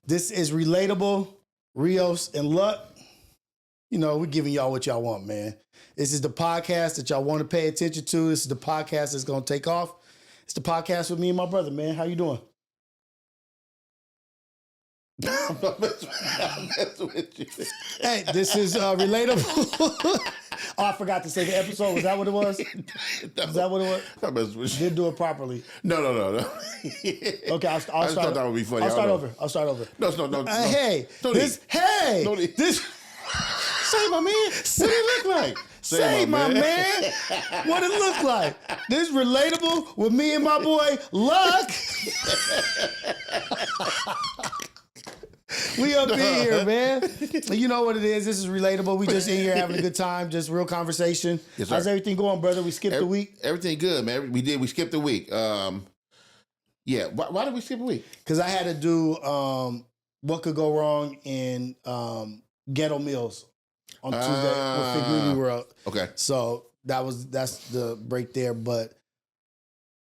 This is Relatable, Rios, and Lucc. You know, we're giving y'all what y'all want, man. This is the podcast that y'all want to pay attention to. This is the podcast that's going to take off. It's the podcast with me and my brother, man. How you doing? I'm messing with you. Hey, this is Relatable. Oh, I forgot to say the episode. Was that what it was? No, Is that what it was? I'm messing with you. Didn't do it properly. No. Okay, I'll I just start. thought that would be funny. I'll start over. No. Hey, Don't this. eat. Hey, Don't eat. this. Say, my man. What do it look like? Say, my man, what it look like. This Relatable with me and my boy Lucc. We up in here, man. You know what it is. This is Relatable. We just in here having a good time, just real conversation. Yes, sir. How's everything going, brother? We skipped the week. Everything good, man. We skipped the week. Yeah. Why did we skip a week? Because I had to do what could go wrong in Ghetto Meals on Tuesday with Figmunity World. Okay. So that's the break there. But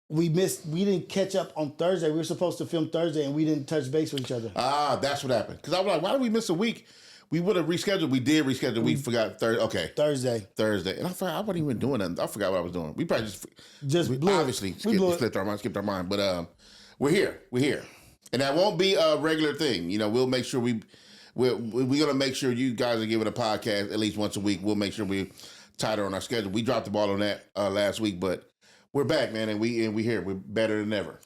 we didn't catch up on Thursday. We were supposed to film Thursday and we didn't touch base with each other. That's what happened. Because I was like, why did we miss a week? We would have rescheduled. We did reschedule. We forgot Thursday. Okay. Thursday. And I forgot, I wasn't even doing that. I forgot what I was doing. We probably Just blew it. obviously skipped our mind. But we're here. And that won't be a regular thing. You know, we'll make sure we're going to make sure you guys are giving a podcast at least once a week. We'll make sure we're tighter on our schedule. We dropped the ball on that last week, but we're back, man, and we here. We're better than ever.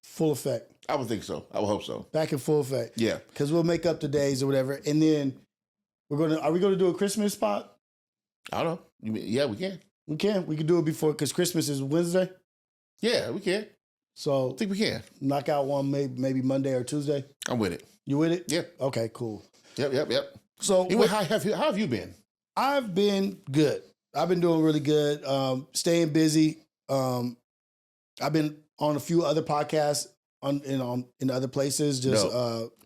Full effect. I would think so. I would hope so. Back in full effect. Yeah. Because we'll make up the days or whatever. And then are we going to do a Christmas spot? I don't know. Yeah, we can. We can. We can do it before, because Christmas is Wednesday. Yeah, we can. So I think we can. Knock out one maybe Monday or Tuesday. I'm with it. You with it? Yeah. Okay, cool. Yep. So Anyway, how have you been? I've been good. I've been doing really good. Staying busy. I've been on a few other podcasts in other places, just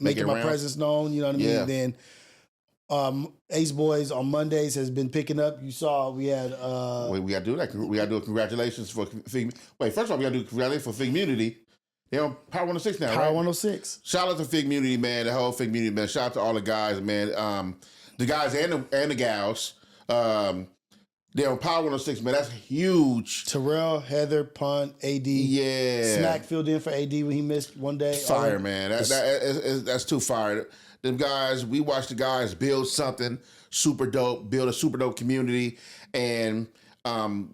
making my presence known. You know what I mean? Yeah. Then Ace Boys on Mondays has been picking up. You saw we had. Wait, we got to do that. We got to do a congratulations for Fig. Wait, first of all, we got to do congratulations for Figmunity. They're on Power 106 now, Power right? 106. Shout out to Figmunity, man. The whole Figmunity, man. Shout out to all the guys, man. The guys and the gals. They're on Power 106, man. That's huge. Terrell, Heather, Pun, AD. Yeah. Smack filled in for AD when he missed one day. Fire, man. That's too fire. Them guys, we watched the guys build something super dope, build a super dope community, and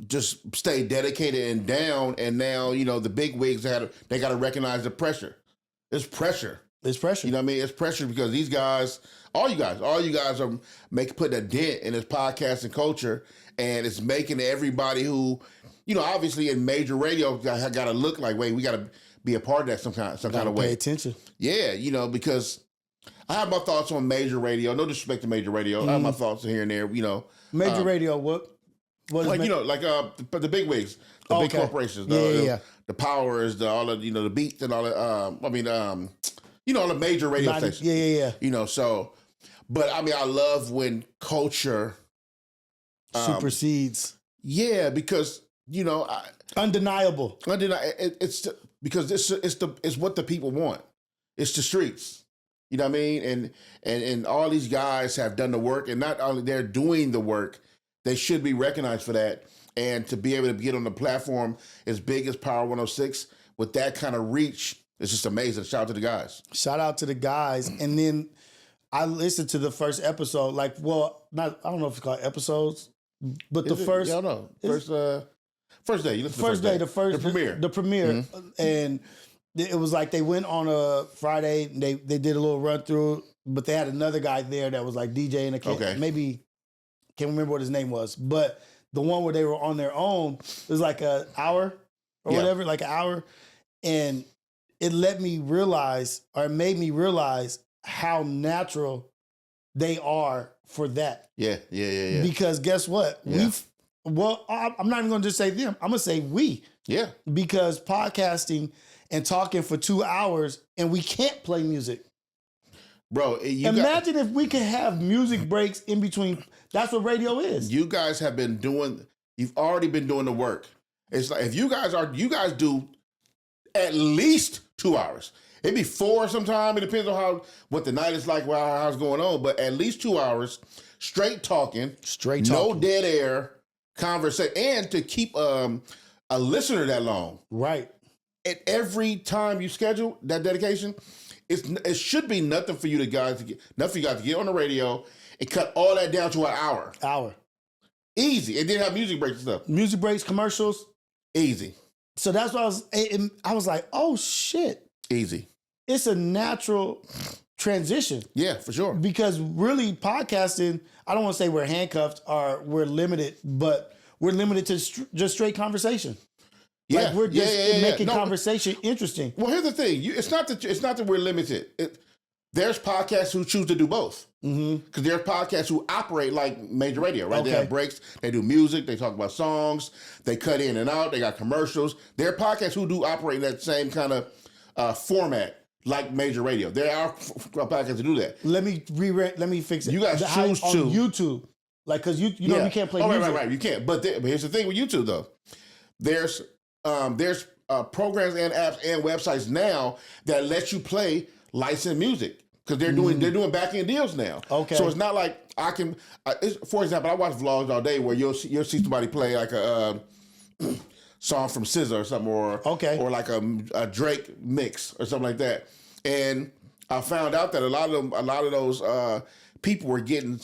just stay dedicated and down. And now, you know, the big wigs, they got to recognize the pressure. It's pressure. It's pressure. You know what I mean? It's pressure because these guys, all you guys are putting a dent in this podcasting culture, and it's making everybody who, you know, obviously in major radio got to look like, wait, we got to be a part of that some kind of way. Pay attention. Yeah, you know, because I have my thoughts on major radio. No disrespect to major radio. I have my thoughts here and there. You know, Major radio. What is like you know, like the big wigs, the big corporations, the powers, all of the beats and all that. You know, all the major radio stations. Yeah. You know, so, but I mean, I love when culture supersedes. Yeah, because you know, undeniable. It's because it's what the people want. It's the streets. You know what I mean? And all these guys have done the work, and not only they're doing the work, they should be recognized for that. And to be able to get on the platform as big as Power 106 with that kind of reach, it's just amazing. Shout out to the guys. Shout out to the guys. And then I listened to the first episode. I don't know if it's called episodes, but first. Yeah, I don't know. First day. You listen to the premiere. The premiere. Mm-hmm. And it was like they went on a Friday. And they did a little run through, but they had another guy there that was like DJing. Maybe can't remember what his name was, but the one where they were on their own was like an hour or whatever, like an hour, and it made me realize how natural they are for that. Yeah. Because guess what? Yeah. I'm not even going to just say them. I'm going to say we. Yeah. Because podcasting and talking for 2 hours and we can't play music. Bro, imagine if we could have music breaks in between. That's what radio is. You guys have been doing, you've already been doing the work. It's like if you guys do at least 2 hours. It'd be 4 sometime. It depends on what the night is like, how it's going on. But at least 2 hours straight talking. No dead air conversation. And to keep a listener that long. Right. At every time you schedule that dedication, it should be nothing for you guys to get on the radio and cut all that down to an hour. Easy. And then have music breaks and stuff. Music breaks, commercials. Easy. So that's why I was like, oh shit. Easy. It's a natural transition. Yeah, for sure. Because really podcasting, I don't want to say we're handcuffed or we're limited, but we're limited to just straight conversation. Yeah, like we're just making conversation interesting. Well, here's the thing: it's not that we're limited. There's podcasts who choose to do both. Because there's podcasts who operate like major radio, right? Okay. They have breaks, they do music, they talk about songs, they cut in and out, they got commercials. There are podcasts who do operate in that same kind of format like major radio. There are podcasts to do that. Let me fix it. You guys choose to on YouTube, like because you know you can't play music. Right. You can't. But here's the thing with YouTube though. There's programs and apps and websites now that let you play licensed music because they're doing back end deals now. Okay. So it's not like I can. For example, I watch vlogs all day where you'll see somebody play like a song from SZA or something, or like a Drake mix or something like that. And I found out that a lot of those people were getting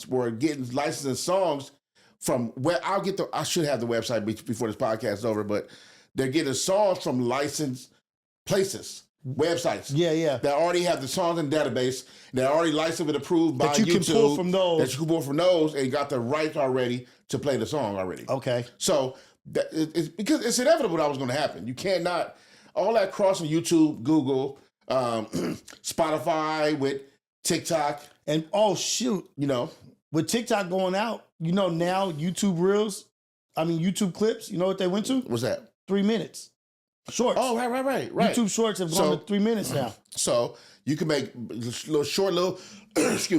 licensed songs from where I should have the website before this podcast is over, but they're getting songs from licensed places, websites. Yeah. That already have the songs in the database. They're already licensed and approved by YouTube. That you can pull from those. That you can pull from those and got the rights already to play the song already. Okay. So it's because it's inevitable that was going to happen. You cannot all that crossing YouTube, Google, Spotify with TikTok. And oh shoot, with TikTok going out, now YouTube YouTube clips, you know what they went to? What's that? 3 minutes. Shorts. Oh, right. YouTube shorts have gone to 3 minutes now. So you can make little short films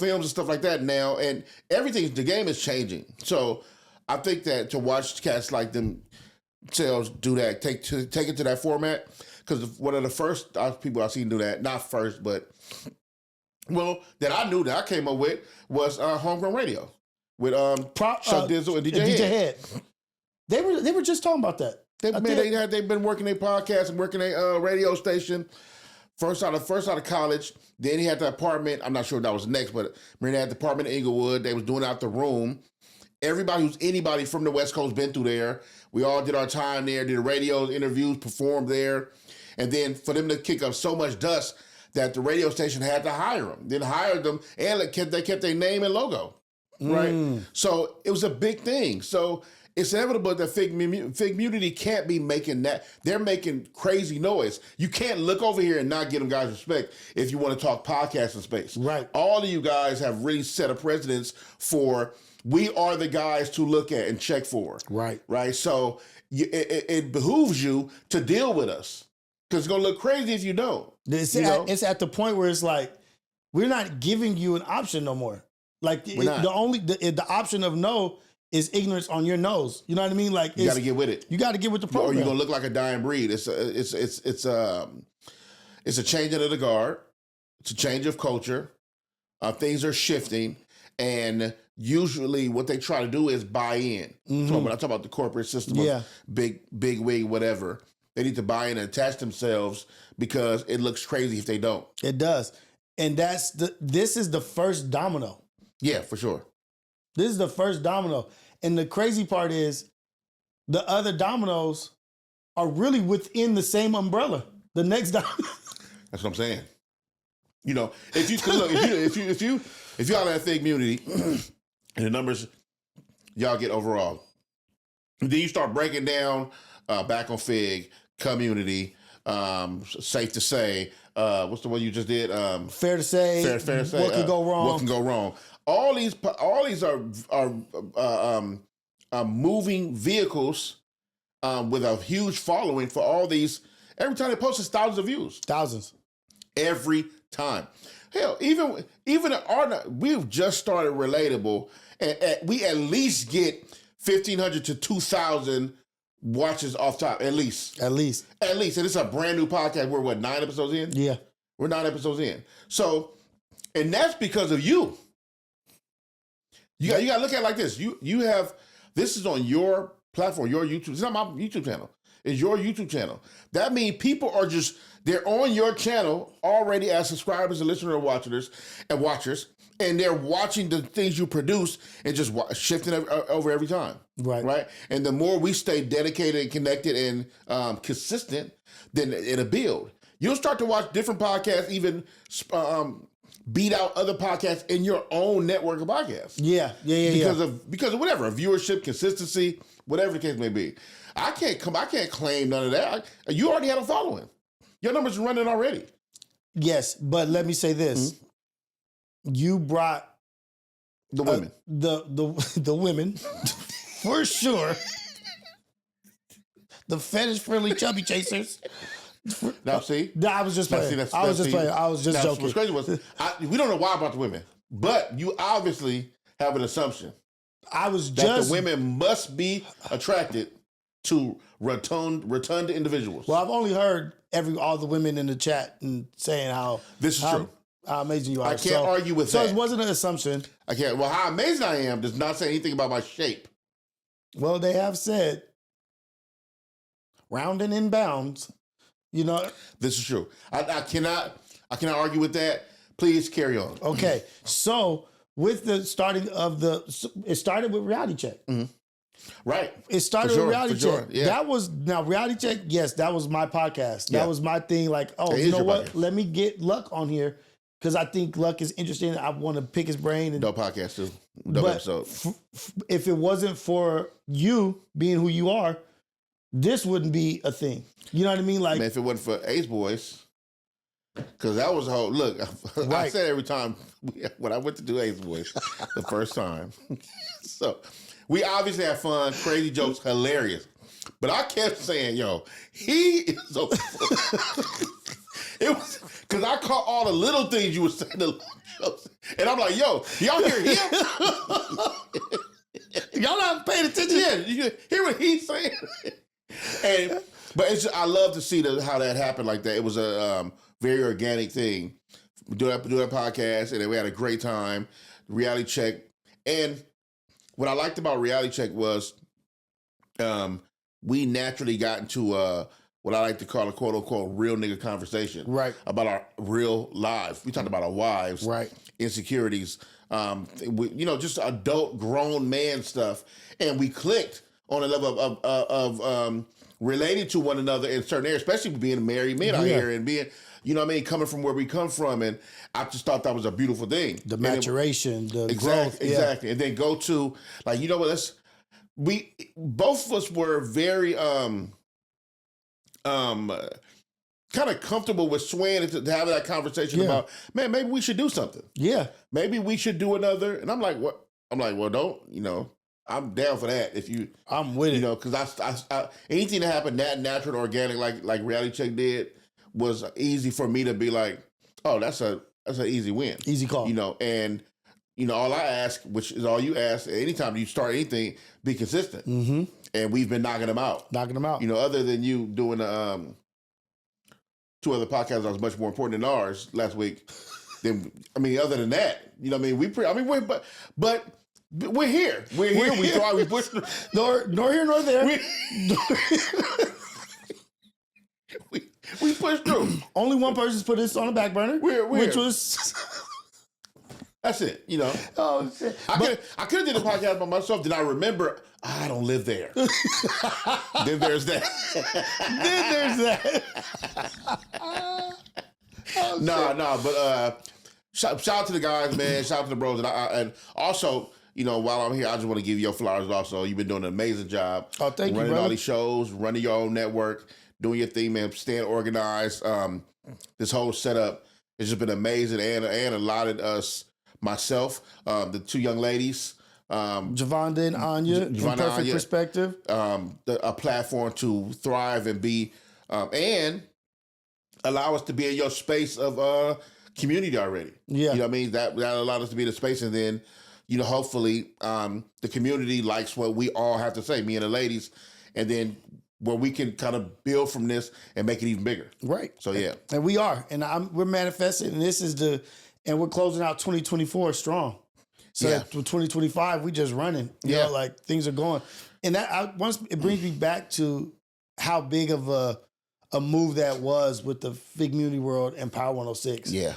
and stuff like that now. And the game is changing. So I think that to watch cats like themselves do that, take it to that format, because one of the first people I've seen do that, not first, but that I knew that I came up with was Homegrown Radio with Chuck Dizzle and DJ Head. They were just talking about that. They've been working their podcast and working their radio station first out of college. Then he had the apartment. I'm not sure if that was next, but Marina had the apartment in Inglewood. They was doing out the room. Anybody from the West Coast been through there. We all did our time there, did radio interviews, performed there. And then for them to kick up so much dust that the radio station had to hire them. Then hired them and they kept their name and logo. Right? So it was a big thing. So it's inevitable that Figmunity can't be making that. They're making crazy noise. You can't look over here and not give them guys respect if you want to talk podcasting space. Right. All of you guys have really set a precedence for we are the guys to look at and check for. Right. Right. So it behooves you to deal with us because it's going to look crazy if you don't. It's at the point where it's like, we're not giving you an option no more. Like the option of no is ignorance on your nose. You know what I mean? Like you got to get with it. You got to get with the program. Or you're gonna look like a dying breed. It's a changing of the guard. It's a change of culture. Things are shifting, and usually what they try to do is buy in. So when I talk about the corporate system, of big wig, whatever, they need to buy in and attach themselves because it looks crazy if they don't. It does, and this is the first domino. Yeah, for sure. This is the first domino. And the crazy part is the other dominoes are really within the same umbrella. The next domino. That's what I'm saying. If you could look, if you all have Figmunity and the numbers y'all get overall, then you start breaking down back on Fig, Community, Safe to Say, what's the one you just did? Fair to Say. Fair to Say. What Could Go Wrong? What Can Go Wrong? All these are moving vehicles with a huge following for all these. Every time they post, it's thousands of views. Thousands. Every time. Hell, even we've just started Relatable, and we at least get 1,500 to 2,000 watches off top, at least. At least. And it's a brand new podcast. We're 9 episodes in? Yeah. We're 9 episodes in. So, and that's because of you. You got to look at it like this. You have, this is on your platform, your YouTube. It's not my YouTube channel. It's your YouTube channel. That means people are they're on your channel already as subscribers and listeners and watchers, and they're watching the things you produce and just shifting over every time. Right. And the more we stay dedicated and connected and consistent, then it'll build. You'll start to watch different podcasts, even beat out other podcasts in your own network of podcasts. Yeah. Because of whatever, viewership, consistency, whatever the case may be. I can't claim none of that. You already had a following. Your numbers are running already. Yes, but let me say this. Mm-hmm. You brought the women. The women, for sure. The fetish-friendly chubby chasers. Now, see? No, I was just playing. I was just playing. I was just joking. What's crazy was, we don't know why about the women, but you obviously have an assumption. That the women must be attracted to rotund individuals. Well, I've only heard all the women in the chat and saying how true. How amazing you are. I can't argue with that. So it wasn't an assumption. I can't. Well, how amazing I am does not say anything about my shape. Well, they have said round and in bounds. You know, this is true. I cannot argue with that. Please carry on. Okay, so with the starting of it started with Reality Check. Mm-hmm. Right. It started with Reality Check. Sure. Yeah. That was Reality Check. Yes, that was my podcast. That was my thing. Like, you know what? Podcast. Let me get Lucc on here because I think Lucc is interesting. I want to pick his brain. Dope podcast too. Dope episode. If it wasn't for you being who you are, this wouldn't be a thing. You know what I mean? Like, man, if it wasn't for Ace Boys, because that was a whole look. Right. I said every time when I went to do Ace Boys the first time. So we obviously had fun, crazy jokes, hilarious. But I kept saying, "Yo, he is so." It was because I caught all the little things you were saying, and I'm like, "Yo, y'all hear him? Y'all not paying attention? Yeah, you hear what he's saying?" But I love to see how that happened like that. It was a very organic thing. We do that podcast, and then we had a great time. Reality Check, and what I liked about Reality Check was, we naturally got into what I like to call a quote unquote real nigga conversation, right? About our real lives. We talked about our wives, right? Insecurities, just adult grown man stuff, and we clicked on a level of related to one another in certain areas, especially being married men out here and being, coming from where we come from. And I just thought that was a beautiful thing. The maturation, the growth. Exactly. And then go to, like, you know what, both of us were very kind of comfortable with swaying to have that conversation about, man, maybe we should do something. Yeah. Maybe we should do another. And I'm like, what? I'm like, well, don't, I'm down for that. I'm with it. Because I anything that happened that natural and organic, like Reality Check did, was easy for me to be like, oh, that's an easy win, easy call. And all I ask, which is all you ask, anytime you start anything, be consistent. Mm-hmm. And we've been knocking them out. Other than you doing 2 other podcasts that was much more important than ours last week. Other than that, but we're here. We're here. We thrive. We push. Nor here nor there. We pushed through. Only one person's put this on the back burner, which was. That's it. Oh shit! I could have did a podcast by myself. Then I remember I don't live there. Then there's that. But shout out to the guys, man. Shout out to the bros, and also. While I'm here, I just want to give you your flowers also. You've been doing an amazing job. Oh, thank you, running all these shows, running your own network, doing your thing, man, staying organized. This whole setup has just been amazing and allotted myself, the 2 young ladies, Javonda and Anya, in Perfect Perspective, a platform to thrive and be, and allow us to be in your space of community already. Yeah. You know what I mean? That allowed us to be in the space, and then hopefully the community likes what we all have to say, me and the ladies, and then where we can kind of build from this and make it even bigger. Right. So yeah. And we are. And we're manifesting, and we're closing out 2024 strong. So for 2025, we just running. You know, like things are going. And once it brings me back to how big of a move that was with the Figmunity World and Power 106. Yeah.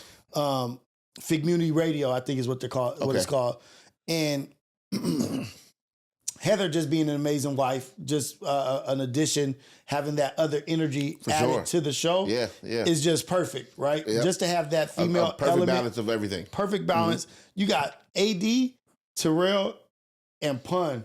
Figmunity Radio, I think is what they're called, what it's called. And Heather just being an amazing wife, just an addition, having that other energy added to the show is just perfect, right? Yep. Just to have that female perfect element, balance of everything. Perfect balance. You got AD, Terrell, and Pun.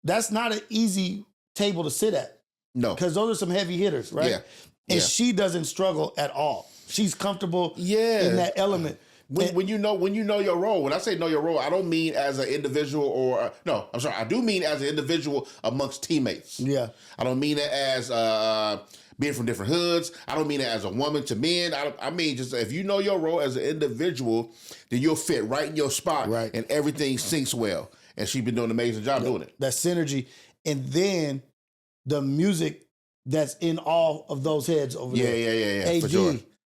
That's not an easy table to sit at. No. Because those are some heavy hitters, right? Yeah. And she doesn't struggle at all. She's comfortable in that element. When you know your role. When I say know your role, I don't mean as an individual I do mean as an individual amongst teammates. Yeah. I don't mean it as being from different hoods. I don't mean it as a woman to men. I mean just if you know your role as an individual, then you'll fit right in your spot and everything syncs well. And she's been doing an amazing job doing it. That synergy. And then the music that's in all of those heads over there. Yeah. AD,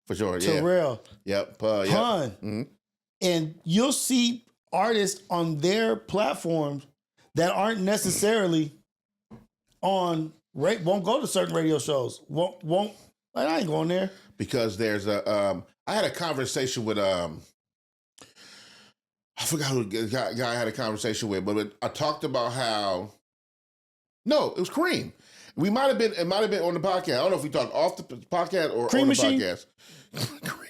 For sure. Terrell. Yep. Pun. Mm-hmm. And you'll see artists on their platforms that aren't necessarily on won't go to certain radio shows. Won't I ain't going there. Because there's I had a conversation with I forgot who the guy I had a conversation with, but I talked about how it was Kareem. It might have been on the podcast. I don't know if we talked off the podcast or Cream on Machine? the podcast.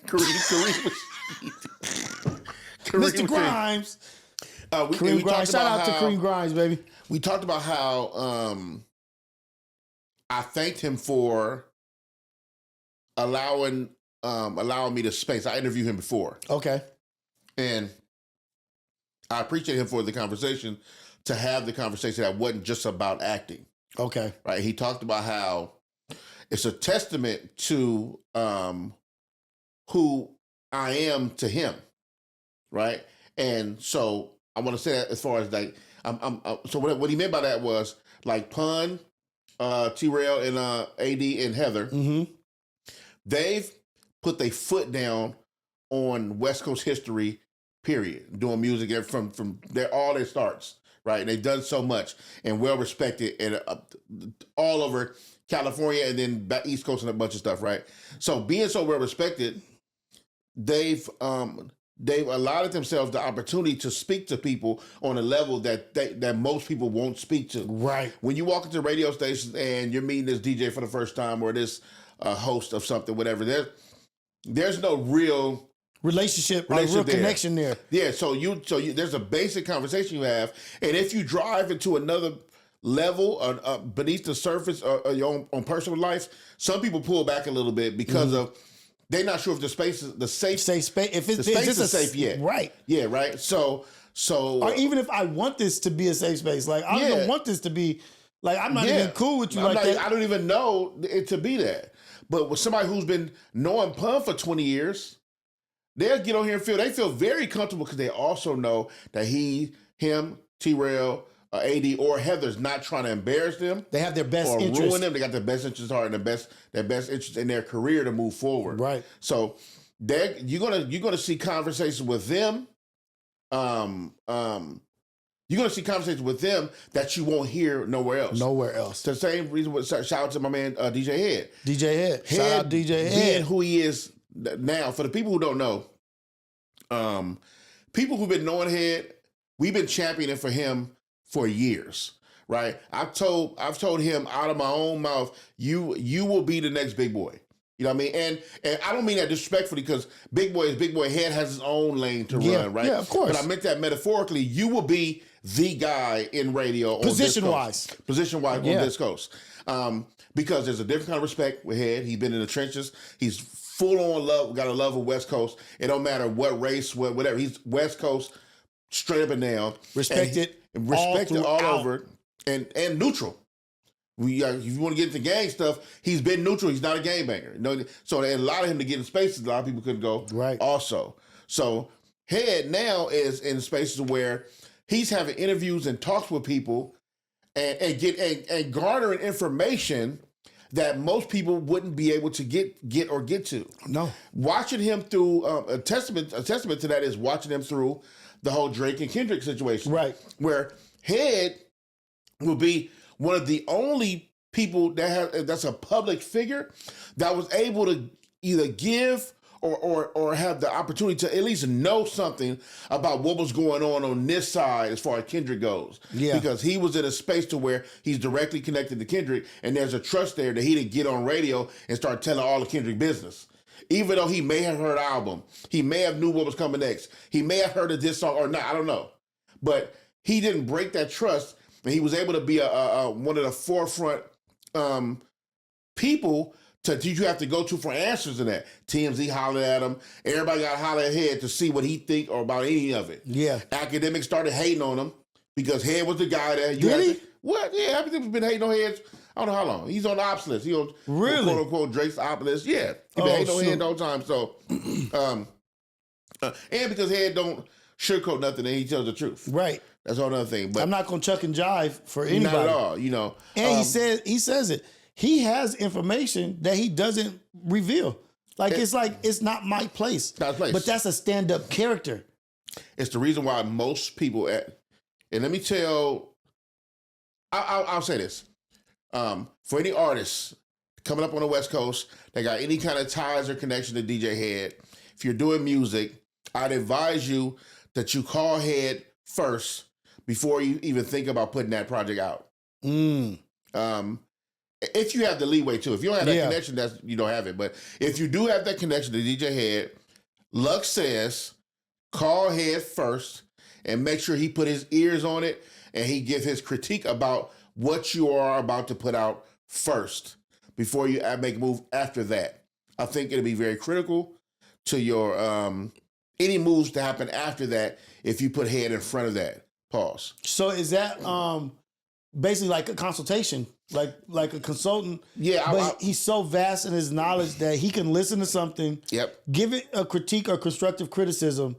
Kareem Mr. Grimes. Kareem Grimes. Shout out to Kareem Grimes, baby. We talked about how I thanked him for allowing me the space. I interviewed him before. Okay. And I appreciate him for the conversation, to have the conversation that wasn't just about acting. Okay. Right. He talked about how it's a testament to who I am to him. Right. And so I want to say that as far as like, so what he meant by that was like Pun, T-Rail, and AD and Heather, they've put their foot down on West Coast history, period, doing music from all their starts. Right, and they've done so much and well respected and all over California and then back East Coast and a bunch of stuff. Right, so being so well respected, they've allotted themselves the opportunity to speak to people on a level that most people won't speak to. Right, when you walk into radio stations and you're meeting this DJ for the first time or this host of something, whatever, there's no real relationship real connection there. Yeah, so there's a basic conversation you have, and if you drive into another level beneath the surface of your own personal life, some people pull back a little bit because of they're not sure if the space is the safe space. If it's the space is safe yet, right? Yeah, right. So, or even if I want this to be a safe space, like I don't even want this to be like I'm not even cool with you that. I don't even know it to be that. But with somebody who's been knowing Pun for 20 years. They'll get on here and they feel very comfortable because they also know that him, T-Rail, AD, or Heather's not trying to embarrass them. They have their best interest. Or ruin them. They got their best interest at heart and their best interest in their career to move forward. Right. So you're gonna see conversations with them. You're gonna see conversations with them that you won't hear nowhere else. Nowhere else. The same reason. Shout out to my man DJ Head. DJ Head. Shout out DJ Head. Being who he is. Now, for the people who don't know, people who've been knowing Head, we've been championing for him for years, right? I've told him out of my own mouth, you will be the next big boy. You know what I mean? And I don't mean that disrespectfully because big boy is big boy. Head has his own lane to run, right? Yeah, of course. But I meant that metaphorically. You will be the guy in radio position-wise on this coast. Because there's a different kind of respect with Head. He's been in the trenches. He's full on love, got a love of West Coast. It don't matter what race, whatever. He's West Coast, straight up and down. Respected all over and neutral. If you want to get into gang stuff, he's been neutral. He's not a gangbanger. You know? So they allowed him to get in spaces a lot of people couldn't go also. So Head now is in spaces where he's having interviews and talks with people and garnering information that most people wouldn't be able to get to. No. Watching him through a testament to that is watching him through the whole Drake and Kendrick situation. Right. Where Head will be one of the only people that's a public figure that was able to either give or have the opportunity to at least know something about what was going on this side as far as Kendrick goes. Yeah. Because he was in a space to where he's directly connected to Kendrick, and there's a trust there that he didn't get on radio and start telling all the Kendrick business. Even though he may have heard the album, he may have knew what was coming next, he may have heard of this song or not, I don't know. But he didn't break that trust, and he was able to be one of the forefront people you have to go to for answers in that. TMZ hollered at him. Everybody got to holler at Head to see what he think or about any of it. Yeah. Academics started hating on him because Head was the guy that Did he? What? Yeah, everything's been hating on Head. I don't know how long. He's on the ops list. He on really? quote unquote Drake's ops list. Yeah. He been hating on Head the whole time. So and because Head don't sugarcoat nothing and he tells the truth. Right. That's all another thing. But I'm not gonna chuck and jive for anybody. Not at all, you know. And he says it. He has information that he doesn't reveal. It's not my place. Not his place. But that's a stand-up character. It's the reason why most people and let me tell, I'll say this. For any artists coming up on the West Coast that got any kind of ties or connection to DJ Head, if you're doing music, I'd advise you that you call Head first before you even think about putting that project out. If you have the leeway to. If you don't have that connection, you don't have it. But if you do have that connection to DJ Head, Lucc says call Head first and make sure he put his ears on it and he give his critique about what you are about to put out first before you make a move after that. I think it'll be very critical to your any moves to happen after that if you put Head in front of that. Pause. So is that basically like a consultation? Like a consultant. Yeah. But he's so vast in his knowledge that he can listen to something, give it a critique or constructive criticism,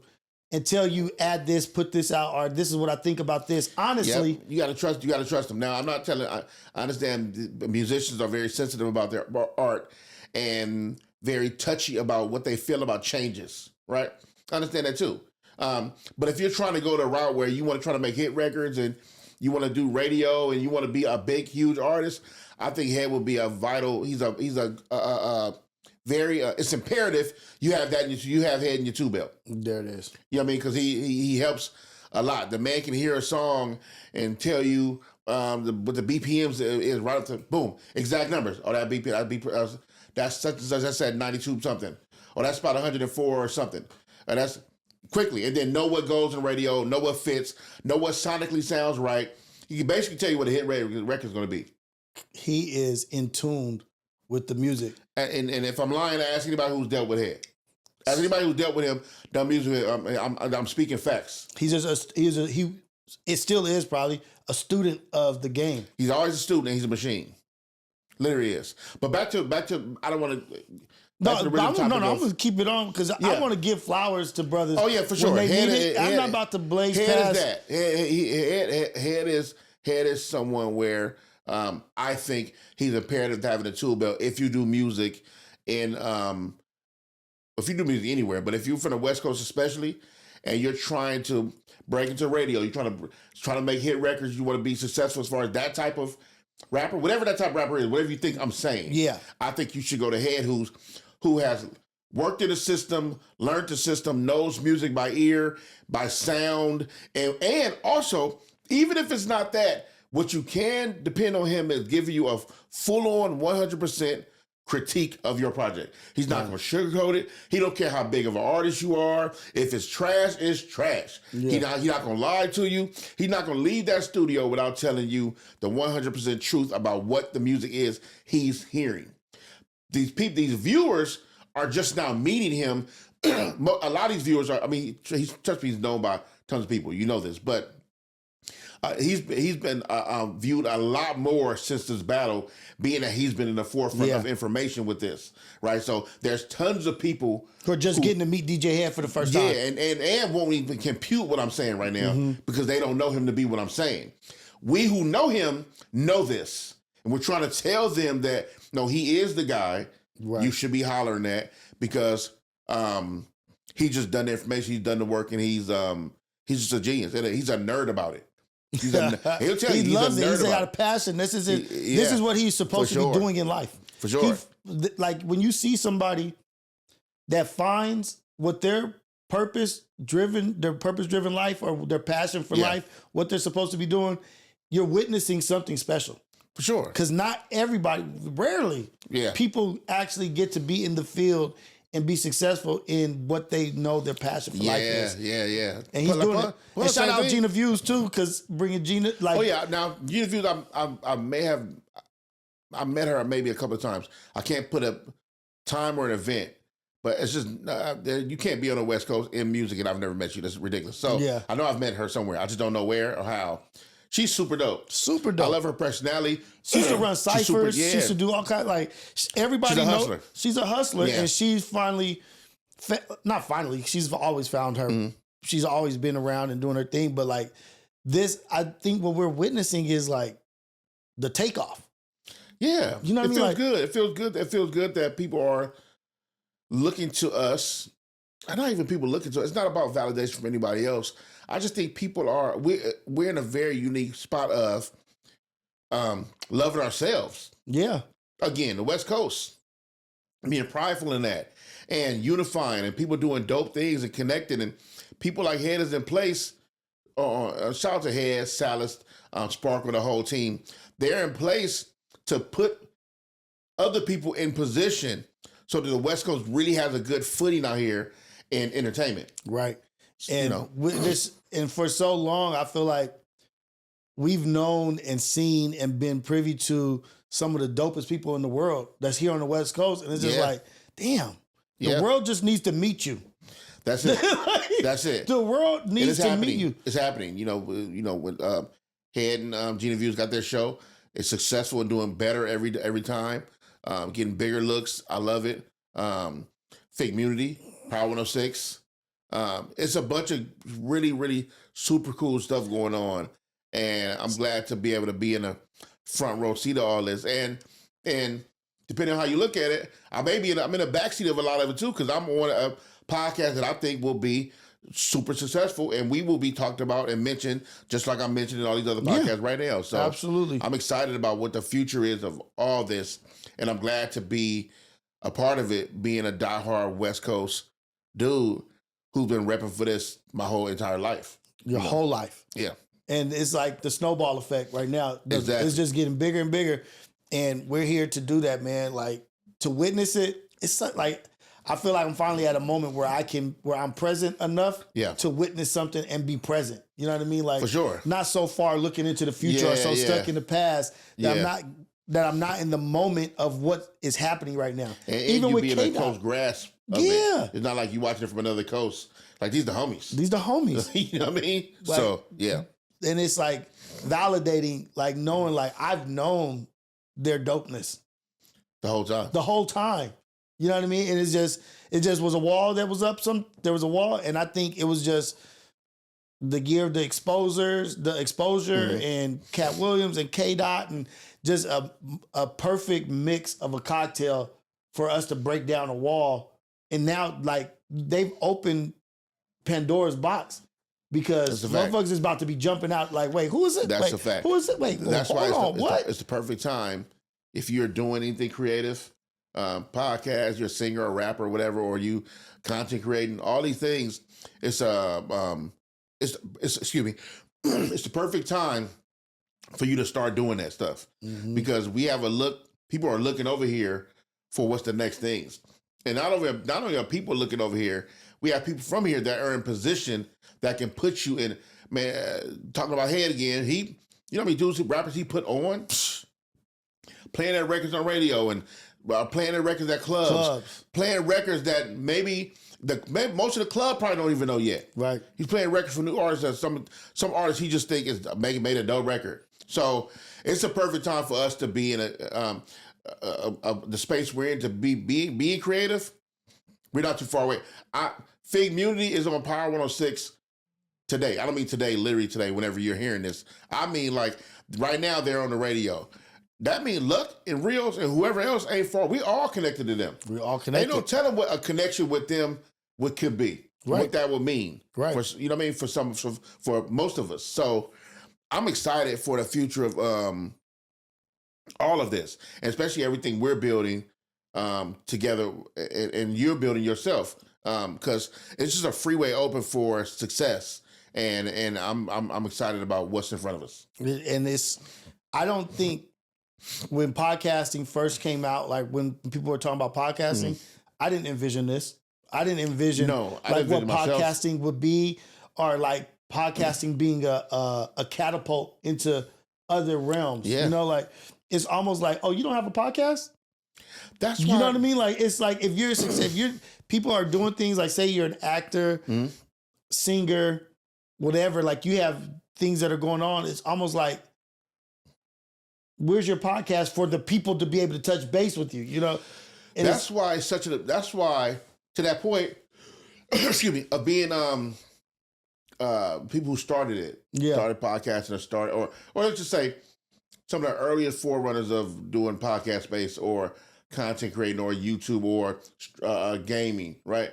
and tell you add this, put this out, or this is what I think about this. Honestly. You gotta trust them. Now I'm not telling I understand musicians are very sensitive about their art and very touchy about what they feel about changes, right? I understand that too. But if you're trying to go the route where you want to try to make hit records and you want to do radio and you want to be a big, huge artist, I think Head will be a vital. He's a very. It's imperative you have that. You have Head in your tool belt. There it is. You know what I mean? Because he helps a lot. The man can hear a song and tell you what the BPMs is right up to boom exact numbers. Oh, that BPM that's such as I said 92 something. Oh, that's about 104 or something. And that's quickly, and then know what goes in radio, know what fits, know what sonically sounds right. He can basically tell you what a hit record is going to be. He is in tune with the music. And if I'm lying, ask anybody who's dealt with Head. Ask anybody who's dealt with him, done music with him. I'm speaking facts. It still is probably a student of the game. He's always a student and he's a machine. Literally is. But back to I don't want to. I'm going to keep it on because I want to give flowers to brothers. Oh, yeah, for sure. I'm not about to blaze past. Head is someone where I think he's imperative to having a tool belt if you do music if you do music anywhere, but if you're from the West Coast especially, and you're trying to break into radio, you're trying to make hit records, you want to be successful as far as that type of rapper, whatever that type of rapper is, whatever you think I'm saying. Yeah. I think you should go to Head who has worked in the system, learned the system, knows music by ear, by sound, and also, even if it's not that, what you can depend on him is giving you a full-on 100% critique of your project. He's not going to sugarcoat it. He don't care how big of an artist you are. If it's trash, it's trash. Yeah. He's not going to lie to you. He's not going to leave that studio without telling you the 100% truth about what the music is he's hearing. These viewers are just now meeting him. A lot of these viewers are, trust me, he's known by tons of people. You know this, but he's been viewed a lot more since this battle, being that he's been in the forefront of information with this, right? So there's tons of people who are just getting to meet DJ Head for the first time. Yeah, and won't even compute what I'm saying right now because they don't know him to be what I'm saying. we who know him know this. And we're trying to tell them that, no, he is the guy you should be hollering at because he just done the information, he's done the work, and he's just a genius. He's a nerd about it. He'll tell you, he loves it. He's got a passion. This is it. This is what he's supposed to be doing in life. For sure. Like when you see somebody that finds what their purpose-driven life or their passion for life, what they're supposed to be doing, you're witnessing something special. For sure. Because not everybody, rarely, people actually get to be in the field and be successful in what they know their passion for life is. Yeah. And he's doing it. And shout out Gina Views too, because bringing Gina, like, oh yeah. Now Gina Views, I met her maybe a couple of times. I can't put a time or an event, but it's just you can't be on the West Coast in music and I've never met you. That's ridiculous. So I know I've met her somewhere. I just don't know where or how. She's super dope. Super dope. I love her personality. She used to run ciphers. She used to do all kinds. Like everybody knows she's a hustler, and she's finally, not finally. She's always found her. Mm-hmm. She's always been around and doing her thing. But like this, I think what we're witnessing is like the takeoff. Yeah, you know what I mean. It feels good. It feels good. It feels good that people are looking to us. And not even people looking to us. It's not about validation from anybody else. I just think people are, we're in a very unique spot of loving ourselves. Yeah. Again, the West Coast, being prideful in that and unifying and people doing dope things and connecting and people like Head is in place. Shout out to Head, Salas, Sparkle, the whole team. They're in place to put other people in position so that the West Coast really has a good footing out here in entertainment. Right. And with this, and for so long, I feel like we've known and seen and been privy to some of the dopest people in the world that's here on the West Coast. And it's just like, damn, the world just needs to meet you. That's it. That's it. The world needs to meet you. It's happening. You know, when Head and Gina Views got their show, it's successful and doing better every time. Getting bigger looks. I love it. Figmunity, Power 106. It's a bunch of really, really super cool stuff going on. And I'm glad to be able to be in a front row seat of all this. And depending on how you look at it, I'm in the backseat of a lot of it too, because I'm on a podcast that I think will be super successful and we will be talked about and mentioned just like I'm mentioning all these other podcasts right now. So absolutely. I'm excited about what the future is of all this. And I'm glad to be a part of it, being a diehard West Coast dude who's been repping for this my whole entire life. Your whole life. Yeah. And it's like the snowball effect right now. Exactly. It's just getting bigger and bigger. And we're here to do that, man. Like, to witness it, it's like, I feel like I'm finally at a moment where I'm present enough to witness something and be present. You know what I mean? Like, for sure. Not so far looking into the future or so stuck in the past that I'm not in the moment of what is happening right now. And even with K-Dot, a close grasp of it. It's not like you watching it from another coast. Like, these the homies. You know what I mean? Like, so, yeah. And it's like validating, like knowing, like I've known their dopeness. The whole time. You know what I mean? And it just was a wall that was up. There was a wall. And I think it was just the gear of the exposure and Cat Williams and K-Dot and just a perfect mix of a cocktail for us to break down a wall. And now, like, they've opened Pandora's box because motherfuckers is about to be jumping out like, wait, who is it? That's a fact. Who is it? Wait, that's why it's the perfect time if you're doing anything creative, podcast, you're a singer or rapper or whatever, or you content creating, all these things. It's the perfect time for you to start doing that stuff because we have people are looking over here for what's the next things. And not only are people looking over here, we have people from here that are in position that can put you in, man, talking about Head again, you know how many dudes, rappers he put on? Playing their records on radio and playing their records at clubs. Playing records that maybe most of the club probably don't even know yet. Right. He's playing records for new artists that some artists he just think is made a dope record. So it's a perfect time for us to be in the space we're in to being creative. We're not too far away. Figmunity is on Power 106 today. I don't mean today, literally today, whenever you're hearing this. I mean like right now they're on the radio. That means Lucc and Rios and whoever else ain't far. We all connected to them. We all connected. Ain't no telling what a connection with them could be. Right. What that would mean. Right. For, you know what I mean? For most of us. So I'm excited for the future of all of this, and especially everything we're building together, and you're building yourself, because it's just a freeway open for success, and I'm excited about what's in front of us. And I don't think when podcasting first came out, like when people were talking about podcasting, I didn't envision this. I didn't envision what podcasting would be, or like podcasting being a catapult into other realms. Yeah. You know, like it's almost like, oh, you don't have a podcast? That's why, you know what I mean? Like it's like if people are doing things like, say you're an actor, singer, whatever, like you have things that are going on. It's almost like, where's your podcast for the people to be able to touch base with you? You know, and that's why to that point, excuse me, of being people who started it, started podcasting, or let's just say some of the earliest forerunners of doing podcast space or content creating or YouTube or gaming, right?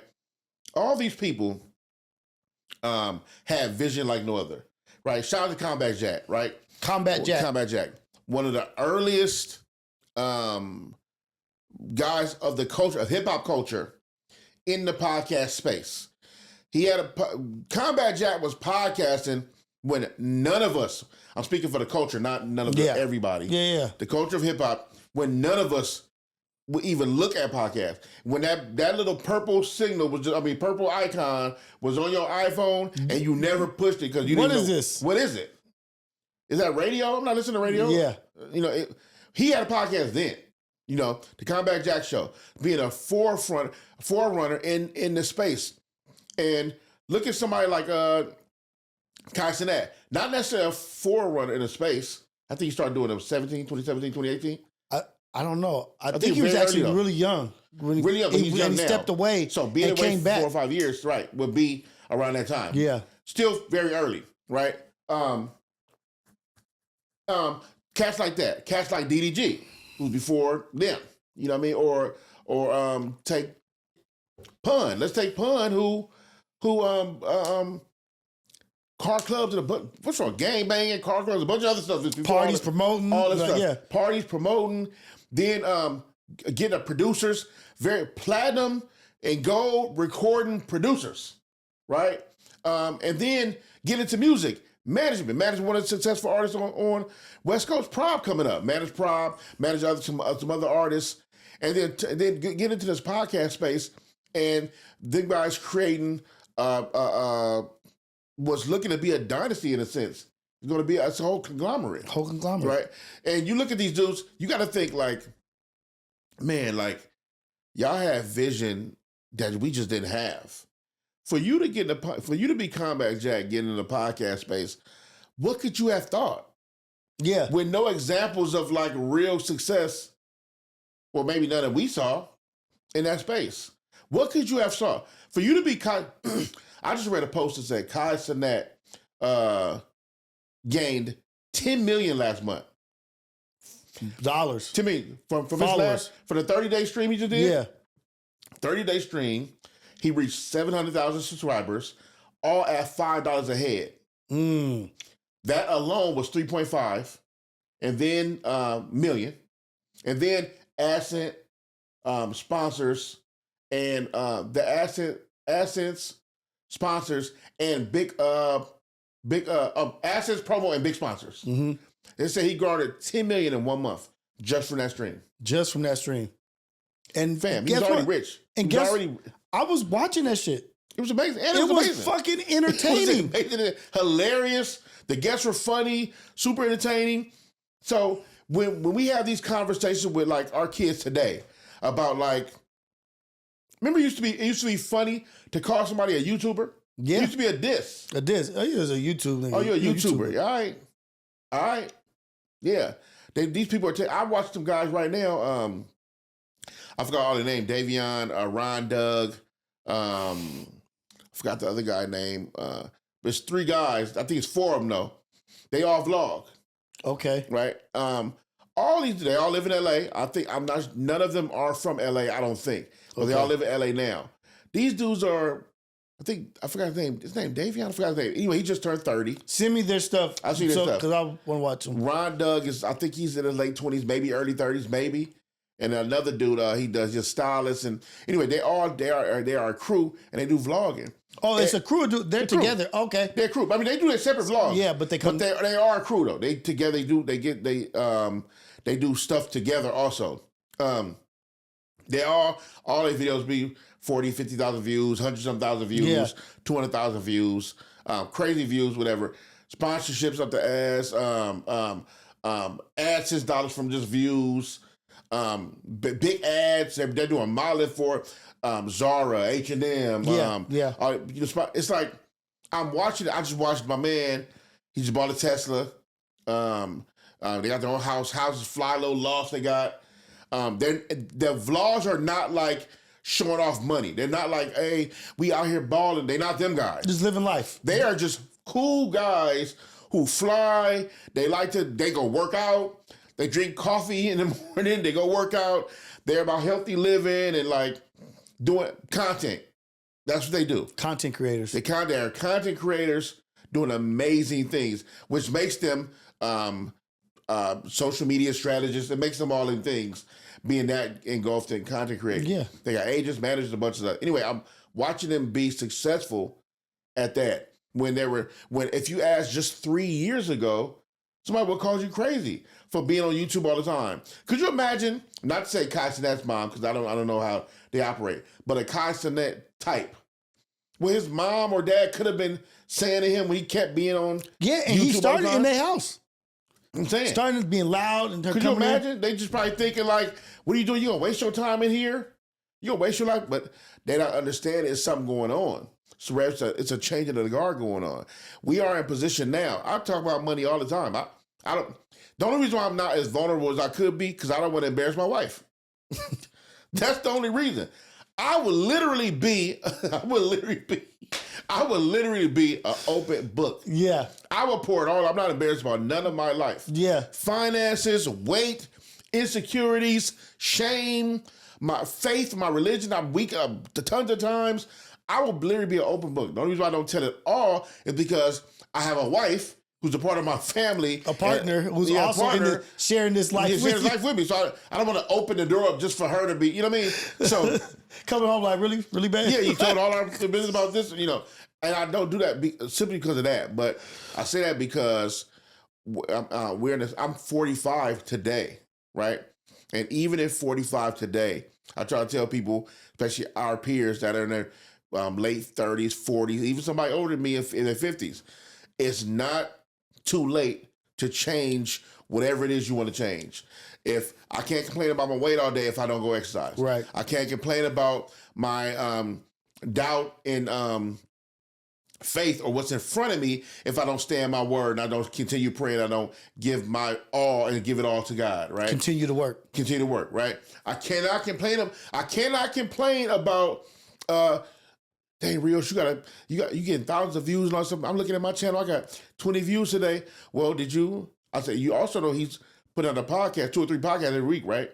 All these people have vision like no other, right? Shout out to Combat Jack, right? Combat Jack. One of the earliest guys of the culture, of hip hop culture in the podcast space. He had Combat Jack was podcasting when none of us, I'm speaking for the culture, not none of everybody. Yeah. The culture of hip hop, when none of us would even look at podcasts. When that little purple signal purple icon was on your iPhone and you never pushed it because you didn't know. What is this? What is it? Is that radio? I'm not listening to radio. Yeah. You know, he had a podcast then. You know, the Combat Jack Show, being a forerunner in the space. And look at somebody like Kai Cenat, not necessarily a forerunner in the space. I think he started doing it in 2017, 2018. I don't know. I think he was actually really young. Really young, but he's young now. He stepped away. So being away for 4 or 5 years, right, would be around that time. Yeah. Still very early, right? Cats like that. Cats like DDG, who's before them. You know what I mean? Or take Pun. Let's take Pun, who car clubs and what's wrong? Gang banging, car clubs, a bunch of other stuff. Parties promoting. All that stuff. Yeah. Parties promoting. Then getting the producers, very platinum and gold recording producers, right? And then get into music. Management one of the successful artists on West Coast. Prob coming up. Manage Prob, manage some other artists. And then get into this podcast space. And the guys creating was looking to be a dynasty in a sense. It's going to be a whole conglomerate. Right? And you look at these dudes, you got to think like, man, like, y'all have vision that we just didn't have. For you to be Combat Jack, getting in the podcast space, what could you have thought? Yeah. With no examples of like real success, or maybe none that we saw in that space. What could you have saw? For you to be I just read a post that said Kai Cenat gained $10 million last month. Dollars. To me, from his last, for the 30-day stream he just did? Yeah. 30-day stream, he reached 700,000 subscribers, all at $5 a head. That alone was 3.5, and then million, and then asset sponsors, and the assets sponsors and big assets promo and big sponsors. They say he garnered $10 million in 1 month just from that stream. And fam, he's already rich. And I was watching that shit. It was amazing. And it was fucking entertaining. It was amazing. Hilarious. The guests were funny, super entertaining. So when we have these conversations with like our kids today about like, remember it used to be funny to call somebody a YouTuber? Yeah. It used to be a diss. A diss. Oh, you're a YouTube nigga. Oh, you're a YouTuber. All right. Yeah. These people are I watch some guys right now. I forgot all the name. Davion, Ron Doug. I forgot the other guy name. There's 3 guys. I think it's 4 of them though. They all vlog. Okay. Right. They all live in LA. None of them are from LA, I don't think. But they all live in LA now. These dudes are, I forgot his name. His name, Davion? I forgot his name. Anyway, he just turned 30. Send me their stuff. I'll see their stuff. Because I want to watch them. Ron Doug I think he's in his late 20s, maybe early 30s, maybe. And another dude, he does just stylists. And anyway, they are a crew and they do vlogging. Oh, it's a crew. They're together. Crew. Okay. They're a crew. I mean, they do their separate vlogs. Yeah, but they are a crew though. They together they do stuff together also. All their videos be 40, 50,000 views, 100-some thousand views, 200,000 views, crazy views, whatever. Sponsorships up the ass, AdSense dollars from just views, big ads. They're doing mileage for Zara, H&M. It's like I'm watching it. I just watched my man. He just bought a Tesla. They got their own houses fly low lofts they got. Their vlogs are not like showing off money. They're not like, hey, we out here balling. They're not them guys. Just living life. They are just cool guys who fly. They go work out. They drink coffee in the morning. They go work out. They're about healthy living and like doing content. That's what they do. Content creators. They're content creators doing amazing things, which makes them social media strategists. It makes them all in things, being that engulfed in content creating. Yeah. They got agents, managers, a bunch of stuff. Anyway, I'm watching them be successful at that. If you asked just 3 years ago, somebody would call you crazy for being on YouTube all the time. Could you imagine, not to say Kai Cenat's mom, because I don't know how they operate, but a Kai Cenat type, where his mom or dad could have been saying to him when he kept being on and YouTube he started in their house. I'm saying. Starting being loud and could you imagine? They just probably thinking like, what are you doing? You gonna waste your time in here? You gonna waste your life? But they don't understand there's something going on. So it's a change of the guard going on. We are in position now. I talk about money all the time. I don't. The only reason why I'm not as vulnerable as I could be, because I don't want to embarrass my wife. That's the only reason. I would literally be an open book. Yeah. I will pour it all. I'm not embarrassed about none of my life. Yeah. Finances, weight, insecurities, shame, my faith, my religion. I'm weak tons of times. I will literally be an open book. The only reason why I don't tell it all is because I have a wife who's a part of my family. A partner who's also sharing this life with me. So I don't want to open the door up just for her to be, you know what I mean? So coming home like, really, really bad? Yeah, you told all our business about this, and I don't do that simply because of that. But I say that because I'm 45 today, right? And even at 45 today, I try to tell people, especially our peers that are in their late 30s, 40s, even somebody older than me in their 50s, it's not too late to change whatever it is you want to change. If I can't complain about my weight all day if I don't go exercise. Right. I can't complain about my doubt in faith or what's in front of me if I don't stand my word and I don't continue praying, I don't give my all and give it all to God, right? Continue to work, right? I cannot complain about dang, Rios, you getting thousands of views and all stuff. I'm looking at my channel, I got 20 views today. Well, I said, you also know he's put out a podcast, 2 or 3 podcasts every week, right?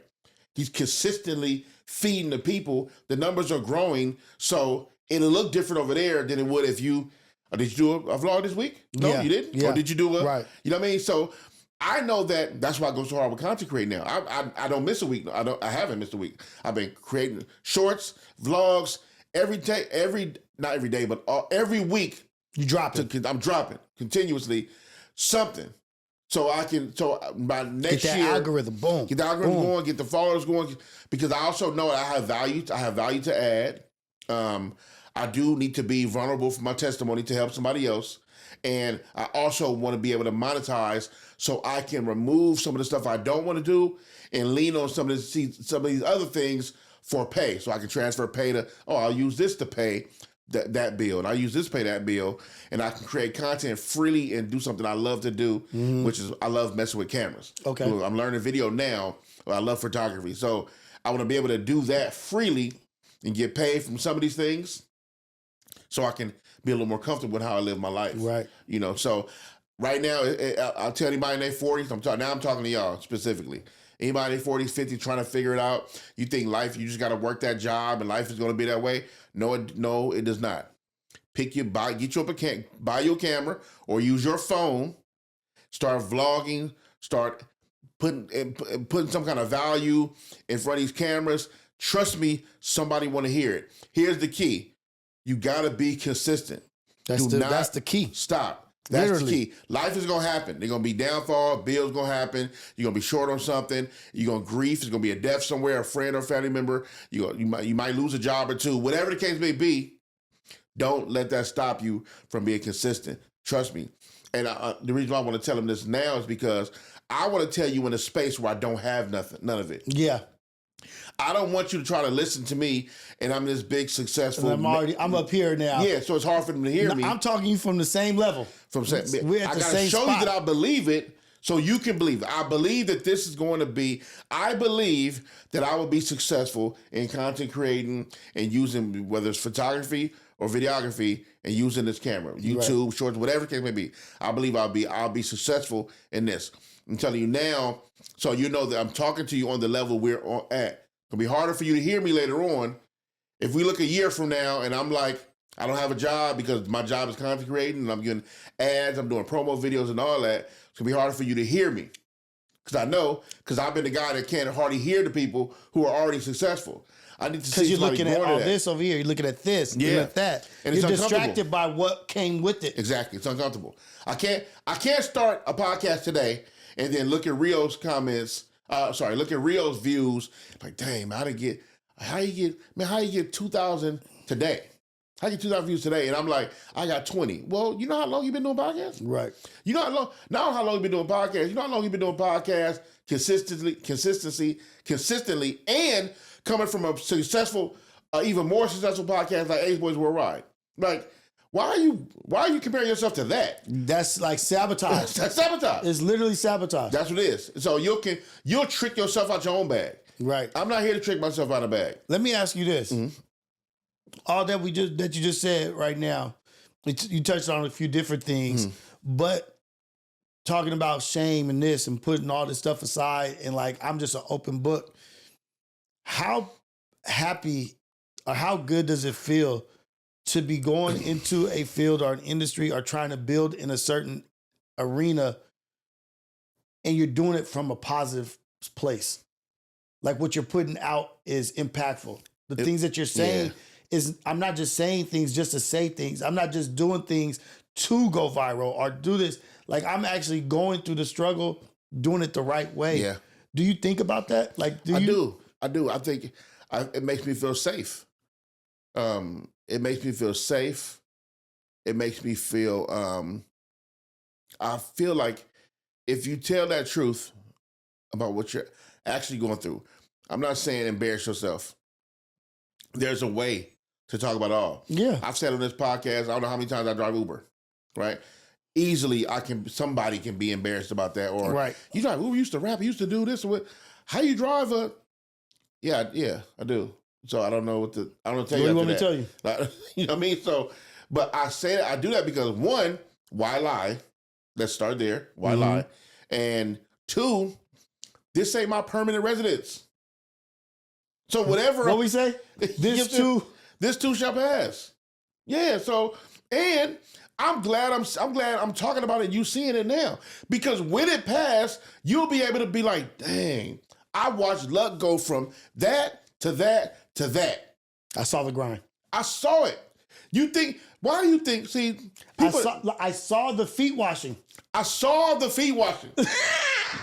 He's consistently feeding the people. The numbers are growing, so it'll look different over there than it would if you, did you do a vlog this week? No, you didn't? Yeah. Or did you do right. You know what I mean? So I know that's why I go so hard with content creating now. I don't miss a week. I haven't missed a week. I've been creating shorts, vlogs, not every day, but every week. You drop it. I'm dropping continuously something. So by next get that year, algorithm, boom. Get the algorithm going, get the followers going, because I also know I have value to add. I do need to be vulnerable for my testimony to help somebody else. And I also want to be able to monetize so I can remove some of the stuff I don't want to do and lean on some of these other things for pay. So I can transfer pay to, I'll use this to pay that bill, and I use this to pay that bill, and I can create content freely and do something I love to do, which is I love messing with cameras. Okay. So I'm learning video now. I love photography. So I want to be able to do that freely and get paid from some of these things so I can be a little more comfortable with how I live my life. Right. You know, so right now, I'll tell anybody in their 40s, I'm talking to y'all specifically. Anybody in their 40s, 50s trying to figure it out, you think life, you just got to work that job and life is going to be that way. No, it does not. Get you buy your camera or use your phone, start vlogging, start putting some kind of value in front of these cameras. Trust me, somebody want to hear it. Here's the key. You got to be consistent. That's the key. Stop. That's Literally. the key. Life is going to happen. There's going to be downfall. Bills going to happen. You're going to be short on something. You're going to grief. There's going to be a death somewhere, a friend or family member. You might lose a job or two. Whatever the case may be, don't let that stop you from being consistent. Trust me. And the reason why I want to tell them this now is because I want to tell you in a space where I don't have none of it. Yeah. I don't want you to try to listen to me and I'm this big successful. I'm up here now. Yeah, so it's hard for them to hear me. I'm talking to you from the same level. We're at the same spot. I gotta show you that I believe it so you can believe it. I believe that this is going to be, I believe that I will be successful in content creating and using, whether it's photography or videography, and using this camera, YouTube, right, shorts, whatever the case may be. I believe I'll be successful in this. I'm telling you now, so you know that I'm talking to you on the level we're at. It'll be harder for you to hear me later on. If we look a year from now and I'm like, I don't have a job because my job is content creating and I'm getting ads, I'm doing promo videos and all that, it's gonna be harder for you to hear me. Because I've been the guy that can't hardly hear the people who are already successstul. I need to see you're looking at all that. this over here. You're looking at this. You're looking at that. And you're distracted by what came with it. Exactly. It's uncomfortable. I can't start a podcast today and then look at Rios comments. Look at Rios views. Like, dang, man, how you get 2,000 today? How you get 2,000 views today? And I'm like, I got 20. Well, you know how long you've been doing podcasts? Right. You know how long? Not how long you've been doing podcasts. You know how long you've been doing podcasts consistently, and coming from a successful, even more successful podcast like Ace Boys Worldwide. Like, why are you comparing yourself to that? That's like sabotage. That's sabotage. It's literally sabotage. That's what it is. So you'll trick yourself out your own bag. Right. I'm not here to trick myself out of a bag. Let me ask you this. Mm-hmm. All that you just said right now, you touched on a few different things, but talking about shame and this and putting all this stuff aside and like, I'm just an open book. How happy or how good does it feel to be going into a field or an industry or trying to build in a certain arena and you're doing it from a positive place? Like what you're putting out is impactful. The things that you're saying is, I'm not just saying things just to say things. I'm not just doing things to go viral or do this. Like I'm actually going through the struggle, doing it the right way. Yeah. Do you think about that? Like, I do. I think it makes me feel safe. It makes me feel safe. It makes me feel, I feel like if you tell that truth about what you're actually going through, I'm not saying embarrass yourself. There's a way to talk about it all. Yeah. I've said on this podcast, I don't know how many times I drive Uber, right? Easily, somebody can be embarrassed about that. Or, right, you drive Uber, used to rap, used to do this. How you drive a... Yeah, I do. So I don't know what to tell you. What do you want me to tell you? You know what I mean? So, but I do that because one, why lie? Let's start there. Why lie? And two, this ain't my permanent residence. So whatever. What we say? This too shall pass. Yeah. So, and I'm glad I'm talking about it. You seeing it now because when it passed, you'll be able to be like, dang, I watched Lucc go from that to that to that. I saw the grind. I saw it. Why do you think, see, people, I saw the feet washing. I saw the feet washing.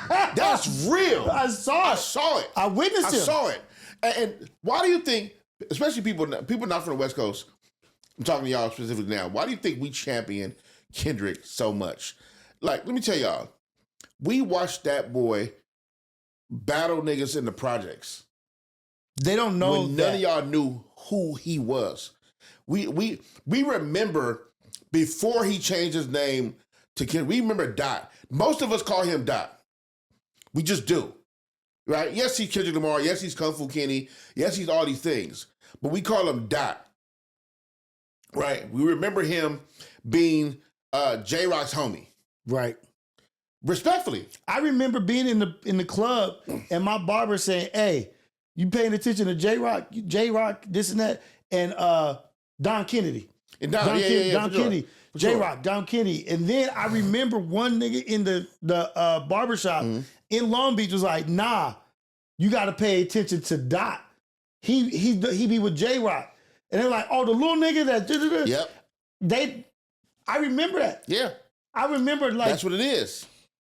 That's real. I saw it. I witnessed it. I saw it. And why do you think, especially people not from the West Coast, I'm talking to y'all specifically now, why do you think we champion Kendrick so much? Like, let me tell y'all, we watched that boy battle niggas in the projects. They don't know when none of y'all knew who he was. We remember before he changed his name to Kendrick. We remember Dot. Most of us call him Dot. We just do. Right? Yes, he's Kendrick Lamar. Yes, he's Kung Fu Kenny. Yes, he's all these things. But we call him Dot. Right. We remember him being J-Rock's homie. Right. Respectfully. I remember being in the club and my barber saying, "Hey, you paying attention to J-Rock, this and that," and Don Kennedy. And Don Kennedy. Sure. J-Rock, Don Kennedy. And then I remember one nigga in the barbershop in Long Beach was like, "Nah, you gotta pay attention to Dot. He be with J-Rock." And they're like, "Oh, the little nigga that..." Yep. I remember that. Yeah. I remember like... That's what it is.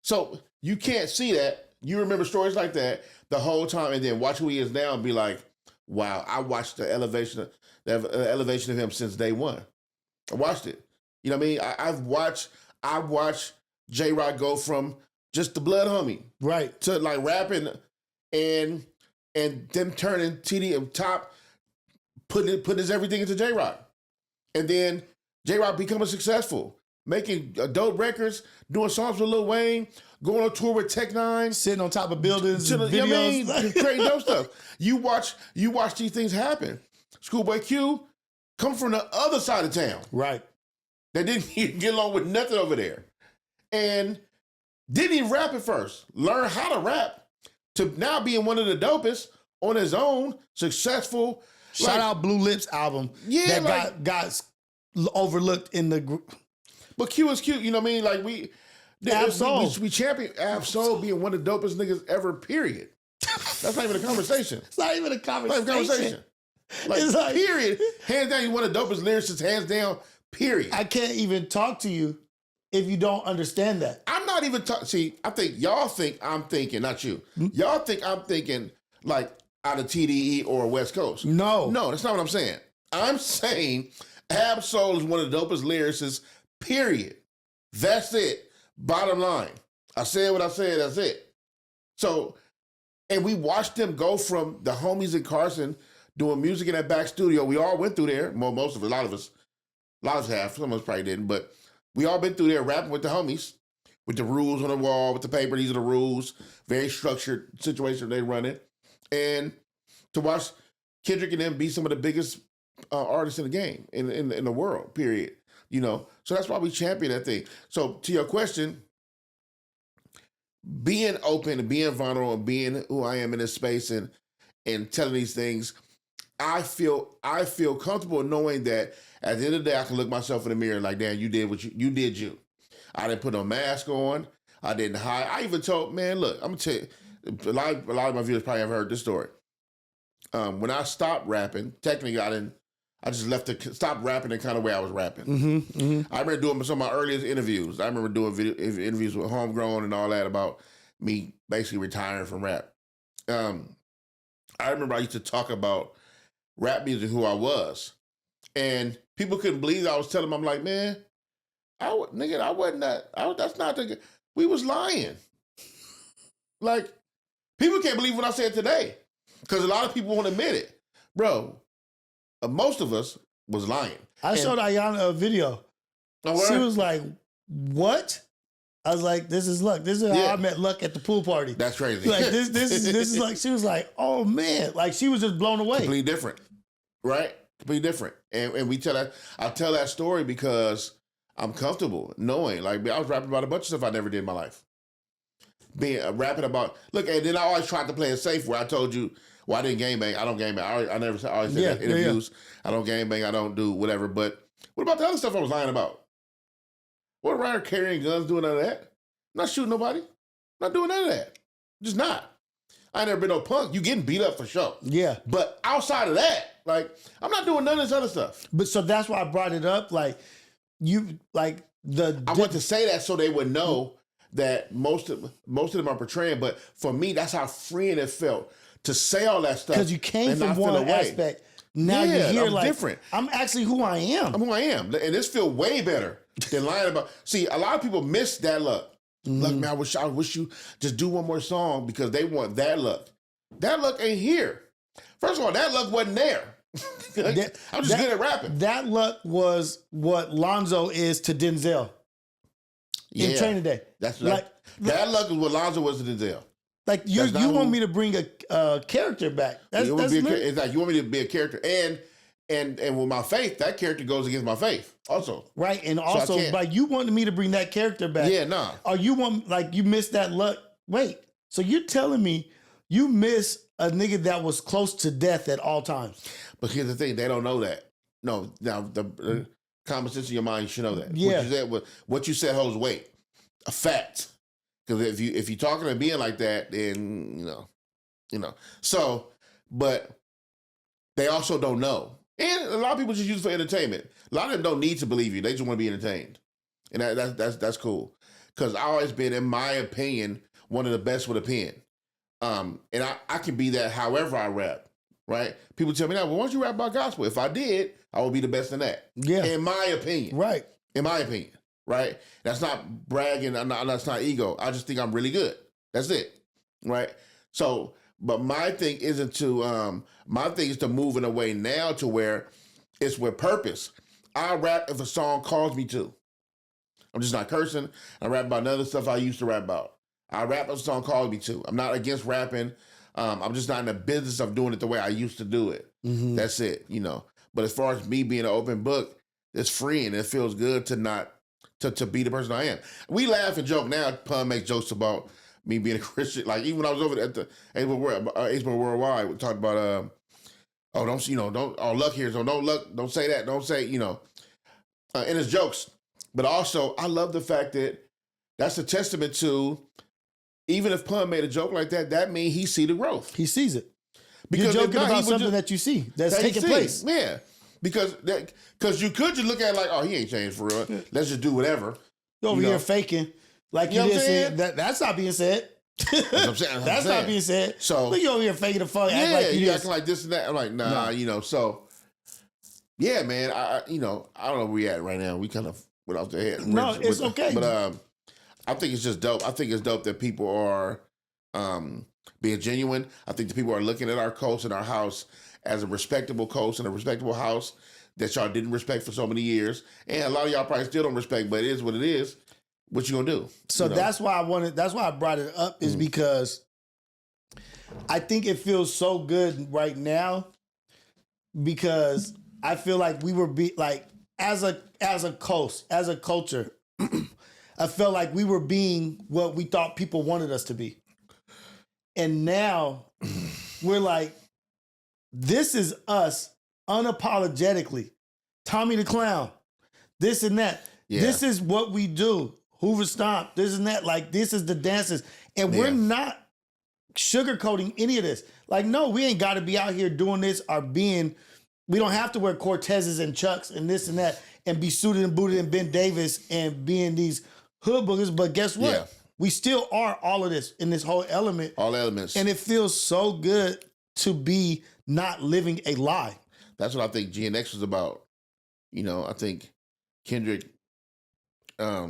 So you can't see that. You remember stories like that the whole time and then watch who he is now and be like, wow, I watched the elevation of him since day one. I watched it. You know what I mean? I've watched J-Rock go from just the blood homie. Right. To like rapping and them turning TD top, putting his everything into J-Rock. And then J-Rock becoming successful, making dope records, doing songs with Lil Wayne, going on tour with Tech Nine, sitting on top of buildings, videos. You know what I mean? Creating dope stuff. You watch these things happen. Schoolboy Q come from the other side of town. Right. That didn't get along with nothing over there. And didn't even rap at first. Learn how to rap to now being one of the dopest on his own, successful. Shout out Blue Lips album. Yeah, that got overlooked in the group. But Q is cute, you know what I mean? Like we champion Ab-Soul being one of the dopest niggas ever, period. That's not even a conversation. It's not even a conversation. Like, period. Hands down, you're one of the dopest lyricists, hands down, period. I can't even talk to you if you don't understand that. I'm not even talking. See, I think y'all think I'm thinking, not you. Y'all think I'm thinking like out of TDE or West Coast. No, that's not what I'm saying. I'm saying Ab-Soul is one of the dopest lyricists, period. That's it. Bottom line. I said what I said, that's it. So, and we watched them go from the homies in Carson doing music in that back studio. We all went through there. Most of us, a lot of us have. Some of us probably didn't, but we all been through there rapping with the homies, with the rules on the wall, with the paper. These are the rules. Very structured situation they run it. And to watch Kendrick and them be some of the biggest artists in the game, in the world, period. You know, so that's why we champion that thing. So to your question, being open and being vulnerable and being who I am in this space and telling these things, I feel comfortable knowing that at the end of the day, I can look myself in the mirror like, damn, you did what you did you. I didn't put no mask on. I didn't hide. I even told, man, look, I'm gonna tell you, a lot of my viewers probably have heard this story. When I stopped rapping, technically I just stopped rapping the kind of way I was rapping. I remember doing some of my earliest interviews. I remember doing interviews with Homegrown and all that about me basically retiring from rap. I remember I used to talk about rap music, who I was. And people couldn't believe that I was telling them, I'm like, man, I wasn't that. That's not the... We was lying. Like, people can't believe what I said today. Because a lot of people won't admit it. Bro, most of us was lying. I showed Ayana a video. Oh, she was like, what? I was like, this is Lucc. This is how I met Lucc at the pool party. That's crazy. Like, this is like, she was like, oh man. Like, she was just blown away. Completely different. Right? Completely different. And we tell that, I tell that story because I'm comfortable knowing, like, I was rapping about a bunch of stuff I never did in my life. Rapping about, look, and then I always tried to play it safe where I told you, well, I didn't gangbang. I don't gangbang. I always said that in interviews. I don't gangbang. I don't do whatever. But what about the other stuff I was lying about? What rider carrying guns, doing none of that? I'm not shooting nobody. Not doing none of that. Just not. I ain't never been no punk. You getting beat up for sure. Yeah. But outside of that, like, I'm not doing none of this other stuff. But so that's why I brought it up. Like, I want to say that so they would know that most of them are portraying. But for me, that's how freeing it felt to say all that stuff. Because you came from one aspect. Now you're here, I'm like, different. I'm actually who I am. I'm who I am. And this feel way better than lying about. See, a lot of people miss that Lucc. Lucc, man, I wish you just do one more song because they want that Lucc. That Lucc ain't here. First of all, that Lucc wasn't there. I'm just good at rapping. That Lucc was what Lonzo is to Denzel in Training Day. That's like that Lucc is what Lonzo was to Denzel. Like you want me to bring a character back. It's like you want me to be a character, And with my faith, that character goes against my faith also. Right. And also, but you wanted me to bring that character back. Yeah, no. Or you want, like, you missed that luck. Wait, so you're telling me you miss a nigga that was close to death at all times? But here's the thing, they don't know that. No, now the common sense in your mind, you should know that. Yeah. What you said holds weight. A fact. Because if you're talking to being like that, then you know. So, but they also don't know. And a lot of people just use it for entertainment. A lot of them don't need to believe you. They just want to be entertained. And that's cool. Because I've always been, in my opinion, one of the best with a pen. And I can be that however I rap, right? People tell me now, well, why don't you rap about gospel? If I did, I would be the best in that. Yeah. In my opinion. Right. In my opinion. Right? That's not bragging. That's not ego. I just think I'm really good. That's it. Right? So, but my thing isn't to, my thing is to move in a way now to where it's with purpose. I rap if a song calls me to. I'm just not cursing. I rap about none of the stuff I used to rap about. I rap if a song calls me to. I'm not against rapping. I'm just not in the business of doing it the way I used to do it. Mm-hmm. That's it, But as far as me being an open book, it's freeing. It feels good to not, to be the person I am. We laugh and joke now. Pun makes jokes about me being a Christian. Like, even when I was over at the Facebook Worldwide, we talked about, Lucc here, so don't say that, don't say, and it's jokes. But also, I love the fact that that's a testament to, even if Pun made a joke like that, that means he see the growth. He sees it. Because you're joking about something that you see that's taking place. Yeah. Because you could just look at it like, oh, he ain't changed for real. Let's just do whatever. You're over here faking. Like you didn't say that's not being said. That's what I'm saying. That's not being said. So look, you over here faking the fuck. Yeah, act like you acting like this and that. I'm like, nah. So yeah, man. I don't know where we at right now. We kind of went off the head. No, it's okay. But I think it's just dope. I think it's dope that people are being genuine. I think the people are looking at our coast and our house as a respectable coast and a respectable house that y'all didn't respect for so many years. And a lot of y'all probably still don't respect, but it is what it is. What you gonna do? So that's why I brought it up, is because I think it feels so good right now, because I feel like we were as a coast, as a culture, I felt like we were being what we thought people wanted us to be. And now we're like, this is us unapologetically. Tommy the Clown, this and that. Yeah. This is what we do. Hoover Stomp, this and that. Like, this is the dances. And we're not sugarcoating any of this. Like, no, we ain't got to be out here doing this or we don't have to wear Cortezes and Chucks and this and that and be suited and booted and Ben Davis and being these hood boogers. But guess what? Yeah. We still are all of this in this whole element. All elements. And it feels so good to be not living a lie. That's what I think GNX was about. I think Kendrick, I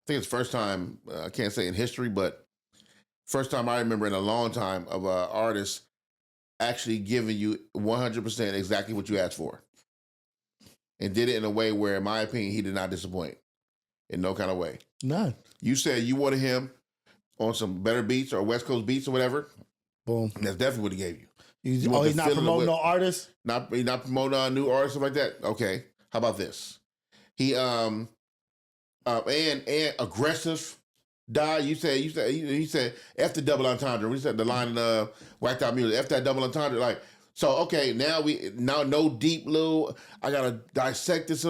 think it's first time, I can't say in history, but first time I remember in a long time of an artist actually giving you 100% exactly what you asked for. And did it in a way where, in my opinion, he did not disappoint. In no kind of way. None. You said you wanted him on some better beats or West Coast beats or whatever. Boom. And that's definitely what he gave you. He's not promoting no artists? He's not promoting a new artist, stuff like that. Okay. How about this? He and aggressive. You said F the double entendre. We said the line in Whacked Out Music. F that double entendre. Like, so okay, now no deep Lou. I gotta dissect this.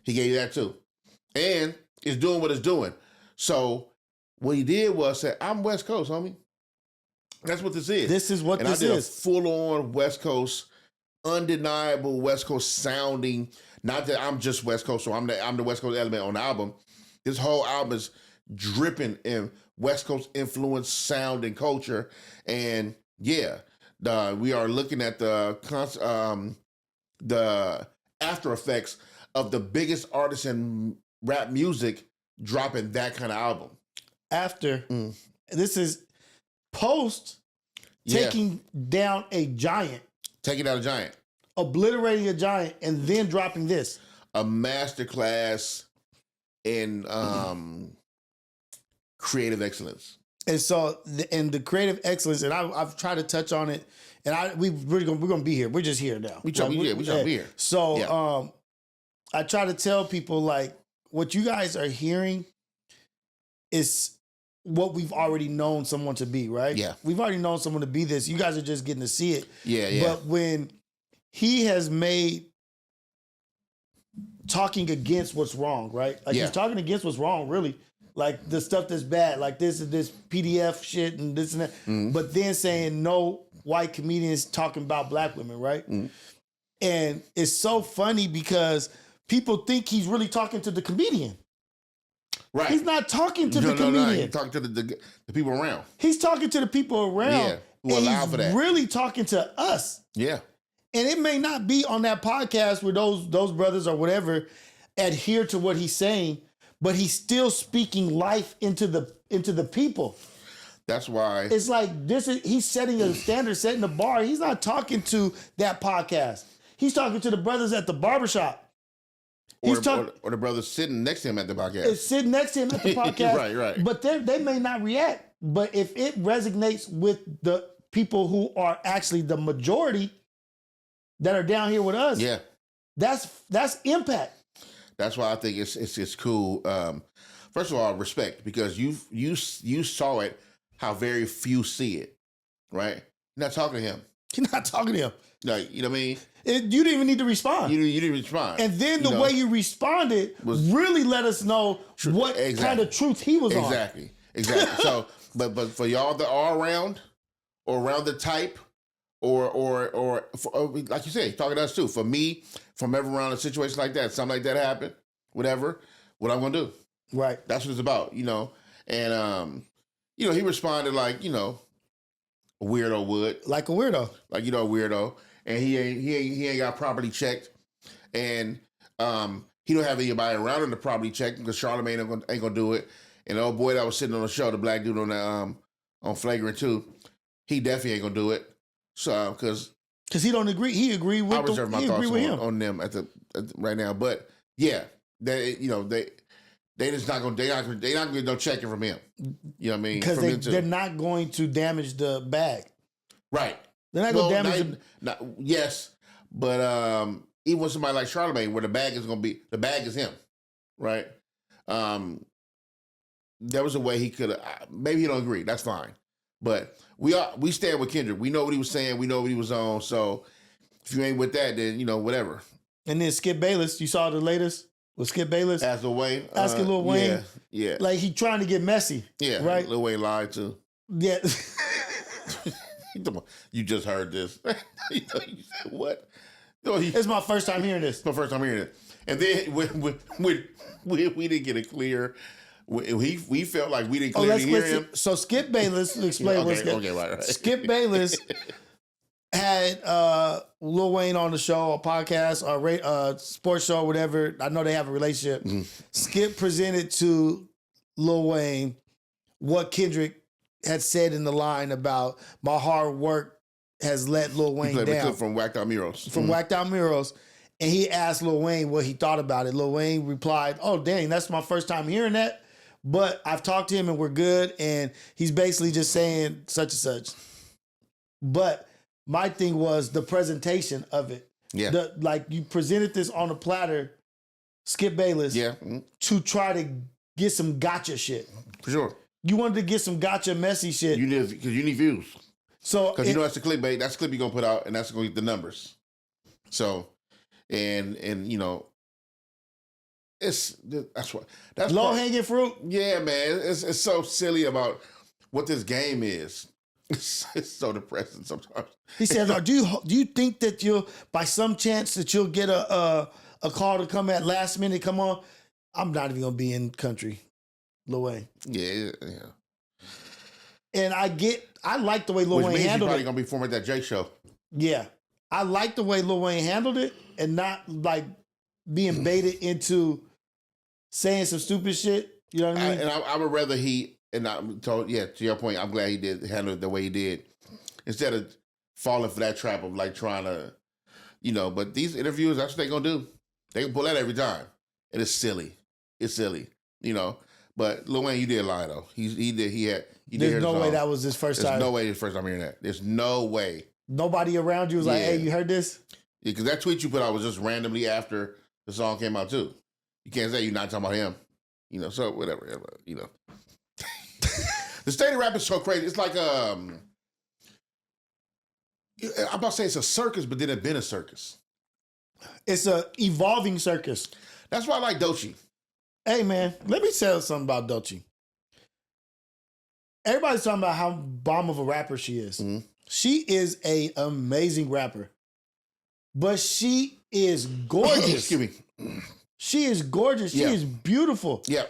He gave you that too. And it's doing what it's doing. So what he did was say, I'm West Coast, homie. That's what this is. This is what this is. And I did a full-on West Coast, undeniable West Coast sounding. Not that I'm just West Coast, so I'm the West Coast element on the album. This whole album is dripping in West Coast influence, sound, and culture. And yeah, we are looking at the after effects of the biggest artists in rap music dropping that kind of album. This is post taking down a giant. Taking down a giant. Obliterating a giant and then dropping this. A masterclass in creative excellence. And so, the creative excellence, and I've tried to touch on it, and we're gonna be here. We're just here now. We try to be here. So, I try to tell people like what you guys are hearing is what we've already known someone to be, right? Yeah, we've already known someone to be this. You guys are just getting to see it. Yeah. But when he has made talking against what's wrong, right? Like he's talking against what's wrong, really. Like the stuff that's bad, like this PDF shit and this and that. Mm-hmm. But then saying no white comedians talking about black women, right? Mm-hmm. And it's so funny because people think he's really talking to the comedian. Right. He's not talking to the comedian. He's talking to the people around. He's talking to the people around. Yeah, who allow for that. He's really talking to us. Yeah. And it may not be on that podcast where those brothers or whatever adhere to what he's saying, but he's still speaking life into the people. That's why it's like he's setting a standard, setting the bar. He's not talking to that podcast. He's talking to the brothers at the barbershop. Or the brothers sitting next to him at the podcast. Sitting next to him at the podcast. Right. But they may not react. But if it resonates with the people who are actually the majority that are down here with us, that's impact. That's why I think it's cool. First of all, respect, because you saw it how very few see it, right? You're not talking to him. You're not talking to him. Like, you know what I mean? You didn't even need to respond. You didn't respond. And then the way you responded really let us know what kind of truth he was on. Exactly. So, but for y'all that are around or around the type or like you said, talking to us too. For me, from ever around a situation like that, something like that happened, whatever, what I'm gonna do. Right. That's what it's about, And he responded like, a weirdo would. Like a weirdo. Like, a weirdo. And he ain't got property checked. And he don't have anybody around him to properly check because Charlamagne ain't gonna do it. And the old boy that was sitting on the show, the black dude on the on Flagrant 2, he definitely ain't gonna do it. So because he don't agree. He agreed with I reserve my thoughts on them at right now. But yeah, they just not gonna get no checking from him. You know what I mean? Because they're not going to damage the bag. Right. They're not going to damage yes, but even with somebody like Charlamagne, where the bag is him, right? There was a way he could. Maybe he don't agree. That's fine. But we stand with Kendrick. We know what he was saying. We know what he was on. So if you ain't with that, then whatever. And then Skip Bayless, you saw the latest with Skip Bayless? Ask Lil Wayne. Asking Lil Wayne. Yeah. Like he trying to get messy. Yeah. Right? Lil Wayne lied too. Yeah. You just heard this. You said what? No, it's my first time hearing this. My first time hearing it. And then when we didn't get it clear, we felt like we didn't clearly hear him. So Skip Bayless, explain what's okay, right. Skip Bayless had Lil Wayne on the show, a podcast, or sports show, whatever. I know they have a relationship. Mm-hmm. Skip presented to Lil Wayne what Kendrick had said in the line about my hard work has let Lil Wayne down. From Whacked Out Murals. From Whacked Out Murals. And he asked Lil Wayne what he thought about it. Lil Wayne replied, "Oh, dang, that's my first time hearing that. But I've talked to him and we're good." And he's basically just saying such and such. But my thing was the presentation of it. Yeah. Like you presented this on a platter, Skip Bayless, to try to get some gotcha shit. For sure. You wanted to get some gotcha messy shit. Because you need views. So because that's the clickbait. That's the clip you're gonna put out, and that's gonna get the numbers. So, and that's low hanging fruit. Yeah, man. It's so silly about what this game is. It's so depressing sometimes. He said, "Do you think that you'll, by some chance, that you'll get a call to come at last minute? Come on, I'm not even gonna be in country, Lil Wayne." Yeah. And I like the way Lil Wayne handled it. Which means you're probably gonna be forming that J show. Yeah, I like the way Lil Wayne handled it, and not like being baited into saying some stupid shit. You know what I mean? I would rather to your point, I'm glad he did handle it the way he did, instead of falling for that trap of like trying to, But these interviews, that's what they're gonna do. They can pull that every time, and it's silly. It's silly, But Lil Wayne, you did lie though. There's no way that was his first time. There's no way his first time hearing that. There's no way. Nobody around you was like, "Hey, you heard this?" Yeah, because that tweet you put out was just randomly after the song came out too. You can't say you're not talking about him. So whatever. The state of rap is so crazy. It's like I'm about to say it's a circus, but then it's been a circus. It's a evolving circus. That's why I like Doechii. Hey man, let me tell you something about Doechii. Everybody's talking about how bomb of a rapper she is. Mm-hmm. She is an amazing rapper. But she is gorgeous. Excuse me. She is gorgeous. She is beautiful. Yeah.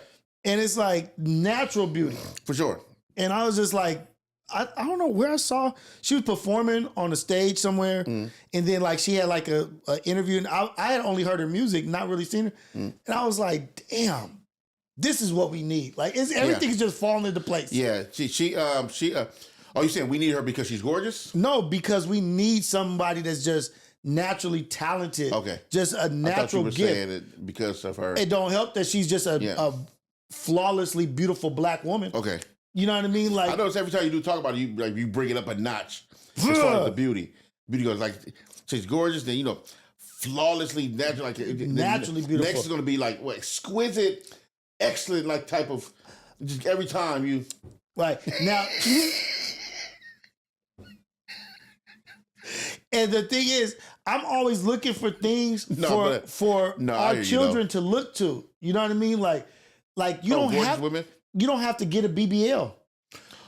And it's like natural beauty. For sure. And I was just like, I don't know where I saw. She was performing on a stage somewhere. Mm. And then like she had like a interview. And I had only heard her music, not really seen her. Mm. And I was like, damn, this is what we need. Like everything's just falling into place. Yeah. Oh, you saying we need her because she's gorgeous? No, because we need somebody that's just naturally talented. Okay. Just a natural I thought you were gift. saying it because of her. It don't help that she's just a flawlessly beautiful black woman. Okay. You know what I mean? Like, I notice every time you do talk about it, you bring it up a notch as far as the beauty. Beauty goes like she's gorgeous, then flawlessly natural, like naturally beautiful. Next is going to be like exquisite, excellent, like type of. Just every time you right now. And the thing is, I'm always looking for things for our children to look to. You know what I mean? Like you don't have women. You don't have to get a BBL.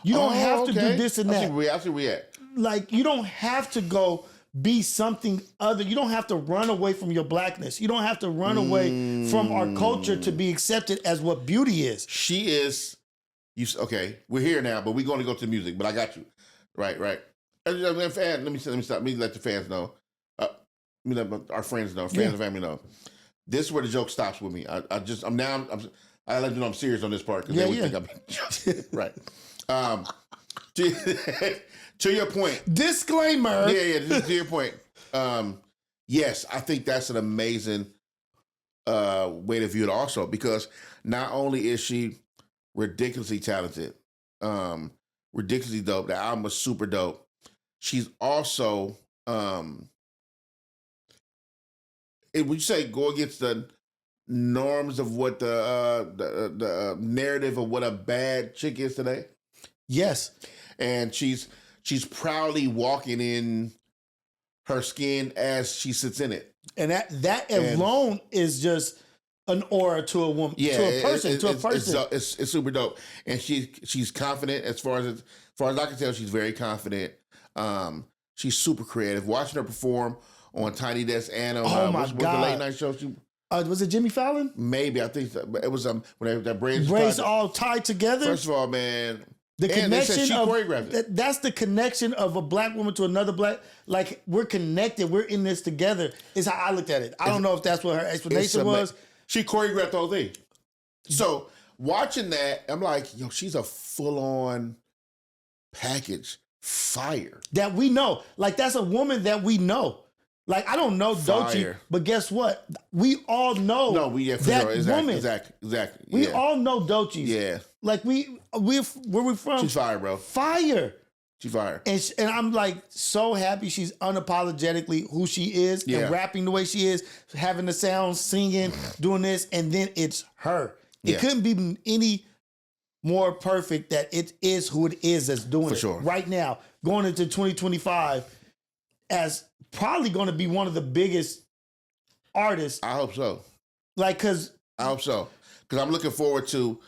You don't have to do this and that. I see where we at. Like you don't have to go be something other. You don't have to run away from your blackness. You don't have to run away from our culture to be accepted as what beauty is. She is. Okay, we're here now, but we're going to go to music. But I got you. Right. Let me stop. Let me let the fans know. Let me let our friends know, friends and family know. This is where the joke stops with me. I let you know I'm serious on this part because they would think I'm right. To your point. Disclaimer. Yeah. To your point. Yes, I think that's an amazing way to view it also because not only is she ridiculously talented, ridiculously dope. The album was super dope. She's also, would you say go against the norms of what the narrative of what a bad chick is today? Yes. And she's proudly walking in her skin as she sits in it. And that alone is just an aura to a woman, to a person. It's super dope. And she's confident as far as I can tell, she's very confident. She's super creative. Watching her perform on Tiny Desk and on the late night show. Was it Jimmy Fallon? Maybe, I think so. It was when that braids all tied together. First of all, man, the connection she choreographed it. That's the connection of a black woman to another black. Like we're connected. We're in this together. Is how I looked at it. I don't know if that's what her explanation was. She choreographed the whole thing. So watching that, I'm like, she's a full on package. Fire. That we know. Like, that's a woman that we know. Like, I don't know Doechii, but guess what? We all know that woman. Exactly. We all know Doechii. Yeah. Like, where we from? She's fire, bro. Fire. She's fire. And I'm, like, so happy she's unapologetically who she is and rapping the way she is, having the sound, singing, doing this, and then it's her. It couldn't be any more perfect that it is who it is that's doing it sure. right now, going into 2025 as probably going to be one of the biggest artists. I hope so. I hope so. Because I'm looking forward to,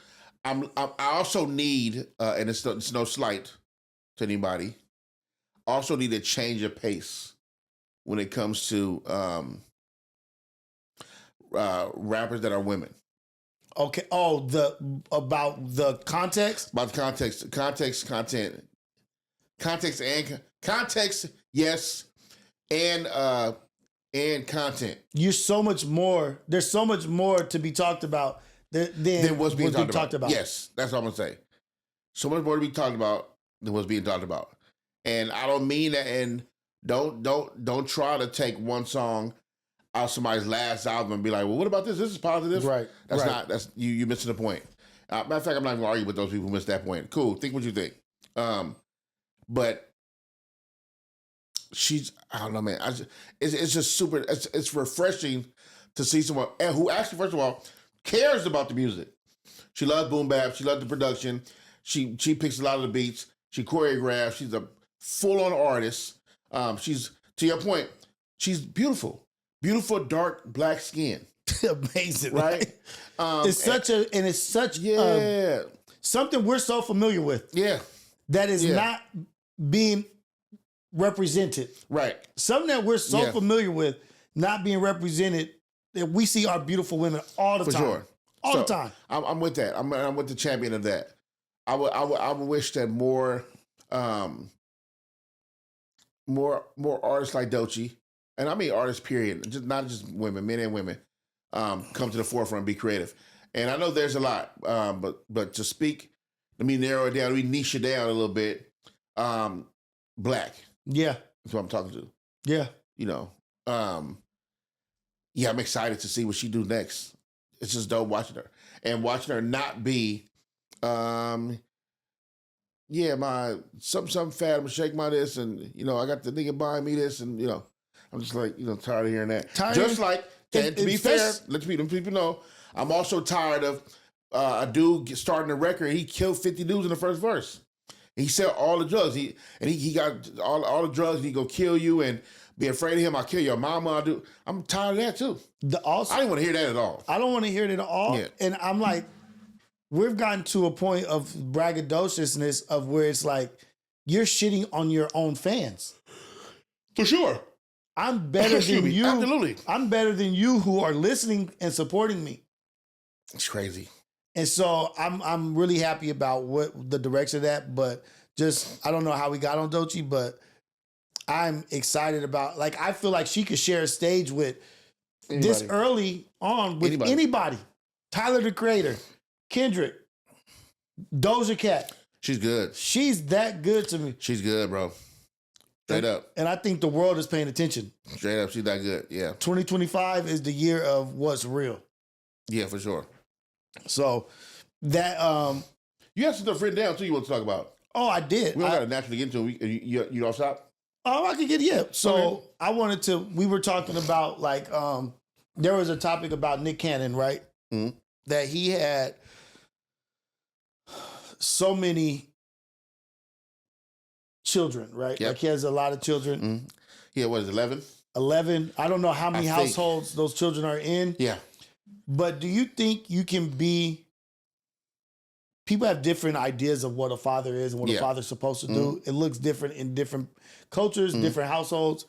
I also need, and it's no slight to anybody, also need a change of pace when it comes to rappers that are women. Okay. Oh, about the context? About the context, yes, and content. There's so much more to be talked about than what's being talked about. about. Yes, that's what I'm gonna say. So much more to be talked about than what's being talked about. And I don't mean that. And don't try to take one song out somebody's last album and be like, well, what about this? This is positive. Right. That's not. That's you're missing the point. Matter of fact, I'm not even gonna argue with those people who missed that point. Cool. Think what you think. But I don't know, man. It's just super. It's refreshing to see someone who actually, first of all, cares about the music. She loves boom bap. She loves the production. She picks a lot of the beats. She choreographs. She's a full-on artist. She's, to your point, she's beautiful. Beautiful, dark, black skin. Amazing, right? It's such something we're so familiar with. Yeah, that is not being represented. Right. Something that we're so familiar with not being represented. That we see our beautiful women all the time. For sure. All the time. I'm with that. I'm with the champion of that. I would wish that more artists like Doechii, and I mean artists, period, not just women, men and women, come to the forefront and be creative. And I know there's a lot, but to speak, let me narrow it down, let me niche it down a little bit. Black. Yeah. That's what I'm talking to. Yeah. You know, I'm excited to see what she do next. It's just dope watching her. And watching her not be, my something fat, I'm gonna shake my this, and I got the nigga buying me this, and I'm just like, tired of hearing that. Just like, and to be fair, let people know, I'm also tired of a dude starting a record. He killed 50 dudes in the first verse. He sell all the drugs. He got all the drugs. And he gonna kill you and be afraid of him. I'll kill your mama. I'm tired of that too. I didn't want to hear that at all. I don't want to hear it at all. Yeah. And I'm like, we've gotten to a point of braggadociousness of where it's like you're shitting on your own fans. For sure. I'm better than you. Absolutely. I'm better than you who are listening and supporting me. It's crazy. And so I'm really happy about what the direction of that, but just I don't know how we got on Doechii, but I'm excited about, like, I feel like she could share a stage with this early on with anybody. Tyler, the Creator, Kendrick, Doja Cat. She's good. She's that good to me. She's good, bro. Straight up. And I think the world is paying attention. Straight up, she's that good. Yeah. 2025 is the year of what's real. Yeah, for sure. So that you have some stuff written down too you want to talk about. Oh, I did. We don't got to naturally get into it. You don't stop? Oh, I could get So okay. We were talking about like there was a topic about Nick Cannon, right? Mm-hmm. That he had so many children, right? Yep. Like he has a lot of children. Mm-hmm. Yeah, what is it, 11? 11. I don't know how many households those children are in. Yeah. But do you think you can be... People have different ideas of what a father is and what a father's supposed to do. It looks different in different cultures, different households.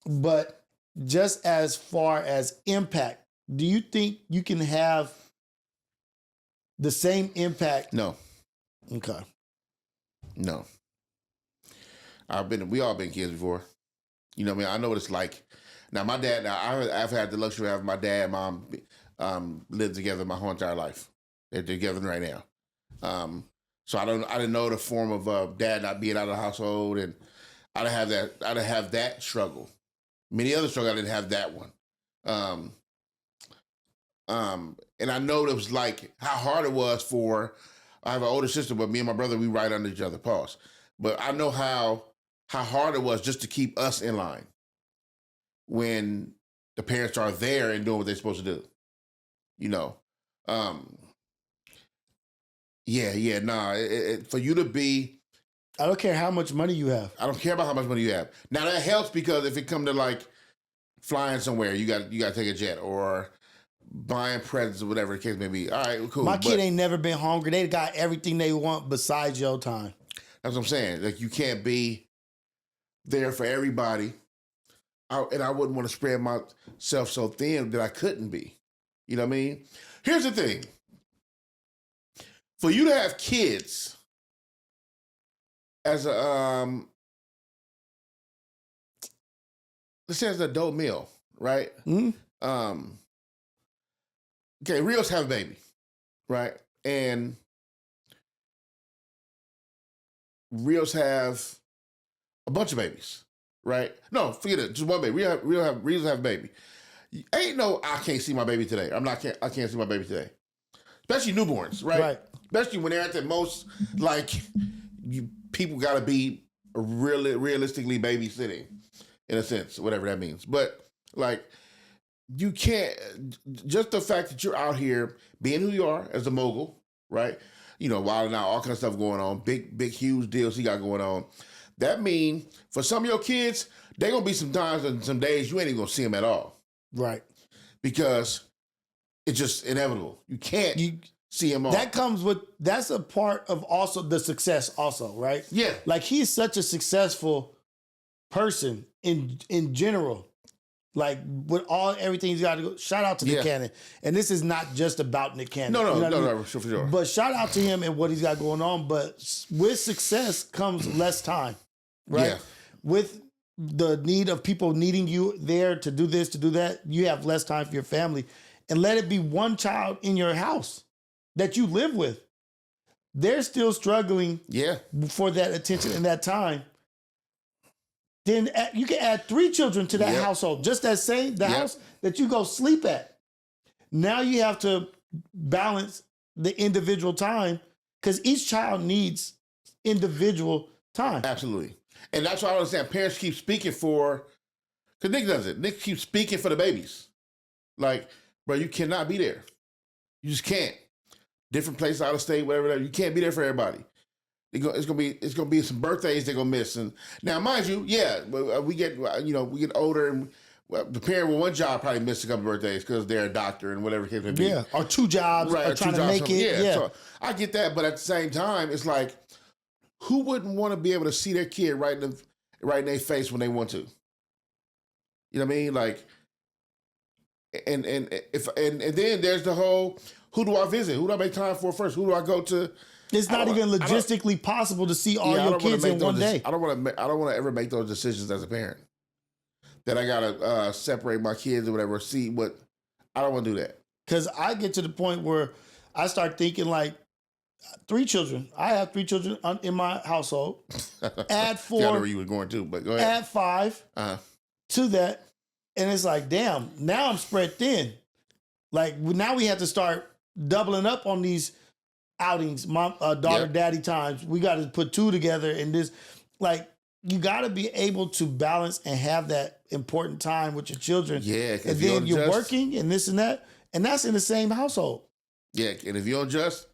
But just as far as impact, do you think you can have the same impact? No. Okay. No. We all been kids before. You know what I mean? I know what it's like. Now, my dad, I've had the luxury of having my dad and mom live together my whole entire life. They're together right now. So I didn't know the form of dad not being out of the household, and I didn't have that struggle. Many other struggles, I didn't have that one. And I know it was like how hard it was I have an older sister, but me and my brother, we right under each other, pause. But I know how hard it was just to keep us in line when the parents are there and doing what they're supposed to do. You know? For you to be... I don't care how much money you have. I don't care about how much money you have. Now, that helps because if it come to, like, flying somewhere, you got to take a jet or buying presents or whatever the case may be. All right, cool. My kid ain't never been hungry. They got everything they want besides your time. That's what I'm saying. Like, you can't be there for everybody. And I wouldn't want to spread myself so thin that I couldn't be. You know what I mean? Here's the thing. For you to have kids as a, let's say as an adult male, right? Mm-hmm. Okay, Rios have a baby, right? And Rios have a bunch of babies, right? No, forget it, just one baby. Rios have a baby. Ain't no, I can't see my baby today. I can't see my baby today. especially newborns, right? Right. Especially when they're at the most, like, people got to be realistically babysitting, in a sense, whatever that means. But, like, you can't, just the fact that you're out here being who you are as a mogul, right? You know, wilding out, all kinds of stuff going on, big, huge deals he got going on. That mean for some of your kids, they're going to be some times and some days you ain't even going to see them at all. Right. Because it's just inevitable. You can't see him all. That's a part of also the success also, right? Yeah. Like he's such a successful person in general. Like with everything he's got to go. Shout out to Nick Cannon. And this is not just about Nick Cannon. No, for sure. But shout out to him and what he's got going on. But with success comes less time, right? Yeah. With the need of people needing you there to do this, to do that, you have less time for your family. And let it be one child in your house that you live with. They're still struggling for that attention and that time. Then you can add 3 children to that household, just that same house that you go sleep at. Now you have to balance the individual time because each child needs individual time. Absolutely. And that's why I understand parents keep speaking for, because Nick does it. Nick keeps speaking for the babies. Like, bro, you cannot be there. You just can't. Different places out of state, whatever. You can't be there for everybody. It's gonna be some birthdays they're gonna miss. And now, mind you, we get older, and the parent with one job probably missed a couple birthdays because they're a doctor and whatever it may be. Yeah, or 2 jobs, right? Or trying to make it. Yeah, so I get that, but at the same time, it's like, who wouldn't want to be able to see their kid right in their face when they want to? You know what I mean? Like, and then there's the whole, who do I visit? Who do I make time for first? Who do I go to? It's not even logistically possible to see all your kids in one day. I don't want to ever make those decisions as a parent. That I gotta separate my kids or whatever. See what I don't want to do that. Because I get to the point where I start thinking like 3 children. I have 3 children in my household. Add 4. I know where you were going to, but go ahead. Add 5 to that, and it's like, damn. Now I'm spread thin. Like now we have to start doubling up on these outings, mom, daughter, daddy times. We got to put 2 together, and this, like, you got to be able to balance and have that important time with your children. Yeah, and then you're working and this and that, and that's in the same household. Yeah, and if you don't adjust,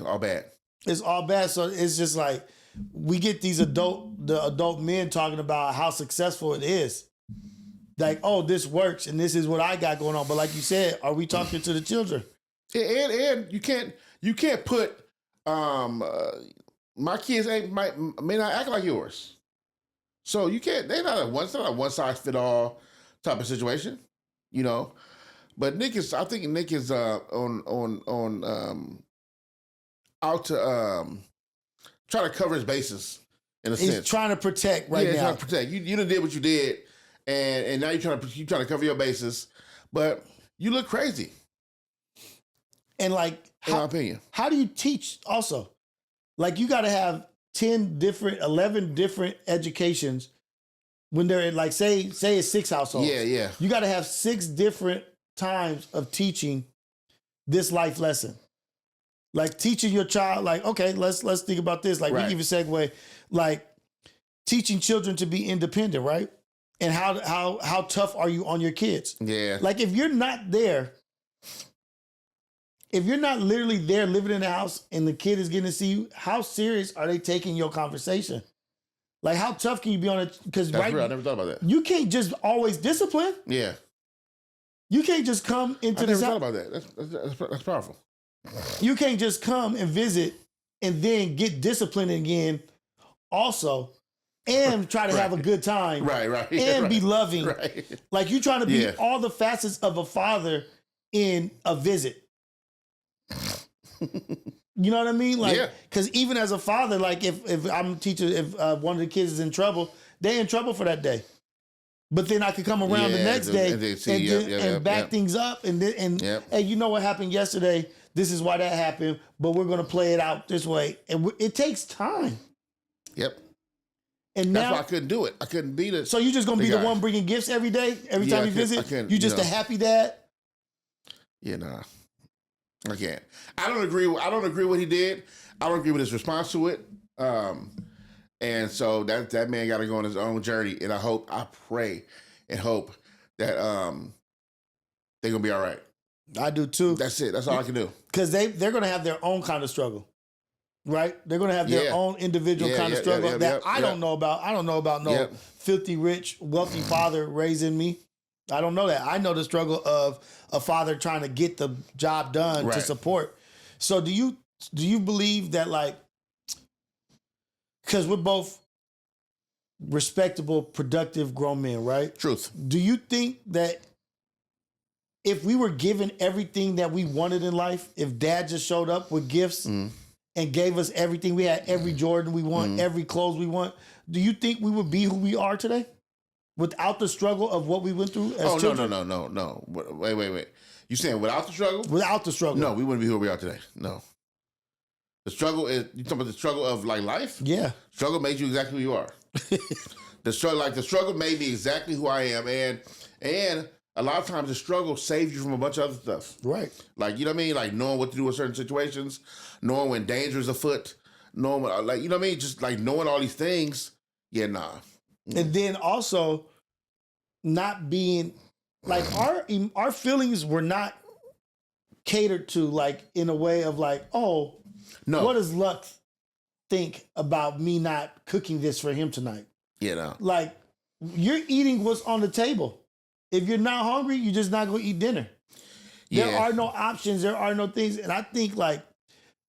all bad. It's all bad. So it's just like we get the adult men talking about how successful it is. Like, oh, this works, and this is what I got going on. But like you said, are we talking to the children? And you can't put my kids may not act like yours, so you can't. They're not a one size fit all type of situation, you know. But I think Nick is on out to try to cover his bases in a sense. He's trying to protect now. He's trying to protect. You done did what you did, and now you're trying to cover your bases, but you look crazy. And like, in my opinion, how do you teach also? Like you got to have 11 different educations when they're in, like, say it's 6 households. Yeah. You got to have 6 different times of teaching this life lesson. Like teaching your child, like, okay, let's think about this. Like we even segue, like teaching children to be independent, right? And how tough are you on your kids? Yeah. Like if you're not there, if you're not literally there living in the house and the kid is getting to see you, how serious are they taking your conversation? Like how tough can you be on it? Because I never thought about that. You can't just always discipline. Yeah. You can't just come into this. I never thought about that. That's powerful. You can't just come and visit and then get disciplined again also and try to have a good time. Right. And be loving. Right. Like you're trying to be all the facets of a father in a visit. You know what I mean? Like, because even as a father, like if I'm a teacher, if one of the kids is in trouble, they're in trouble for that day. But then I could come around the next day and back things up and hey, you know what happened yesterday? This is why that happened, but we're going to play it out this way. And it takes time. Yep. And that's why I couldn't do it. I couldn't be the. So you're just going to be the one bringing gifts every day? Every time you visit? You just a happy dad? You know, I can't. I don't agree with what he did. I don't agree with his response to it. And so that man got to go on his own journey. And I pray and hope that they're gonna be all right. I do too. That's it. That's all I can do. Because they're gonna have their own kind of struggle. Right? They're going to have their own individual kind of struggle that I don't know about. I don't know about no filthy, rich, wealthy father raising me. I don't know that. I know the struggle of a father trying to get the job done to support. So do you believe that, like, because we're both respectable, productive grown men, right? Truth. Do you think that if we were given everything that we wanted in life, if dad just showed up with gifts and gave us everything, we had every Jordan we want, every clothes we want, do you think we would be who we are today without the struggle of what we went through as children? No. Wait. You saying without the struggle? Without the struggle. No, we wouldn't be who we are today. No. The struggle is, you talking about the struggle of like life? Yeah. Struggle made you exactly who you are. The struggle made me exactly who I am. And a lot of times the struggle saves you from a bunch of other stuff. Right. Like, you know what I mean? Like knowing what to do in certain situations, knowing when danger is afoot, knowing what, like, you know what I mean? Just like knowing all these things. Yeah, nah. And then also not being like our feelings were not catered to, like, in a way of like, oh, no. What does Lucc think about me not cooking this for him tonight? You know. Like, you're eating what's on the table. If you're not hungry, you're just not going to eat dinner. Yeah. There are no options. There are no things. And I think, like,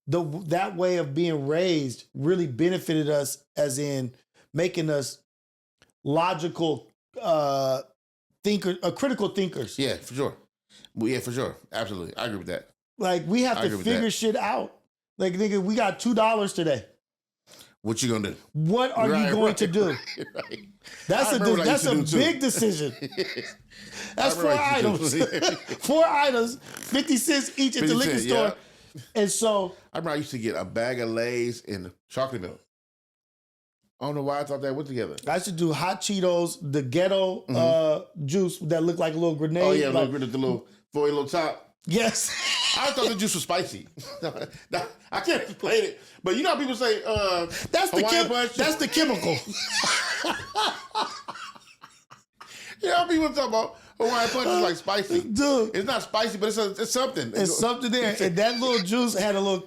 that way of being raised really benefited us, as in making us logical critical thinkers. Yeah, for sure. Yeah, for sure. Absolutely. I agree with that. Like, we have to figure shit out. Like, nigga, we got $2 today. What you gonna do? What are you going to do? Right. That's a big decision. That's 4 items. 4 items, 50 cents each at the liquor store. Yeah. And so I remember I used to get a bag of Lay's and chocolate milk. I don't know why I thought that went together. I should do hot Cheetos, the ghetto juice that looked like a little grenade. Oh yeah, like, the little foil little top. Yes. I thought the juice was spicy. I can't explain it, but you know how people say that's Hawaiian punch? That's the chemical. You know how people talk about Hawaiian punch is like spicy. Dude. It's not spicy, but it's something. It's something there. And that little juice had a little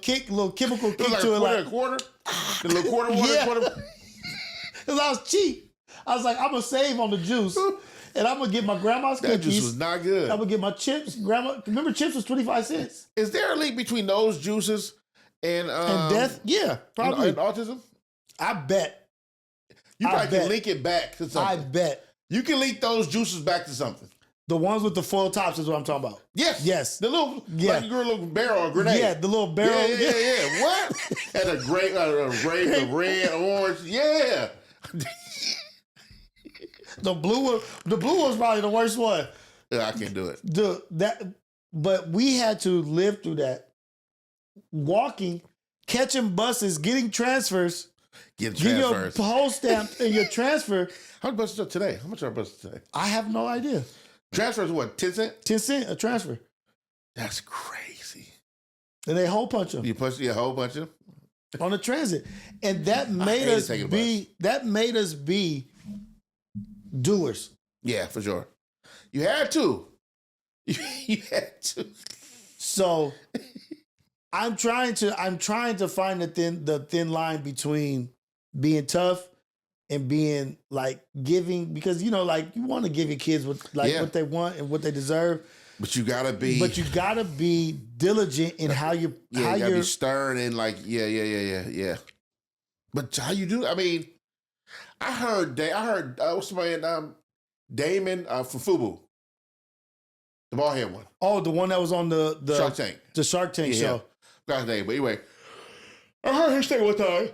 chemical kick like to it. Like a quarter? The little quarter water? Yeah. Because I was cheap. I was like, I'm going to save on the juice. And I'm going to get my grandma's cookies. That juice was not good. I'm going to get my chips. Remember chips was 25 cents. Is there a link between those juices and death? Yeah, probably. And autism? I bet. You probably can link it back to something. I bet. You can link those juices back to something. The ones with the foil tops is what I'm talking about. Yes. The little, like your little barrel or grenade. Yeah, the little barrel. Yeah. What? And a grape, a red, orange. Yeah. The blue was probably the worst one. Yeah, I can't do it. But we had to live through that. Walking, catching buses, getting transfers. Getting your post stamp and your transfer. How much buses are today? How much are buses today? I have no idea. Transfer is what, 10 cents? 10 cents a transfer. That's crazy. And they hole punch them. You hole punch them? On the transit. And that made us be doers. Yeah, for sure. You had to. You had to. So I'm trying to find the thin line between being tough and being like giving, because you know, like, you want to give your kids what they want and what they deserve. But you gotta be diligent in how you gotta be stern and like yeah. But how you do? I mean, I heard what's somebody Damon from Fubu, the bald head one. Oh, the one that was on the Shark Tank, show. Got his name, but anyway, I heard him say one time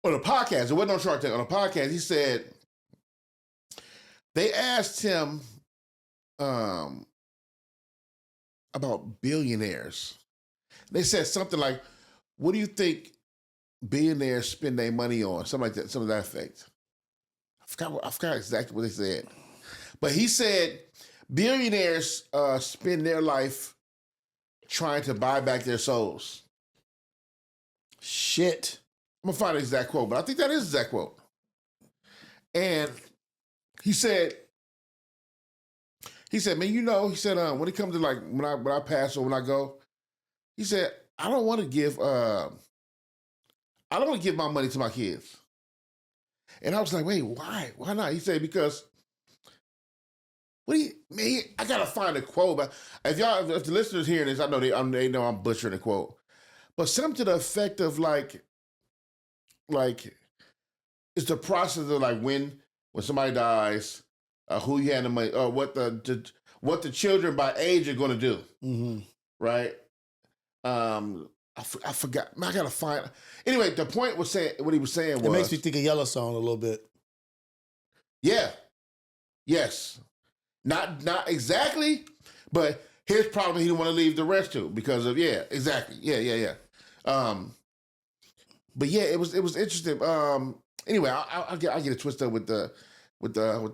on a podcast. It wasn't on Shark Tank. On a podcast, he said they asked him about billionaires. They said something like, "What do you think billionaires spend their money on?" Something like that. Something to that effect. I forgot exactly what they said, but he said billionaires spend their life trying to buy back their souls. Shit. I'm going to find the exact quote, but I think that is the exact quote. And he said, man, you know, he said, when it comes to like, when I pass or when I go, he said, I don't want to give my money to my kids. And I was like, wait, why? Why not? He said, because, man, I got to find a quote. But if the listeners hearing this, I know they know I'm butchering the quote. But something to the effect of like, it's the process of like when somebody dies, who you hand the money, or what the children by age are going to do, right? I forgot. I gotta find. Anyway, the point was saying what he was saying was. It makes me think of Yellowstone a little bit. Yeah. Yes. Not exactly, but his problem he didn't want to leave the rest to because of exactly. Yeah. But yeah, it was interesting. Anyway, I get it twisted up with the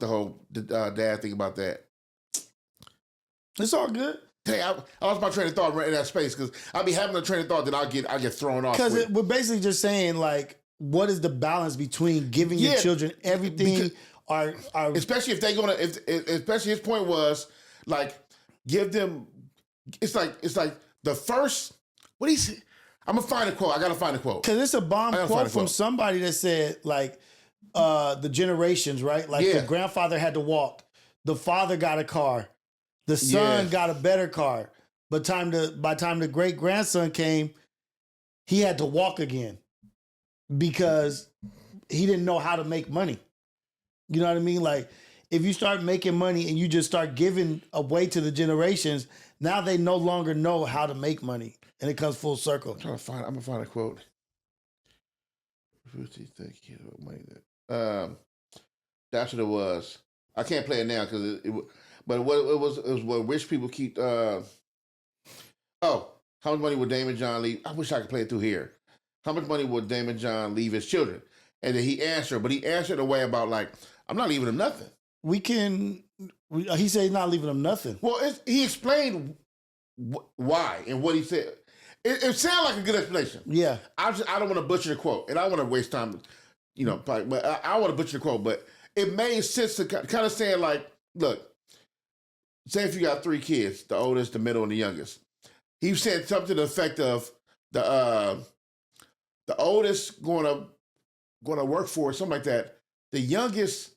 whole dad thing about that. It's all good. Hey, I lost my train of thought right in that space because I'll be having a train of thought that I get thrown off. Because we're basically just saying like, what is the balance between giving your children everything, or especially if they're gonna, especially his point was like, give them. It's like the first. What he said. I'm gonna find a quote. I gotta find a quote because it's a bomb quote from somebody that said like, the generations, right? Like the grandfather had to walk, the father got a car. The son got a better car, but by time the great grandson came, he had to walk again because he didn't know how to make money. You know what I mean? Like if you start making money and you just start giving away to the generations, now they no longer know how to make money, and it comes full circle. I'm gonna find a quote. That's what it was. I can't play it now because But what it was what rich people keep. How much money would Damon John leave? I wish I could play it through here. How much money would Damon John leave his children? And then he answered, but he answered in a way about like, I'm not leaving them nothing. He said he's not leaving them nothing. Well, he explained why and what he said. It sounded like a good explanation. Yeah. I don't want to butcher the quote, and I don't want to waste time, but I want to butcher the quote, but it made sense to kind of saying like, look, say if you got 3 kids, the oldest, the middle, and the youngest. He said something to the effect of the oldest going to work for something like that. The youngest,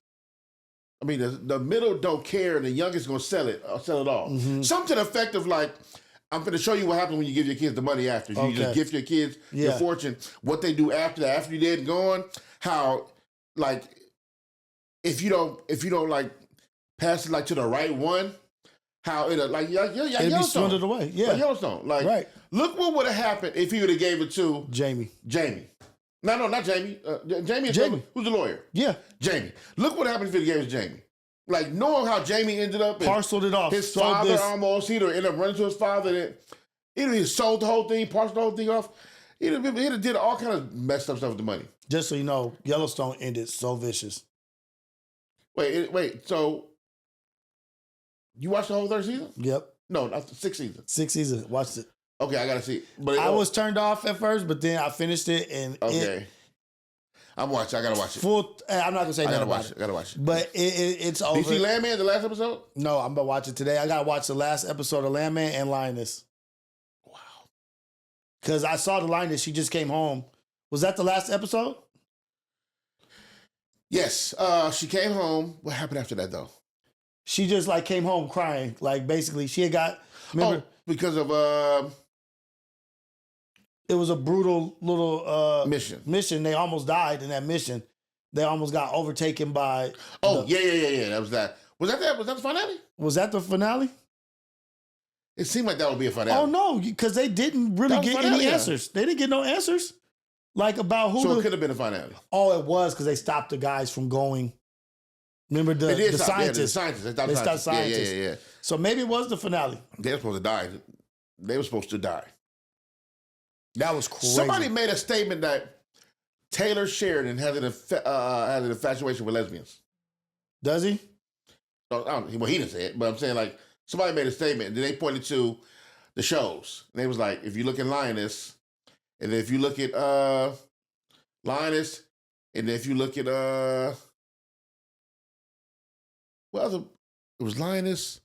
the middle don't care, and the youngest going to sell it all. Mm-hmm. Something to the effect of like, I'm going to show you what happens when you give your kids the money after. You just gift your kids your fortune. What they do after that, after you're dead and gone. How like if you don't like pass it like to the right one. How it'll like it'd be swindled away. Yeah. Like Yellowstone. Like right. Look what would have happened if he would have gave it to Jamie. No, not Jamie. Jamie. Who's the lawyer? Yeah. Jamie. Look what happened if he gave it to Jamie. Like knowing how Jamie ended up parceled it off. His father almost, he'd end up running to his father. He'd have sold the whole thing, parceled the whole thing off. He'd have did all kind of messed up stuff with the money. Just so you know, Yellowstone ended so vicious. Wait. So you watched the whole 3rd season? Yep. No, not the 6th season. 6th season. Watched it. Okay, I gotta see it. But I was turned off at first, but then I finished it and I'm watching. I gotta watch it. I'm not gonna say nothing about it. I gotta watch it. But it's over. Did you see Landman, the last episode? No, I'm gonna watch it today. I gotta watch the last episode of Landman and Lioness. Wow. Because I saw the Lioness. She just came home. Was that the last episode? Yes. She came home. What happened after that though? She just like came home crying. Like basically she had got because of it was a brutal little mission. They almost died in that mission. They almost got overtaken by yeah. That was that. Was that the finale? Was that the finale? It seemed like that would be a finale. Oh no, because they didn't really get any answers. They didn't get no answers. Like about who. So it could have been a finale. Oh, it was because they stopped the guys from going. Remember the scientists? Yeah, they stopped scientists. Yeah. So maybe it was the finale. They were supposed to die. They were supposed to die. That was crazy. Somebody made a statement that Taylor Sheridan has an infatuation with lesbians. Does he? Well, he didn't say it, but I'm saying like somebody made a statement. And then they pointed to the shows. And they was like, if you look at Lioness, and if you look at Lioness, and if you look at it was Lioness,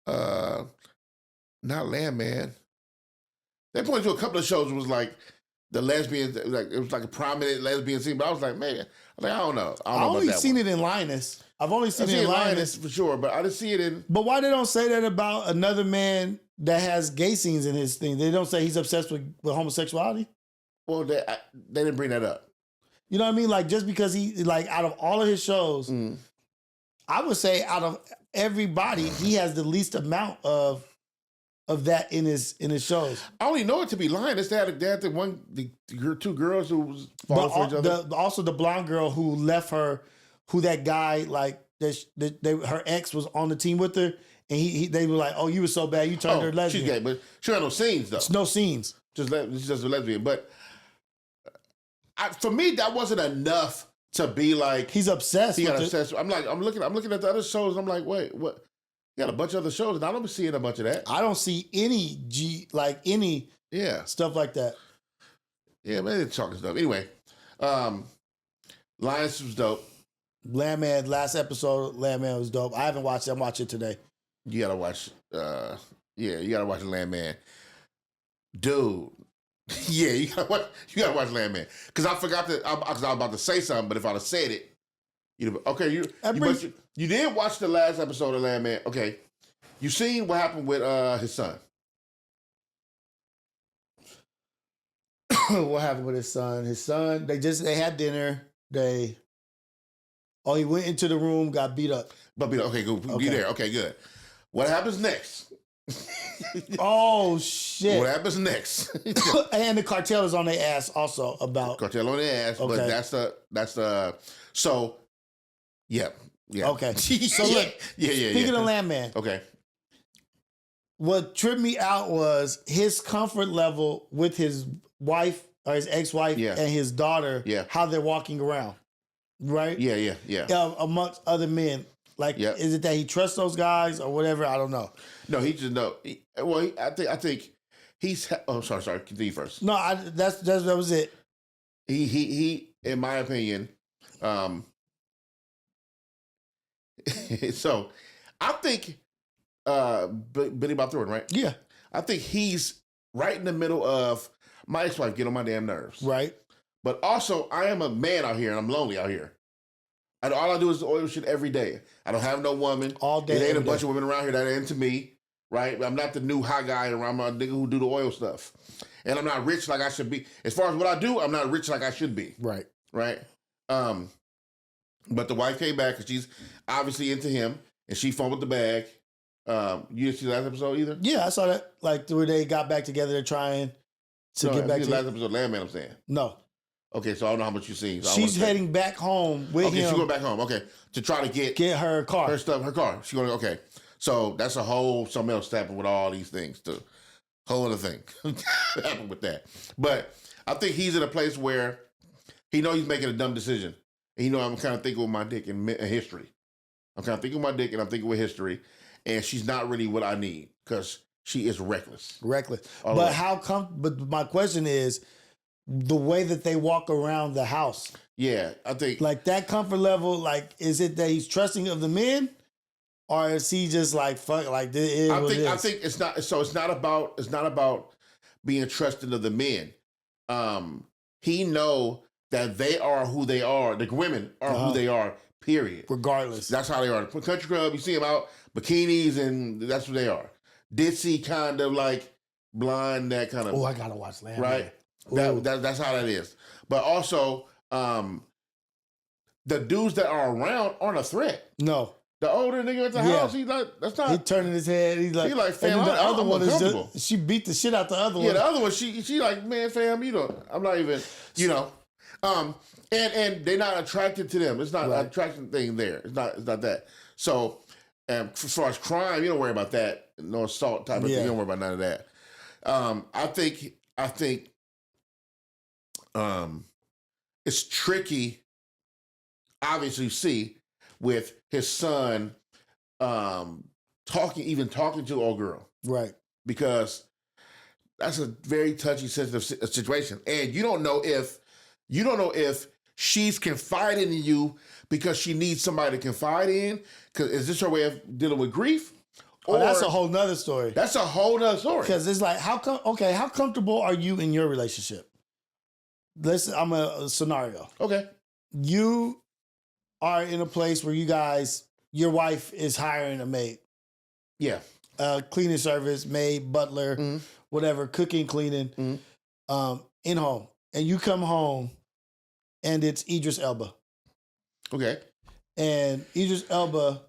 not Landman. They pointed to a couple of shows. It was like the lesbians, like it was like a prominent lesbian scene. But I was like, man, I don't know. I've only seen it in Lioness. I've only seen it in Lioness for sure, but I didn't see it in. But why they don't say that about another man that has gay scenes in his thing? They don't say he's obsessed with homosexuality. Well, they didn't bring that up. You know what I mean? Like just because he like out of all of his shows, I would say out of everybody, he has the least amount of that in his shows. I only know it to be Lioness. They had the two girls who was falling for each other. Also the blonde girl who left her, who that guy like her ex was on the team with her, and they were like, "Oh, you were so bad, you turned her lesbian." She's gay, but she had no scenes though. It's no scenes. She's just a lesbian. But for me, that wasn't enough to be like he's obsessed. He got obsessed. I'm looking at the other shows. I'm like, wait, what? You got a bunch of other shows, and I don't be seeing a bunch of that. I don't see any stuff like that. Yeah, man, it's talking stuff. Anyway, Lioness was dope. Landman, last episode, Landman was dope. I haven't watched it. I'm watching it today. You gotta watch. You gotta watch Landman, dude. Yeah, you gotta watch Landman. Because I forgot because I was about to say something, but if I'd have said it, you did watch the last episode of Landman. Okay, you seen what happened with his son? What happened with his son? His son, they had dinner. He went into the room, got beat up. Okay, good. Okay. You there? Okay, good. What happens next? Oh shit! What happens next? And the cartel is on their ass also about cartel on their ass. Okay. But that's the so yeah. Okay. So look, Speaking of Landman, okay. What tripped me out was his comfort level with his wife or his ex-wife and his daughter. Yeah. How they're walking around, right? Yeah. Amongst other men. Like, is it that he trusts those guys or whatever? I don't know. No, he just know. I think he's. Oh, sorry. Continue first. No, that was it. He, in my opinion, so I think Billy Bob Thornton, right? Yeah, I think he's right in the middle of my ex-wife get on my damn nerves, right? But also, I am a man out here and I'm lonely out here. And all I do is oil shit every day. I don't have no woman. All day. There ain't a bunch of women around here that are into me, right? I'm not the new hot guy around. I'm a nigga who do the oil stuff. And I'm not rich like I should be. As far as what I do, I'm not rich like I should be. Right. Right? But the wife came back and she's obviously into him and she fumbled the bag. You didn't see the last episode either? Yeah, I saw that. Like where they got back together, they're trying to get back to the last episode of Landman, I'm saying. No. Okay, so I don't know how much you've seen. So she's heading back home with him. Okay, she's going back home. Okay, to try to get her car, her stuff, her car. She's going. Okay, so that's a whole something else happened with all these things. The whole other thing happened with that. But I think he's in a place where he knows he's making a dumb decision. And he know I'm kind of thinking with my dick in history. I'm kind of thinking with my dick, and I'm thinking with history. And she's not really what I need because she is reckless. But how come? But my question is, the way that they walk around the house. Yeah, I think like that comfort level. Like, is it that he's trusting of the men, or is he just like fuck? Like, I think it's not. So it's not about being trusting of the men. He know that they are who they are. The women are who they are. Period. Regardless, that's how they are. The country club, you see them out bikinis, and that's what they are. Ditzy, kind of like blind, that kind of. Oh, I gotta watch Landman. Right. That's how that is. But also, the dudes that are around aren't a threat. No. The older nigga at the house, he's like, that's not. He turning his head. He's like, fam, the other one is just, she beat the shit out the other one. Yeah, the other one, she like, man, fam, I'm not even, and they're not attracted to them. It's not an attraction thing there. It's not that. So, as far as crime, you don't worry about that. No assault type of thing. You don't worry about none of that. I think it's tricky, obviously, you see, with his son talking to old girl. Right. because that's a very touchy, sensitive situation, and you don't know if she's confiding in you because she needs somebody to confide in. Because is this her way of dealing with grief? Or that's a whole nother story. That's a whole nother story. Because it's like, how comfortable are you in your relationship? I'm a scenario. Okay. You are in a place where your wife is hiring a maid. Yeah. Cleaning service, maid, butler, whatever, cooking, cleaning, in home. And you come home and it's Idris Elba. Okay. And Idris Elba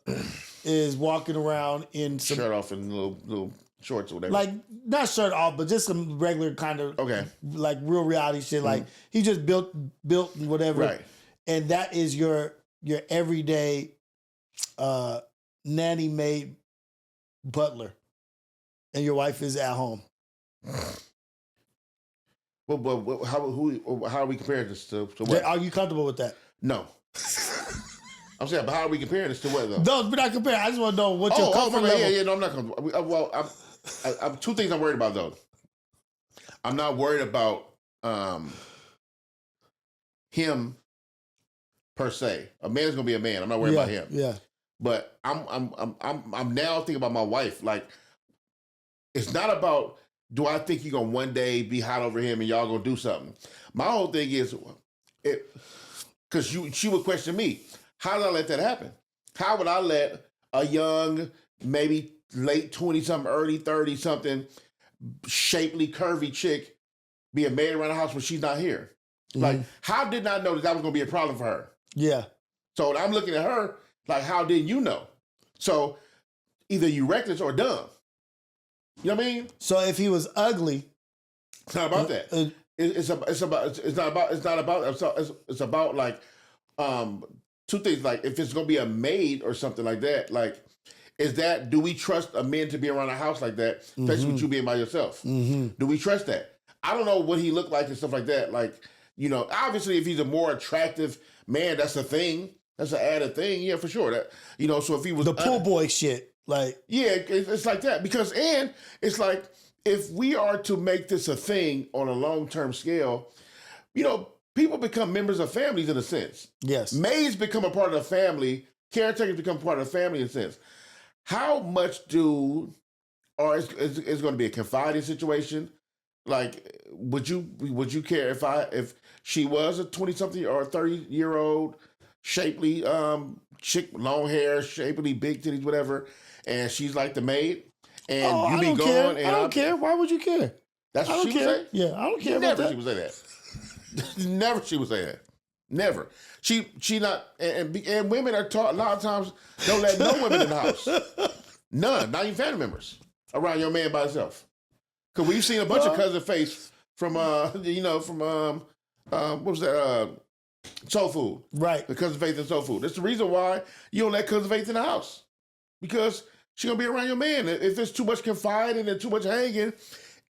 is walking around in some shirt off and little shorts or whatever. Like, not shirt off, but just some regular kind of like real reality shit. Like he just built and whatever. Right. And that is your everyday nanny maid butler. And your wife is at home. But how are we comparing this to what? Are you comfortable with that? No. I'm saying, but how are we comparing this to what, though? No, we're not comparing. I just want to know what your comfort level. Yeah, no, I'm not comfortable. Well, I'm two things I'm worried about, though. I'm not worried about him per se. A man's gonna be a man. I'm not worried about him. Yeah. But I'm now thinking about my wife. Like, it's not about, do I think you're gonna one day be hot over him and y'all gonna do something? My whole thing is, because she would question me. How did I let that happen? How would I let a young, maybe late 20-something, early 30-something, shapely, curvy chick be a maid around the house when she's not here? Like, how did I know that was going to be a problem for her? Yeah. So I'm looking at her like, how didn't you know? So either you reckless or dumb. You know what I mean? So if he was ugly, it's not about that. It's about like two things. Like, if it's gonna be a maid or something like that, like, do we trust a man to be around a house like that, especially with you being by yourself? Do we trust that? I don't know what he looked like and stuff like that. Like, obviously if he's a more attractive man, that's a thing. That's an added thing. Yeah, for sure. That, so if he was the pool boy shit, like, yeah, it's like that. Because, and it's like, if we are to make this a thing on a long-term scale, people become members of families in a sense. Yes. Maids become a part of the family. Caretakers become part of the family in a sense. How much it's going to be a confiding situation? Like, would you care if she was a 20-something or a 30-year-old shapely chick, long hair, shapely, big titties, whatever, and she's like the maid, and you be gone? And I don't care. Why would you care? That's what she would say? Yeah, I don't care about that. Never she would say that. Never she would say that. Never. She not, and women are taught a lot of times, don't let no women in the house. None, not even family members around your man by himself. Because we've seen a bunch of cousin face from what was that? Soul Food. Right. The cousin Faith and Soul Food. That's the reason why you don't let cousin Faith in the house. Because she's going to be around your man. If there's too much confiding and too much hanging,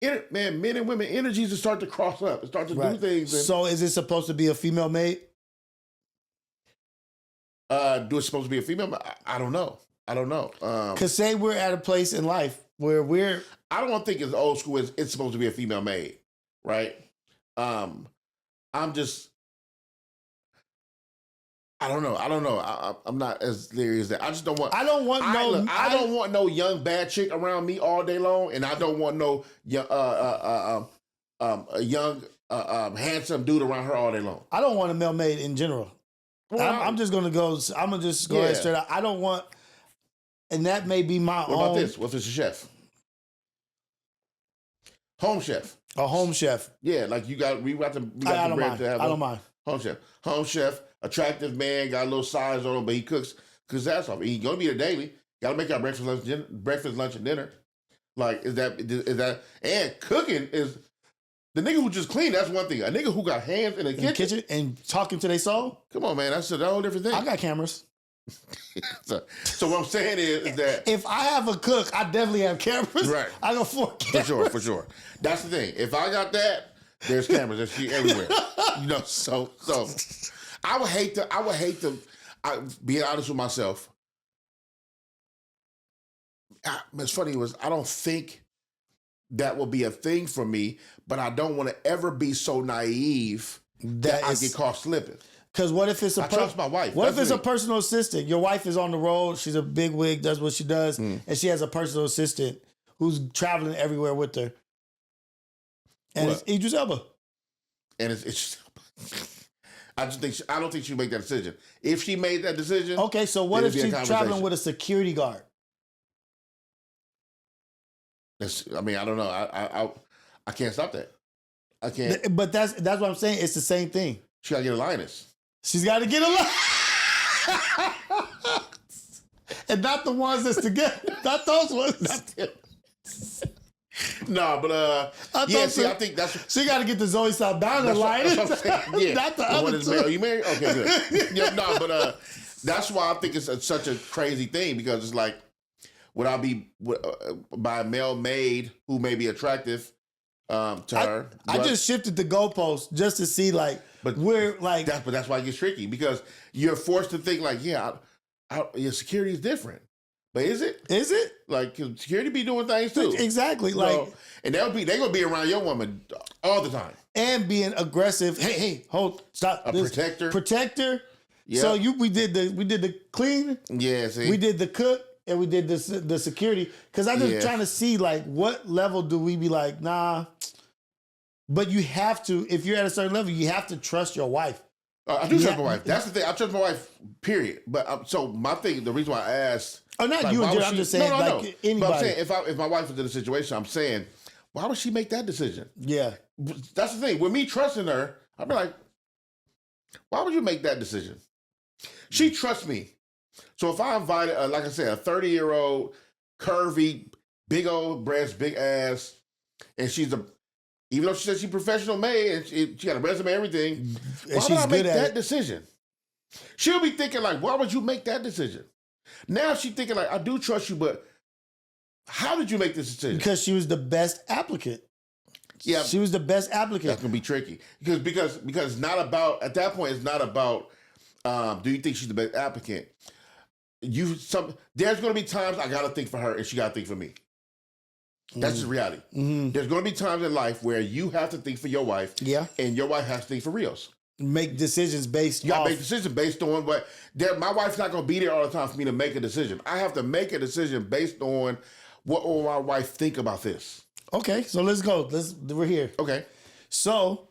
men and women energies start to cross up and start to do things. So is it supposed to be a female maid? Do it supposed to be a female? I don't know. Because say we're at a place in life where I don't think it's old school. It's supposed to be a female maid, right? I don't know. I'm not as leery as that. I just don't want. I don't want no young bad chick around me all day long, and I don't want no young, young handsome dude around her all day long. I don't want a male maid in general. Well, I'm just gonna go. I'm gonna just go ahead straight out. I don't want, and that may be my own. What about this? What if it's a chef? Home chef. A home chef. Yeah, like we got the bread to have. I don't mind. Home chef, attractive man, got a little size on him, but he cooks ass off. He's gonna be there daily. Got to make our breakfast, lunch, and dinner. Like, is that? And cooking is the nigga who just clean. That's one thing. A nigga who got hands in the kitchen and talking to their soul. Come on, man. That's a whole different thing. I got cameras. So what I'm saying is that if I have a cook, I definitely have cameras. Right. I got 4 cameras. For sure. That's the thing. If I got that, there's cameras. There's everywhere. So I would hate to. Being honest with myself. It's funny was I don't think that will be a thing for me, but I don't want to ever be so naive that I get caught slipping. Because what if it's I trust my wife. What if it's a personal assistant? Your wife is on the road. She's a big wig, does what she does, and she has a personal assistant who's traveling everywhere with her. And it's Idris Elba. And it's I don't think she'd make that decision. If she made that decision, okay. So what if she's traveling with a security guard? I mean, I don't know. I can't stop that. I can't. But that's what I'm saying. It's the same thing. She gotta get a lioness. She's got to get a lioness, and not the ones that's together. Not those ones. Not them. No, but I think that's she got to get the Zoe Saldana lioness. That's what I'm saying. Yeah, not the other two. Are you married? Okay, good. Yeah, no, but that's why I think it's such a crazy thing because it's like, would I be by a male maid who may be attractive to her? I just shifted the goalpost just to see like, but we're like, but that's why it gets tricky because you're forced to think like, your security is different. But is it? Is it? Like, security be doing things too. Exactly. Like, and they're gonna be around your woman all the time. And being aggressive. Hey, hold, stop. Protector. Yeah. So we did the clean. Yeah, see. We did the cook and we did the security. Cause I'm just trying to see like what level do we be like, nah. But you have to, if you're at a certain level, you have to trust your wife. I do trust my wife. That's the thing. I trust my wife, period. But so my thing, the reason why I asked. Oh, not like, you and I'm just saying, like anybody. But I'm saying, if my wife was in a situation, I'm saying, why would she make that decision? Yeah. That's the thing. With me trusting her, I'd be like, why would you make that decision? She trusts me. So if I invited, like I said, a 30-year-old, curvy, big old breast, big ass, and even though she said she's professional maid, and she got a resume, everything, why would I make that decision? She'll be thinking like, why would you make that decision? Now she's thinking like, I do trust you, but how did you make this decision? Because she was the best applicant. Yeah, she was the best applicant. That's gonna be tricky because it's not about, at that point it's not about do you think she's the best applicant? There's gonna be times I gotta think for her and she gotta think for me. That's just reality. Mm-hmm. There's gonna be times in life where you have to think for your wife, and your wife has to think for Rios. Make decisions based. You gotta make decisions based on what. My wife's not gonna be there all the time for me to make a decision. I have to make a decision based on what will my wife think about this. Okay, so let's go. We're here. Okay, so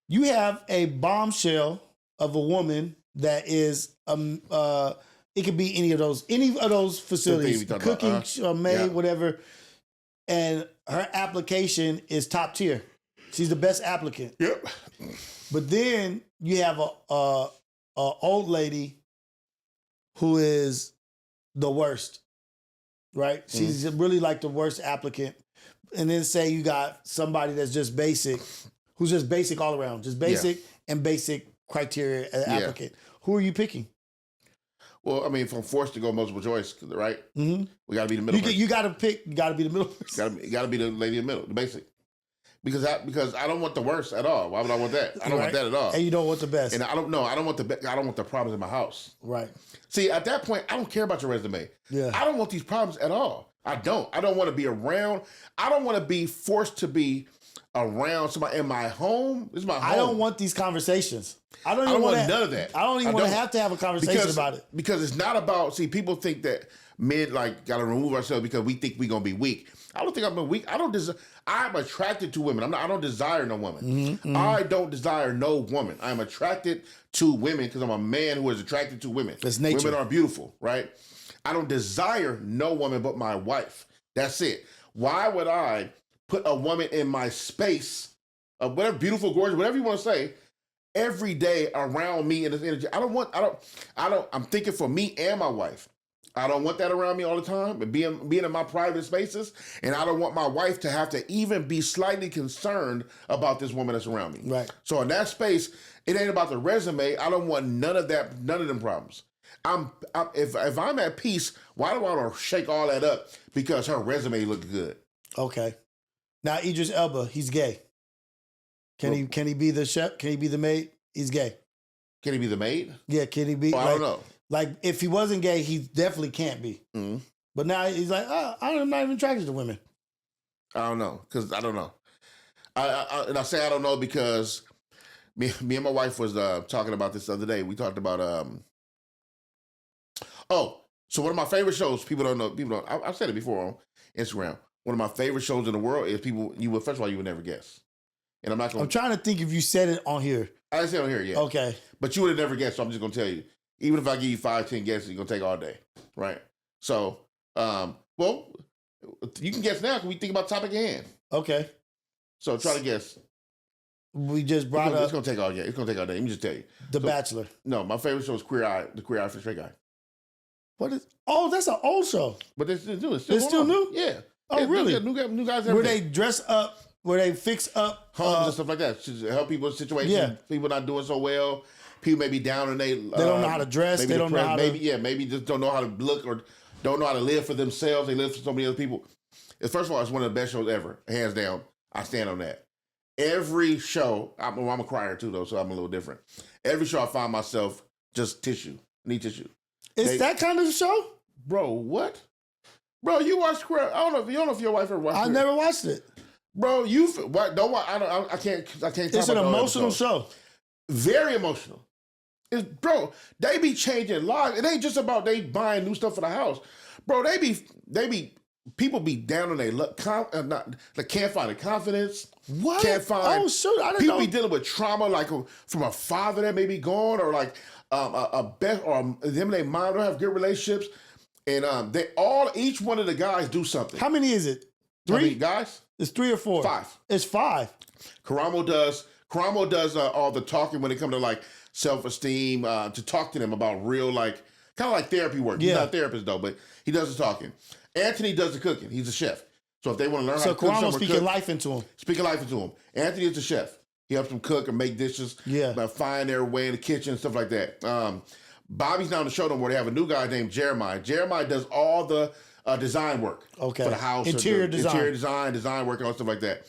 you have a bombshell of a woman that is it could be any of those facilities, cooking, maid, whatever, and her application is top tier. She's the best applicant. Yep. But then you have a old lady who is the worst, right? She's really like the worst applicant. And then say you got somebody that's just basic, who's just basic all around, just basic and basic criteria as an applicant. Who are you picking? Well, I mean, if I'm forced to go multiple choice, right? Mm-hmm. We got to be the middle. You got to pick. You got to be the middle person. Got to be the lady in the middle, the basic. Because I don't want the worst at all. Why would I want that? I don't want that at all. And you don't want the best. And I don't want the problems in my house. Right. See, at that point, I don't care about your resume. Yeah. I don't want these problems at all. I don't want to be around. I don't want to be forced to be around somebody in my home. This is my home. I don't want these conversations. I don't want none of that. I don't even want to have a conversation about it. Because it's not about, people think that men like got to remove ourselves because we think we're going to be weak. I don't think I'm weak. I'm attracted to women. I don't desire no woman. Mm-hmm. I don't desire no woman. I'm attracted to women because I'm a man who is attracted to women. That's nature. Women are beautiful, right? I don't desire no woman but my wife. That's it. Why would I put a woman in my space, whatever, beautiful, gorgeous, whatever you want to say, every day around me in this energy? I'm thinking for me and my wife. I don't want that around me all the time, and being in my private spaces, and I don't want my wife to have to even be slightly concerned about this woman that's around me. Right. So in that space, it ain't about the resume. I don't want none of that, none of them problems. If I'm at peace, why do I want to shake all that up because her resume looked good? Okay. Now Idris Elba, he's gay. Can he be the chef? Can he be the maid? He's gay. Can he be the maid? Yeah, can he be? I don't know. Like, if he wasn't gay, he definitely can't be. Mm-hmm. But now he's like, I'm not even attracted to women. I don't know because I don't know. And I say I don't know because me and my wife was talking about this the other day. We talked about so one of my favorite shows. People don't know. I've said it before on Instagram. One of my favorite shows in the world is first of all, you would never guess. And I'm not going. I'm trying to think if you said it on here. I didn't say it on here, yeah. Okay. But you would have never guessed, so I'm just going to tell you. Even if I give you 5-10 guesses, you're going to take all day, right? So, well, you can guess now because we think about topic at hand. Okay. So try to guess. We just brought up. It's going to take all day. It's going to take all day. Let me just tell you. The Bachelor. No, my favorite show is Queer Eye, the Queer Eye for Straight Guy. What is? Oh, that's an old show. But it's still new. It's still new? Yeah. Oh, really? New guys. Where they dress up, where they fix up homes and stuff like that to help people in situations. Yeah. People not doing so well. People may be down and they don't know how to dress. They don't know how to maybe just don't know how to look or don't know how to live for themselves. They live for so many other people. First of all, it's one of the best shows ever, hands down. I stand on that. Every show, I'm a crier too though, so I'm a little different. Every show I find myself just need tissue. It's that kind of show, bro. What, bro? You watch Queer? I don't know if your wife ever watched. I never watched it, bro. Don't watch. I can't. It's an emotional show. Very emotional. Bro, they be changing lives. It ain't just about they buying new stuff for the house, bro. They be people be down on their luck. They can't find the confidence. What? Can't find. Oh, sure. I didn't people know. Be dealing with trauma, like from a father that may be gone, or like them and their mom don't have good relationships, and each one of the guys do something. How many is it? 3 How many guys? It's 3 or 4. 5. It's 5. Karamo does all the talking when it comes to like self-esteem, to talk to them about real, like, kind of like therapy work. He's not a therapist though, but he does the talking. Anthony does the cooking. He's a chef. So if they want to learn how to cook Karamo's speaking life into him. Speaking life into him. Anthony is the chef. He helps them cook and make dishes. Yeah. Find their way in the kitchen and stuff like that. Bobby's not on the show no more. They have a new guy named Jeremiah. Jeremiah does all the design work. Okay. For the house. Interior design, design work, and all stuff like that.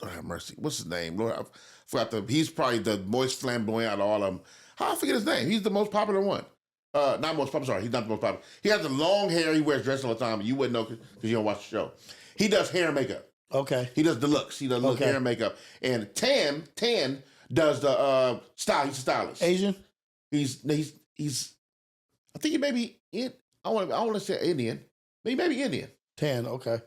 Lord have mercy. What's his name? Lord, I forgot he's probably the most flamboyant out of all of them. How I forget his name? He's the most popular one. Not most popular. Sorry, he's not the most popular. He has the long hair. He wears dress all the time. You wouldn't know because you don't watch the show. He does hair and makeup. Okay. He does the looks. He does hair and makeup. And Tan does the style. He's a stylist. Asian. He's. I think he may be in. I want to say Indian. He may be Indian. Tan, okay.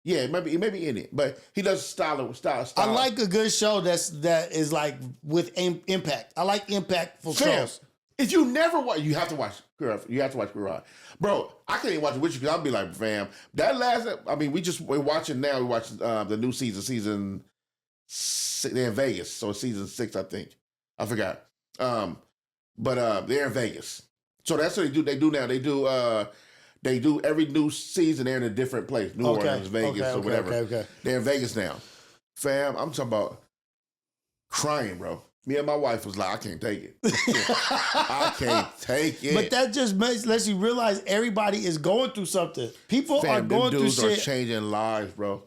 Yeah, it may be Indian, but he does style. I like a good show that is like with impact. I like impactful shows. If you never watch, you have to watch. You have to watch Queer Eye. Bro, I can't even watch it with you because I'll be like, fam, that last. I mean, we're watching now. We watch the new season 6. They're in Vegas, so it's season 6, I think. I forgot. But they're in Vegas, so that's what they do. They do now. They do every new season. They're in a different place, New Orleans, Vegas, or whatever. Okay. They're in Vegas now, fam. I'm talking about crying, bro. Me and my wife was like, I can't take it. I can't take it. But that just lets you realize everybody is going through something. People are going through shit. Dudes are changing lives, bro.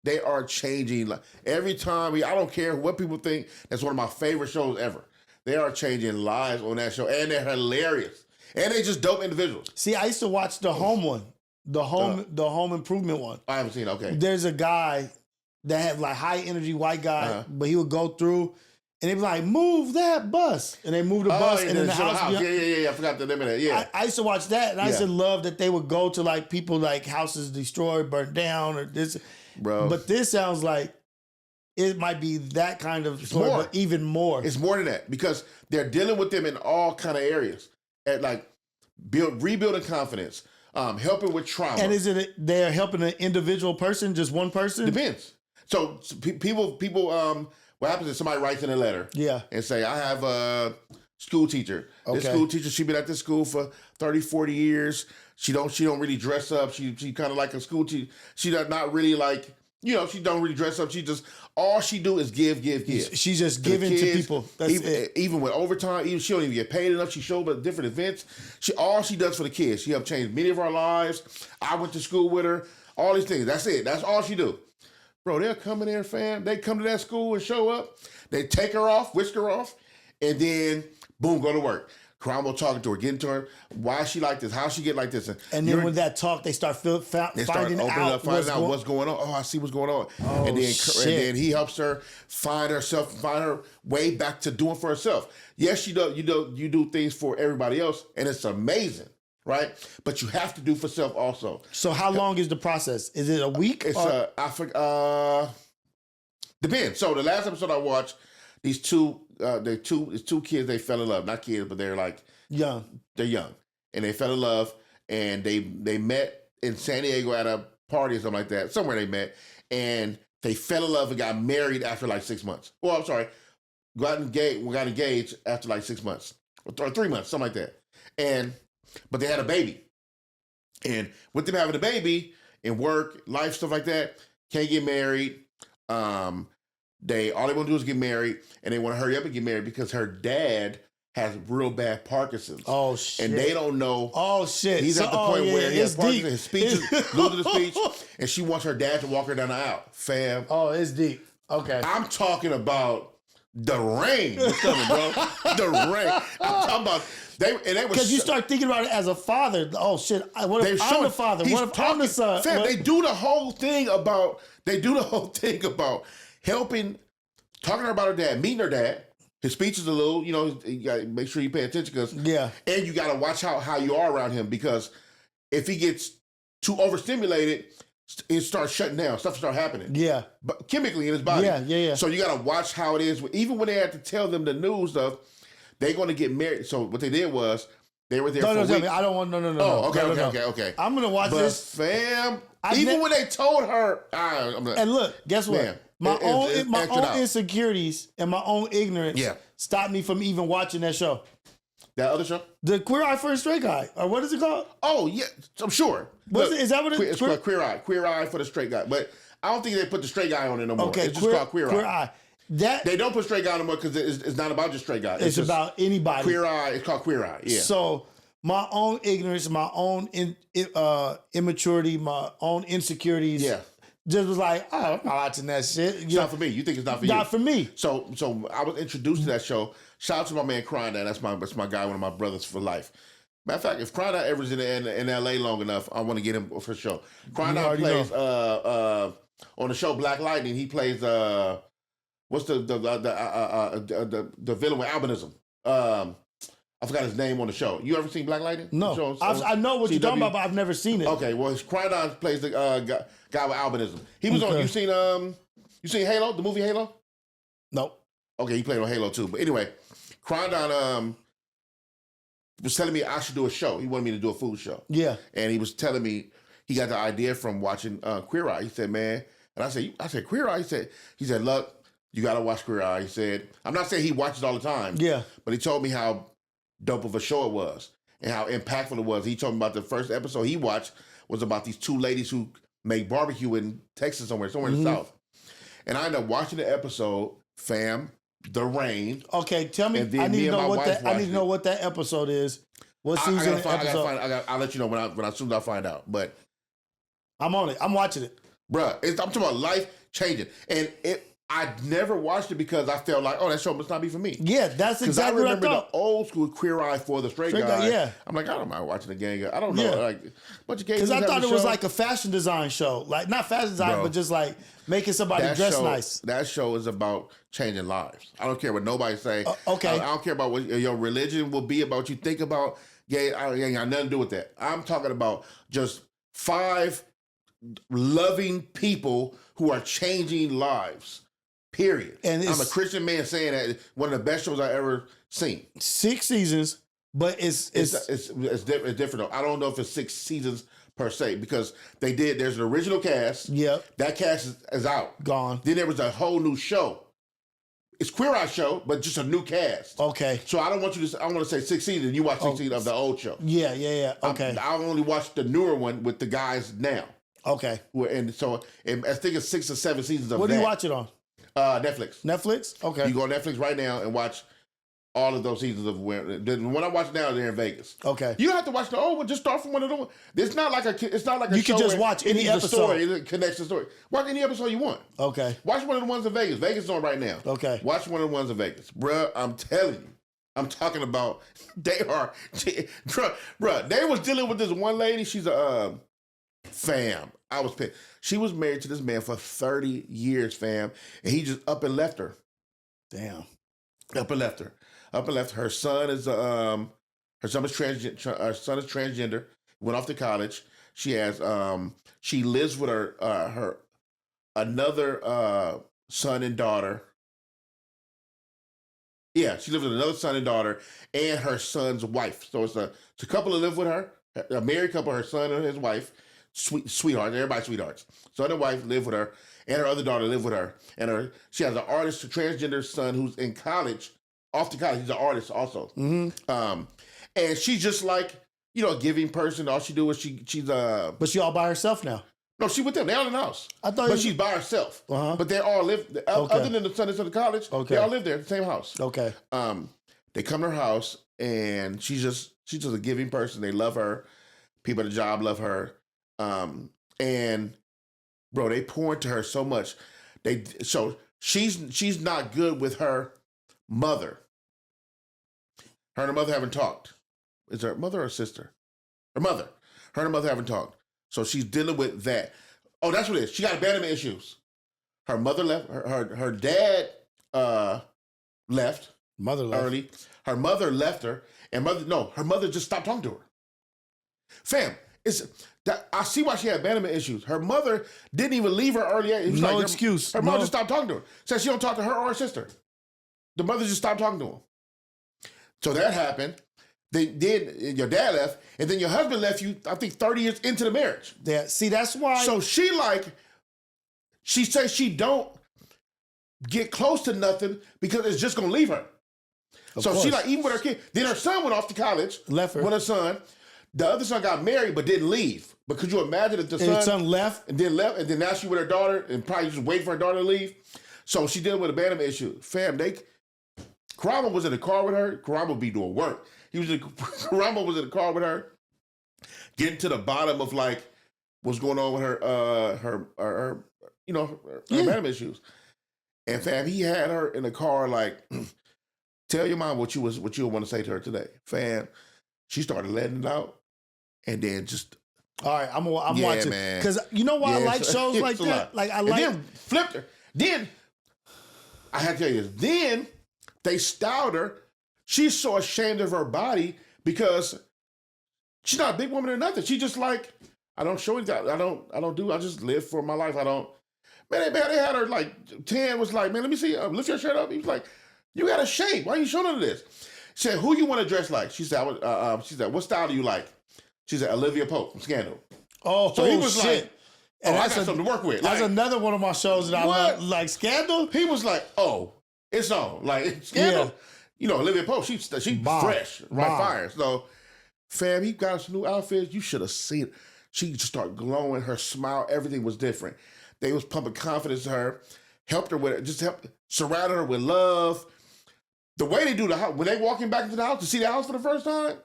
They are changing. Every time, I don't care what people think. That's one of my favorite shows ever. They are changing lives on that show, and they're hilarious. And they just dope individuals. See, I used to watch the home one, the home improvement one. I haven't seen it. Okay. There's a guy that had like high energy white guy, but he would go through and they'd be like, "Move that bus," and they moved the bus and then the house. Yeah. I forgot the name of that. Yeah. I used to watch that, and I used to love that they would go to like people like houses destroyed, burnt down, or this. Bro, but this sounds like it might be that kind of story, but even more. It's more than that because they're dealing with them in all kind of areas. At like rebuilding confidence, helping with trauma. And is it they're helping an individual person, just one person? Depends. So people, what happens is somebody writes in a letter, and say, I have a school teacher. Okay. This school teacher, she's been at this school for 30, 40 years. She don't really dress up. She kind of like a school teacher. She does not really like. She don't really dress up. She just, all she do is give. She's just giving to people. That's it. Even with overtime, she don't even get paid enough. She shows up at different events. All she does for the kids. She helped change many of our lives. I went to school with her. All these things. That's it. That's all she do. Bro, they'll come in there, fam. They come to that school and show up. They take her off, whisk her off, and then, boom, go to work. Karamo talking to her, getting to her, why she like this, how she get like this. And then with that talk, they start finding out what's going on. Oh, I see what's going on. Oh, and then he helps her find her way back to doing for herself. Yes, you do things for everybody else, and it's amazing, right? But you have to do for self also. So how long is the process? Is it a week? It's depends. So the last episode I watched, these two kids, they fell in love. Not kids, but they're like young. They're young, and they fell in love, and they met in San Diego at a party or something like that. Somewhere they met, and they fell in love and got married after like 6 months. Well, I'm sorry, got engaged after like 6 months or 3 months, something like that. But they had a baby, and with them having a baby and work, life, stuff like that, can't get married. All they want to do is get married, and they want to hurry up and get married because her dad has real bad Parkinson's. Oh shit! And they don't know. Oh shit! He's at the point where he has Parkinson's. His speech is losing the speech, and she wants her dad to walk her down the aisle. Fam. Oh, it's deep. Okay. I'm talking about the rain. What's coming, bro? The rain. I'm talking about because you start thinking about it as a father. Oh shit! What if I'm the father? What if I'm the son? Fam, they do the whole thing about helping, talking to her about her dad, meeting her dad. His speech is a little, you got to make sure you pay attention and you got to watch how you are around him, because if he gets too overstimulated, it starts shutting down. Stuff starts happening. Yeah. But chemically in his body. Yeah. So you got to watch how it is. Even when they had to tell them the news stuff, they're going to get married. So what they did was they were there for a week. I don't want, no. Oh, okay. I'm going to watch this. Fam, when they told her. And look, guess what? Man, my own insecurities and my own ignorance stopped me from even watching that show. That other show? The Queer Eye for the Straight Guy. Or what is it called? Oh, yeah. I'm sure. Is that what it is? It's called Queer Eye. Queer Eye for the Straight Guy. But I don't think they put the straight guy on it no more. Okay, it's just called Queer Eye. They don't put straight guy on it more because it's not about just straight guy. It's about anybody. Queer Eye. It's called Queer Eye. Yeah. So my own ignorance, my own immaturity, my own insecurities. Yeah. Just was like, oh, I'm not watching that shit. It's not for me. You think it's not for you? Not for me. So I was introduced to that show. Shout out to my man Crying Down. That's my guy, one of my brothers for life. Matter of fact, if Crying Down ever is in LA long enough, I want to get him for sure. Crying Down plays on the show Black Lightning. He plays what's the villain with albinism? I forgot his name on the show. You ever seen Black Lightning? No. I know what you're talking about, but I've never seen it. Okay, well, Crying Down plays the guy with albinism. He was on. You seen Halo? The movie Halo? No. Okay, he played on Halo too. But anyway, Crying Down was telling me I should do a show. He wanted me to do a food show. Yeah. And he was telling me he got the idea from watching Queer Eye. He said, man, and I said, Queer Eye? He said, look, you got to watch Queer Eye. He said, I'm not saying he watches all the time. Yeah. But he told me how dope of a show it was and how impactful it was. He told me about the first episode he watched was about these two ladies who make barbecue in Texas somewhere in the South. And I ended up watching the episode, fam, the rain. Okay, tell me. I need to know what that episode is. What season episode? I'll let you know when as soon as I find out. But I'm on it. I'm watching it, bruh. I'm talking about life changing, and I never watched it because I felt like, oh, that show must not be for me. Yeah, that's exactly what I thought. I remember the old school Queer Eye for the Straight Guy. Yeah, I'm like, I don't mind watching the gang. I don't know, like bunch of gays. Because I thought it was like a fashion design show, like not fashion design, but just like making somebody dress nice. That show is about changing lives. I don't care what nobody say. Okay, I don't care about what your religion will be about. You think about gay. I ain't got nothing to do with that. I'm talking about just 5 loving people who are changing lives. Period. And I'm a Christian man saying that one of the best shows I ever seen. 6 seasons, but it's different though. I don't know if it's 6 seasons per se because there's an original cast. Yep. That cast is out. Gone. Then there was a whole new show. It's Queer Eye show, but just a new cast. Okay. So I don't want you to. I want to say 6 seasons. You watch 6 seasons of the old show. Yeah. Okay. I only watched the newer one with the guys now. Okay. And so I think it's 6 or 7 seasons of that. What do you watch it on? Netflix. Netflix? Okay. You go on Netflix right now and watch all of those seasons of the one I watch now. They're in Vegas. Okay. You don't have to watch the old one. Just start from one of the ones. It's not like a. You can just watch any episode. Story. It connects the story. Watch any episode you want. Okay. Watch one of the ones in Vegas. Vegas is on right now. Okay. Watch one of the ones in Vegas, bruh. I'm telling you. I'm talking about they are, bruh. They was dealing with this one lady. She's a fam. I was pissed. She was married to this man for 30 years, fam, and he just up and left her. Damn. Up and left her. Her son is transgender. Went off to college. She has she lives with her another son and daughter. Yeah, she lives with another son and daughter and her son's wife. So it's a couple that live with her, a married couple, her son and his wife, sweethearts, everybody's sweethearts. Son and wife live with her, and her other daughter live with her. And she has an artist, a transgender son who's in college, off to college. He's an artist also. Mm-hmm. And she's just like, a giving person. All she do is she's But she all by herself now. No, she with them. They all in the house. But she's by herself. Uh-huh. But they all live, other than the son that's in the college, they all live there in the same house. Okay. They come to her house, and she's just a giving person. They love her. People at the job love her. And, bro, they pour into her so much. So she's not good with her mother. Her and her mother haven't talked. Is her mother or sister? Her mother. Her and her mother haven't talked. So she's dealing with that. Oh, that's what it is. She got abandonment issues. Her mother left. Her dad left. Mother left early. Her mother left her, and her mother just stopped talking to her. Fam, I see why she had abandonment issues. Her mother didn't even leave her early. No excuse. Her mother just stopped talking to her. Said she don't talk to her or her sister. The mother just stopped talking to him. So that happened. Then your dad left, and then your husband left you, I think, 30 years into the marriage. Yeah, see, that's why. So she says she don't get close to nothing because it's just going to leave her. So she even with her kid. Then her son went off to college. Left her. With her son. The other son got married but didn't leave. But could you imagine if the son left? And then now she with her daughter and probably just waiting for her daughter to leave. So she dealing with abandonment issue. Fam, Karama was in the car with her. Karama be doing work. Karama was in the car with her, getting to the bottom of what's going on with her abandonment issues. And fam, he had her in the car tell your mom what you want to say to her today. Fam, she started letting it out, and then just all right. I'm watching because you know why I like shows like that. And then flipped her. Then I had to tell you this. Then they styled her. She's so ashamed of her body because she's not a big woman or nothing. She just I don't show anything. I just live for my life. I don't. Man, they had her 10 was man, let me see. Lift your shirt up. He was like, you got a shape. Why are you showing none of this? She said, who you want to dress like? She said, what style do you like? She said, Olivia Pope from Scandal. Oh, so he was shit. And I got something to work with. That's another one of my shows that I love, Scandal. He was like, oh, it's on. Scandal. Yeah. Olivia Pope, she's fresh, fire. So, fam, he got some new outfits. You should have seen it. She just started glowing. Her smile, everything was different. They was pumping confidence to her, helped her with it, surrounded her with love. The way they do the house, when they walking back into the house to see the house for the first time,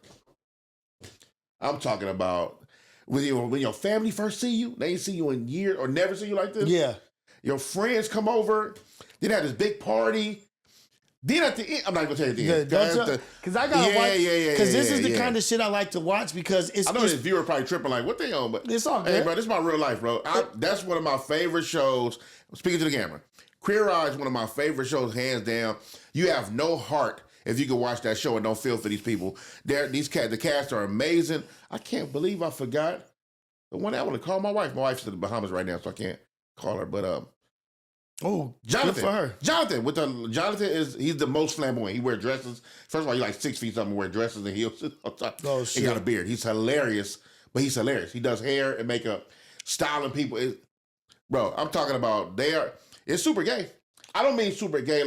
I'm talking about when your family first see you, they ain't see you in years or never see you like this. Yeah. Your friends come over, then had this big party. Then at the end, I'm not gonna tell you the end. Because I gotta watch. Because this is the kind of shit I like to watch because it's. I know this viewer probably tripping what they on, but it's all good. Hey, bro, this is my real life, bro. That's one of my favorite shows. Speaking to the camera, Queer Eye is one of my favorite shows, hands down. You have no heart if you can watch that show and don't feel for these people. The cast are amazing. I can't believe I forgot the one I want to call my wife. My wife's in the Bahamas right now, so I can't call her. But oh, Jonathan. Good for her. Jonathan he's the most flamboyant. He wears dresses. First of all, he's 6 feet something, wear dresses and heels. Oh, shit. He got a beard. He's hilarious, but he's hilarious. He does hair and makeup, styling people. Bro, I'm talking about it's super gay. I don't mean super gay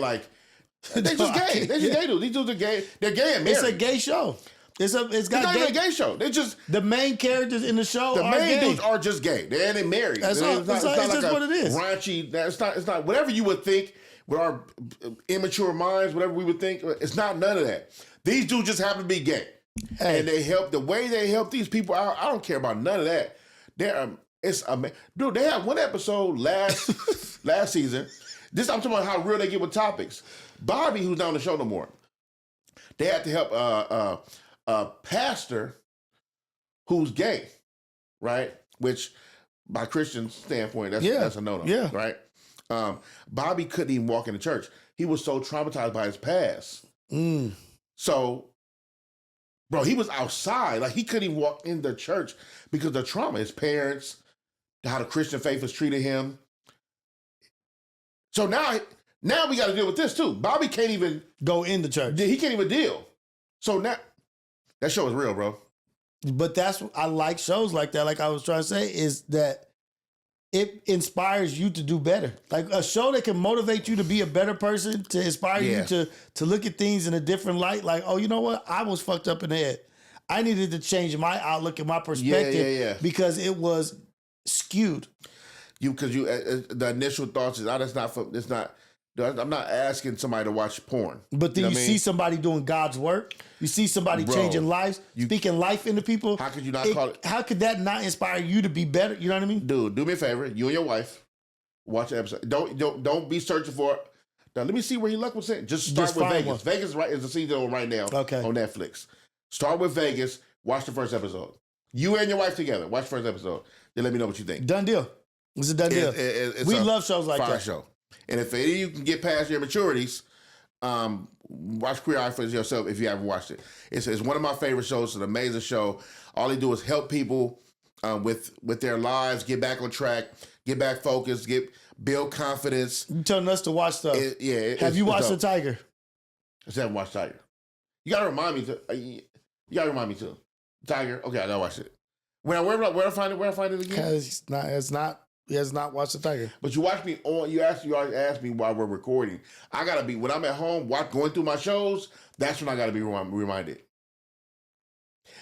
they just gay. They just gay dudes. These dudes are gay. They're gay and married. It's a gay show. It's not even a gay show. They just the main characters in the show. The main gay. dudes are just gay. They ain't married. That's all. It's just what it is. Raunchy. It's not whatever you would think with our immature minds. Whatever we would think. It's not none of that. These dudes just happen to be gay, and they help the way they help these people out. I don't care about none of that. Dude, they had one episode last season. I'm talking about how real they get with topics. Bobby, who's not on the show no more, They had to help a pastor who's gay, right? Which, by Christian standpoint, that's a no-no, right? Bobby couldn't even walk in the church. He was so traumatized by his past. So, bro, he was outside. Like, he couldn't even walk in the church because of the trauma. His parents, how the Christian faith has treated him. So now we got to deal with this, too. Bobby can't even go in the church. He can't even deal. So now, that show is real, bro. But that's what I like shows like that. Like I was trying to say, is that it inspires you to do better. Like a show that can motivate you to be a better person, to inspire you to look at things in a different light. Like, oh, you know what? I was fucked up in the head. I needed to change my outlook and my perspective because it was skewed. The initial thoughts is, I'm not asking somebody to watch porn. But then you see somebody doing God's work. You see somebody changing lives, speaking life into people. How could you not call it? How could that not inspire you to be better? You know what I mean? Dude, do me a favor. You and your wife, watch the episode. Don't be searching for it. Now, let me see where your luck was at. Just start with Vegas. One. Vegas is the season right now on Netflix. Start with Vegas. Watch the first episode. You and your wife together. Watch the first episode. Then let me know what you think. Done deal. It's a done deal. We love shows like that. Show. And if any of you can get past your maturities, watch Queer Eye for yourself if you haven't watched it. It's one of my favorite shows. It's an amazing show. All they do is help people with their lives, get back on track, get back focused, build confidence. You telling us to watch stuff. Have you watched The Tiger? I still haven't watched Tiger. You gotta remind me to. Tiger. Okay, I gotta watch it. Where I find it? Where I find it again? He has not watched The Tiger. But you watch me on. You always ask me while we're recording. I gotta be when I'm at home, going through my shows. That's when I gotta be reminded.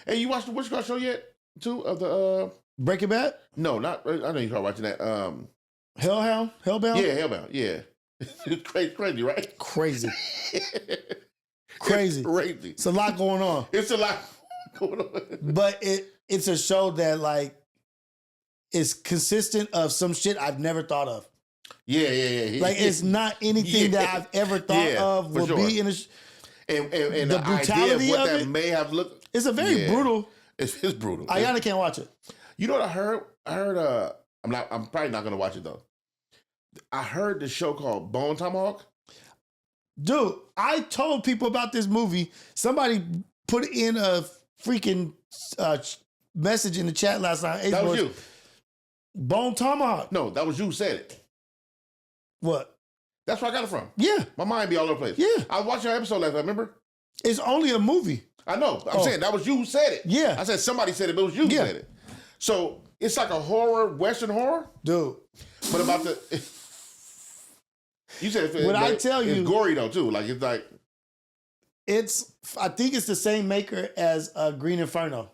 Hey, you watched the Witch Girl show yet? Too of the Breaking Bad? No, not. I know you started watching that. Hellbound. Yeah, Hellbound. Yeah, it's crazy, right? Crazy. Crazy. It's a lot going on. It's a lot going on. But it's a show that like is consistent of some shit I've never thought of. Yeah. Like it's not anything that I've ever thought of will be in a. And the brutality of what that may have looked. It's a very brutal. It's brutal. Ayana can't watch it. You know what I heard? I'm probably not gonna watch it though. I heard the show called Bone Tomahawk. Dude, I told people about this movie. Somebody put in a freaking message in the chat last night. That was you. Bone Tomahawk. No, that was you who said it. What? That's where I got it from. Yeah. My mind be all over the place. Yeah. I was watching your episode last night, remember? It's only a movie. I know. I'm saying that was you who said it. Yeah. I said somebody said it, but it was you who said it. So it's like a horror, Western horror? Dude. But about the... You said it's gory though too. Like it's like... I think it's the same maker as Green Inferno.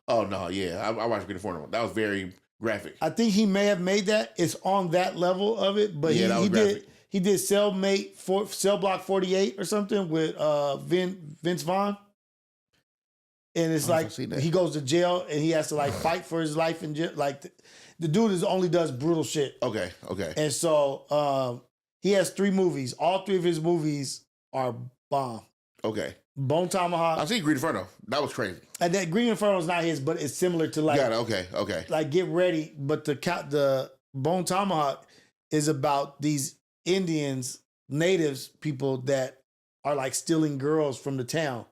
Oh, no, yeah. I watched Green Inferno. That was very graphic. I think he may have made that. It's on that level of it, but he did Cell Block 48 or something with Vince Vaughn. And it's like he goes to jail and he has to like fight for his life in jail. Like the dude only does brutal shit. Okay. And so he has 3 movies. All 3 of his movies are bomb. Okay. Bone Tomahawk. I see Green Inferno. That was crazy. And that Green Inferno is not his, but it's similar to like. Got it. Okay. Like Get Ready, but the Bone Tomahawk is about these Indians, natives, people that are like stealing girls from the town,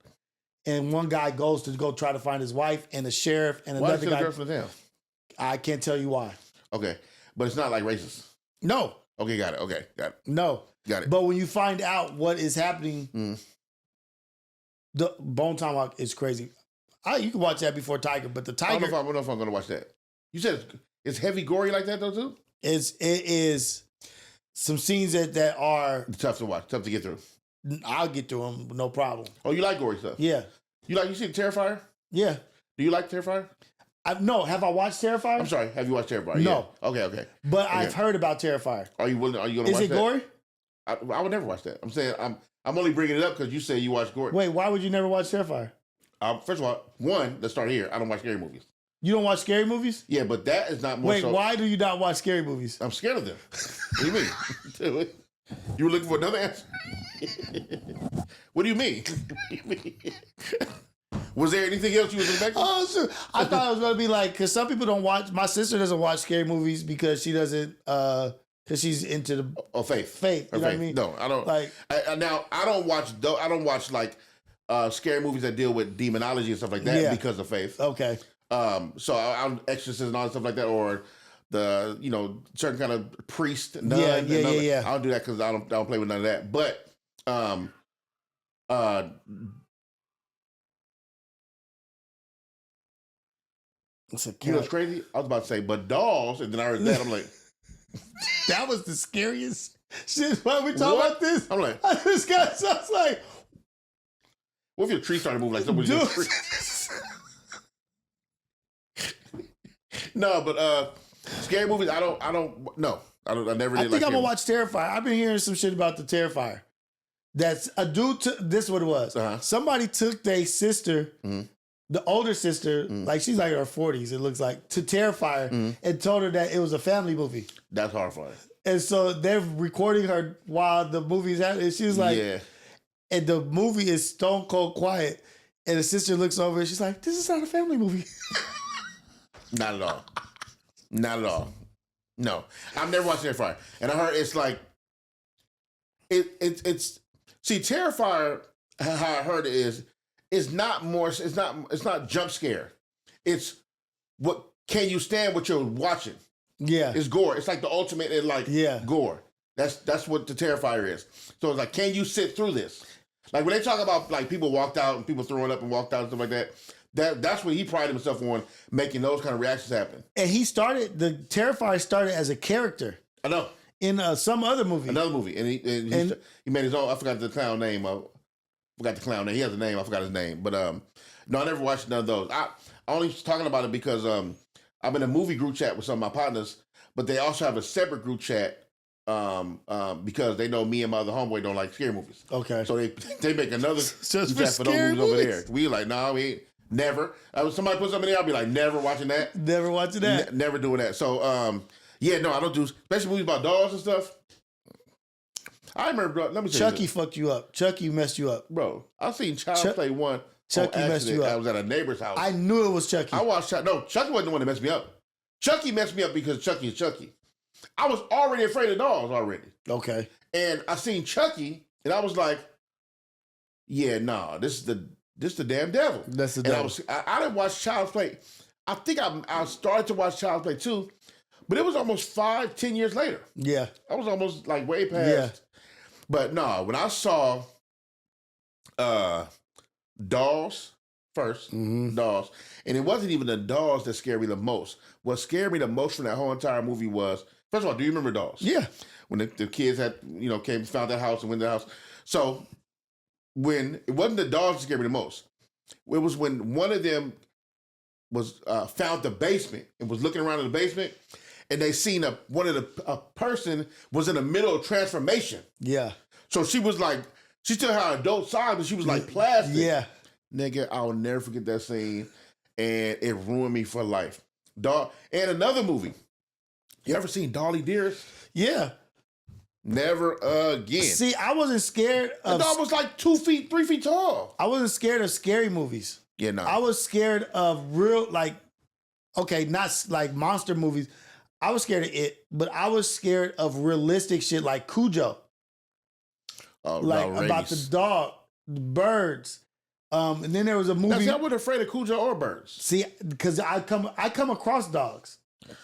and one guy goes to go try to find his wife, and the sheriff and why another guy. Girls from the town? I can't tell you why. Okay, but it's not like racist. No. Okay, got it. No. Got it. But when you find out what is happening. The Bone Tomahawk is crazy. You can watch that before Tiger, but the Tiger. I don't know if I'm going to watch that. You said it's heavy, gory like that though too. It is some scenes that are tough to watch, tough to get through. I'll get through them, no problem. Oh, you like gory stuff? Yeah. You see Terrifier? Yeah. Do you like Terrifier? No. Have I watched Terrifier? I'm sorry. Have you watched Terrifier? No. Yeah. Okay. But I've heard about Terrifier. Are you going to watch that? Is it gory? I would never watch that. I'm saying I'm only bringing it up because you say you watch gory. Wait, why would you never watch Terrifier? First of all, let's start here. I don't watch scary movies. You don't watch scary movies? Yeah, but that is not more. Wait, why do you not watch scary movies? I'm scared of them. What do you mean? You were looking for another answer? What do you mean? Was there anything else you was expecting? Oh, sure. I thought it was going to be like, because some people don't watch, my sister doesn't watch scary movies because she doesn't, because she's into the faith. You know what I mean? No, I don't. Like, I don't watch like scary movies that deal with demonology and stuff like that because of faith. Okay. So I'm exorcism and all that stuff like that, or the certain kind of priest. Nun, yeah. I don't do that because I don't play with none of that. But you know what's crazy? I was about to say, but dolls, and then I heard that. I'm like, that was the scariest shit. Why we talking about this? I'm like, I just got so like, what if your tree started moving like somebody's in a tree? No, but scary movies, I never did. I think I'm gonna watch Terrifier. I've been hearing some shit about the Terrifier. That's a dude. This is what it was. Somebody took their sister, the older sister, like she's like in her 40s. It looks like, to Terrifier, and told her that it was a family movie. That's horrifying. And so they're recording her while the movie's happening. And she's like, and the movie is stone cold quiet. And the sister looks over and she's like, "This is not a family movie." Not at all. Not at all. No, I've never watched Terrifier, and I heard it's like it's see Terrifier. How I heard it is, it's not jump scare. It's what can you stand what you're watching. Yeah, it's gore. It's like the ultimate in gore. That's what the Terrifier is. So it's like, can you sit through this? Like when they talk about like people walked out and people throwing up and walked out and stuff like that. That's what he prided himself on, making those kind of reactions happen. And the Terrifier started as a character. I know. In some other movie. Another movie. And he made his own, I forgot the clown name. He has a name, I forgot his name. But no, I never watched none of those. I only was talking about it because I'm in a movie group chat with some of my partners, but they also have a separate group chat because they know me and my other homeboy don't like scary movies. Okay. So they make another group chat for those movies over there. We like, no, we ain't. Never. Somebody put something in there, I'll be like, never watching that. Never watching that. Never doing that. So, no, I don't do, especially movies about dolls and stuff. I remember, let me say Chucky fucked you up. Chucky messed you up. Bro, I seen Child's Play 1 Chucky messed you up. I was at a neighbor's house. I knew it was Chucky. I watched Chucky. No, Chucky wasn't the one that messed me up. Chucky messed me up because Chucky is Chucky. I was already afraid of dolls already. Okay. And I seen Chucky, and I was like, yeah, nah, this is the damn devil. That's the devil. And I didn't watch Child's Play. I think I started to watch Child's Play 2, but it was almost 5-10 years later. Yeah. I was almost like way past. Yeah. But no, when I saw dolls first, dolls, and it wasn't even the dolls that scared me the most. What scared me the most from that whole entire movie was, first of all, do you remember dolls? Yeah. When the kids had, found that house and went to the house. So when it wasn't the dolls that scared me the most, it was when one of them was found the basement and was looking around in the basement, and they seen a person was in the middle of transformation. Yeah. So she was like, she still had adult size, but she was like plastic. Yeah. Nigga, I'll never forget that scene, and it ruined me for life. And another movie. You ever seen Dolly Dearest? Yeah. Never again. See, I wasn't scared of... The dog was like 2 feet, 3 feet tall. I wasn't scared of scary movies. Yeah, no. I was scared of real, not like monster movies. I was scared of it, but I was scared of realistic shit like Cujo. About the dog, the birds. And then there was a movie. I wasn't afraid of Cujo or birds. See, because I come across dogs.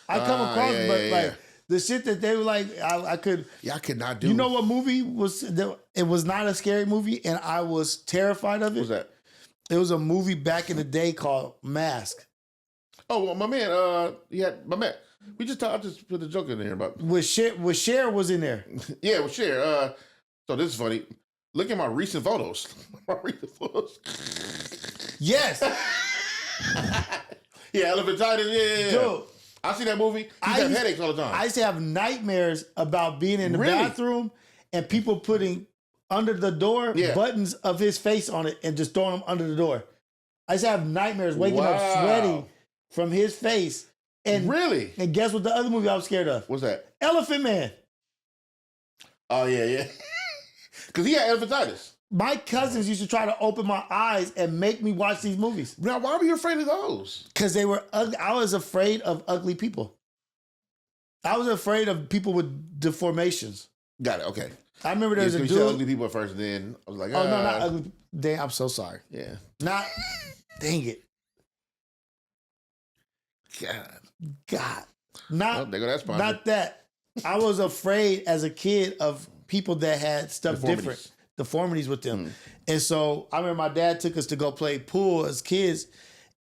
Like the shit that they were like, I could. Yeah, I could not do. You know what movie was? It was not a scary movie, and I was terrified of it. What was that? It was a movie back in the day called Mask. Oh, well, my man. My man. I just put the joke in there about. With Cher was in there. Yeah, with Cher. So this is funny. Look at my recent photos. Yes. Yeah, elephantitis. Yeah. Dude, I see that movie. I have headaches all the time. I used to have nightmares about being in the bathroom and people putting under the door buttons of his face on it and just throwing them under the door. I used to have nightmares waking up sweating from his face. And really? And guess what the other movie I was scared of? What's that? Elephant Man. Oh, yeah. Because he had elephantitis. My cousins used to try to open my eyes and make me watch these movies. Now, why were you afraid of those? Because they were ugly. I was afraid of ugly people. I was afraid of people with deformations. Got it. Okay. I remember there was a dude. Ugly people at first, then I was like, oh, no, not ugly. Damn, I'm so sorry. Yeah. Not, dang it. God. Not, there go that sponsor. Not that. I was afraid as a kid of people that had stuff different. Deformities with them. And so I remember my dad took us to go play pool as kids.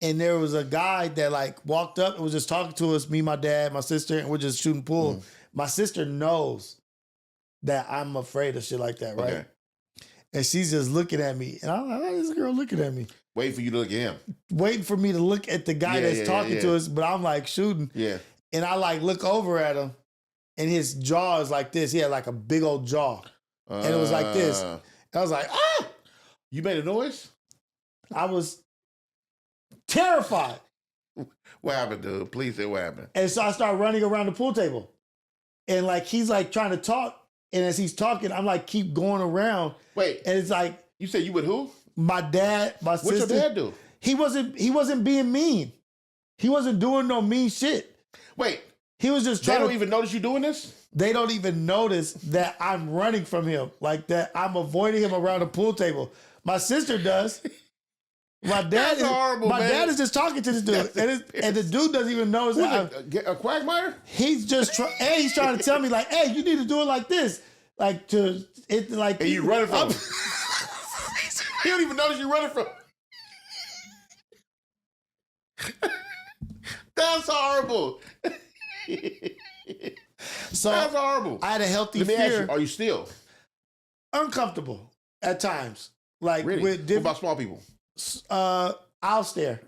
And there was a guy that like walked up and was just talking to us, me, my dad, my sister, and we're just shooting pool. My sister knows that I'm afraid of shit like that, right? Okay. And she's just looking at me. And I'm like, why is this girl looking at me? Waiting for you to look at him. Waiting for me to look at the guy that's talking to us, but I'm like shooting. Yeah. And I like look over at him and his jaw is like this. He had like a big old jaw. And it was like this. And I was like, ah! You made a noise? I was terrified. What happened, dude? Please say what happened. And so I started running around the pool table. And like he's like trying to talk. And as he's talking, I'm like keep going around. Wait. And it's like you said you with who? My dad, my sister. What's your dad do? He wasn't being mean. He wasn't doing no mean shit. Wait. He was just trying. They don't even notice you doing this? They don't even notice that I'm running from him. Like that I'm avoiding him around the pool table. My sister does. My dad dad is just talking to this dude. And the dude doesn't even notice that. A quagmire? He's just he's trying to tell me like, hey, you need to do it like this. Like to it like and you running from him. He don't even notice you running from him. That's horrible. So that's horrible. I had a healthy fear. Ask you, are you still uncomfortable at times? Like really? With what about small people? I'll stare.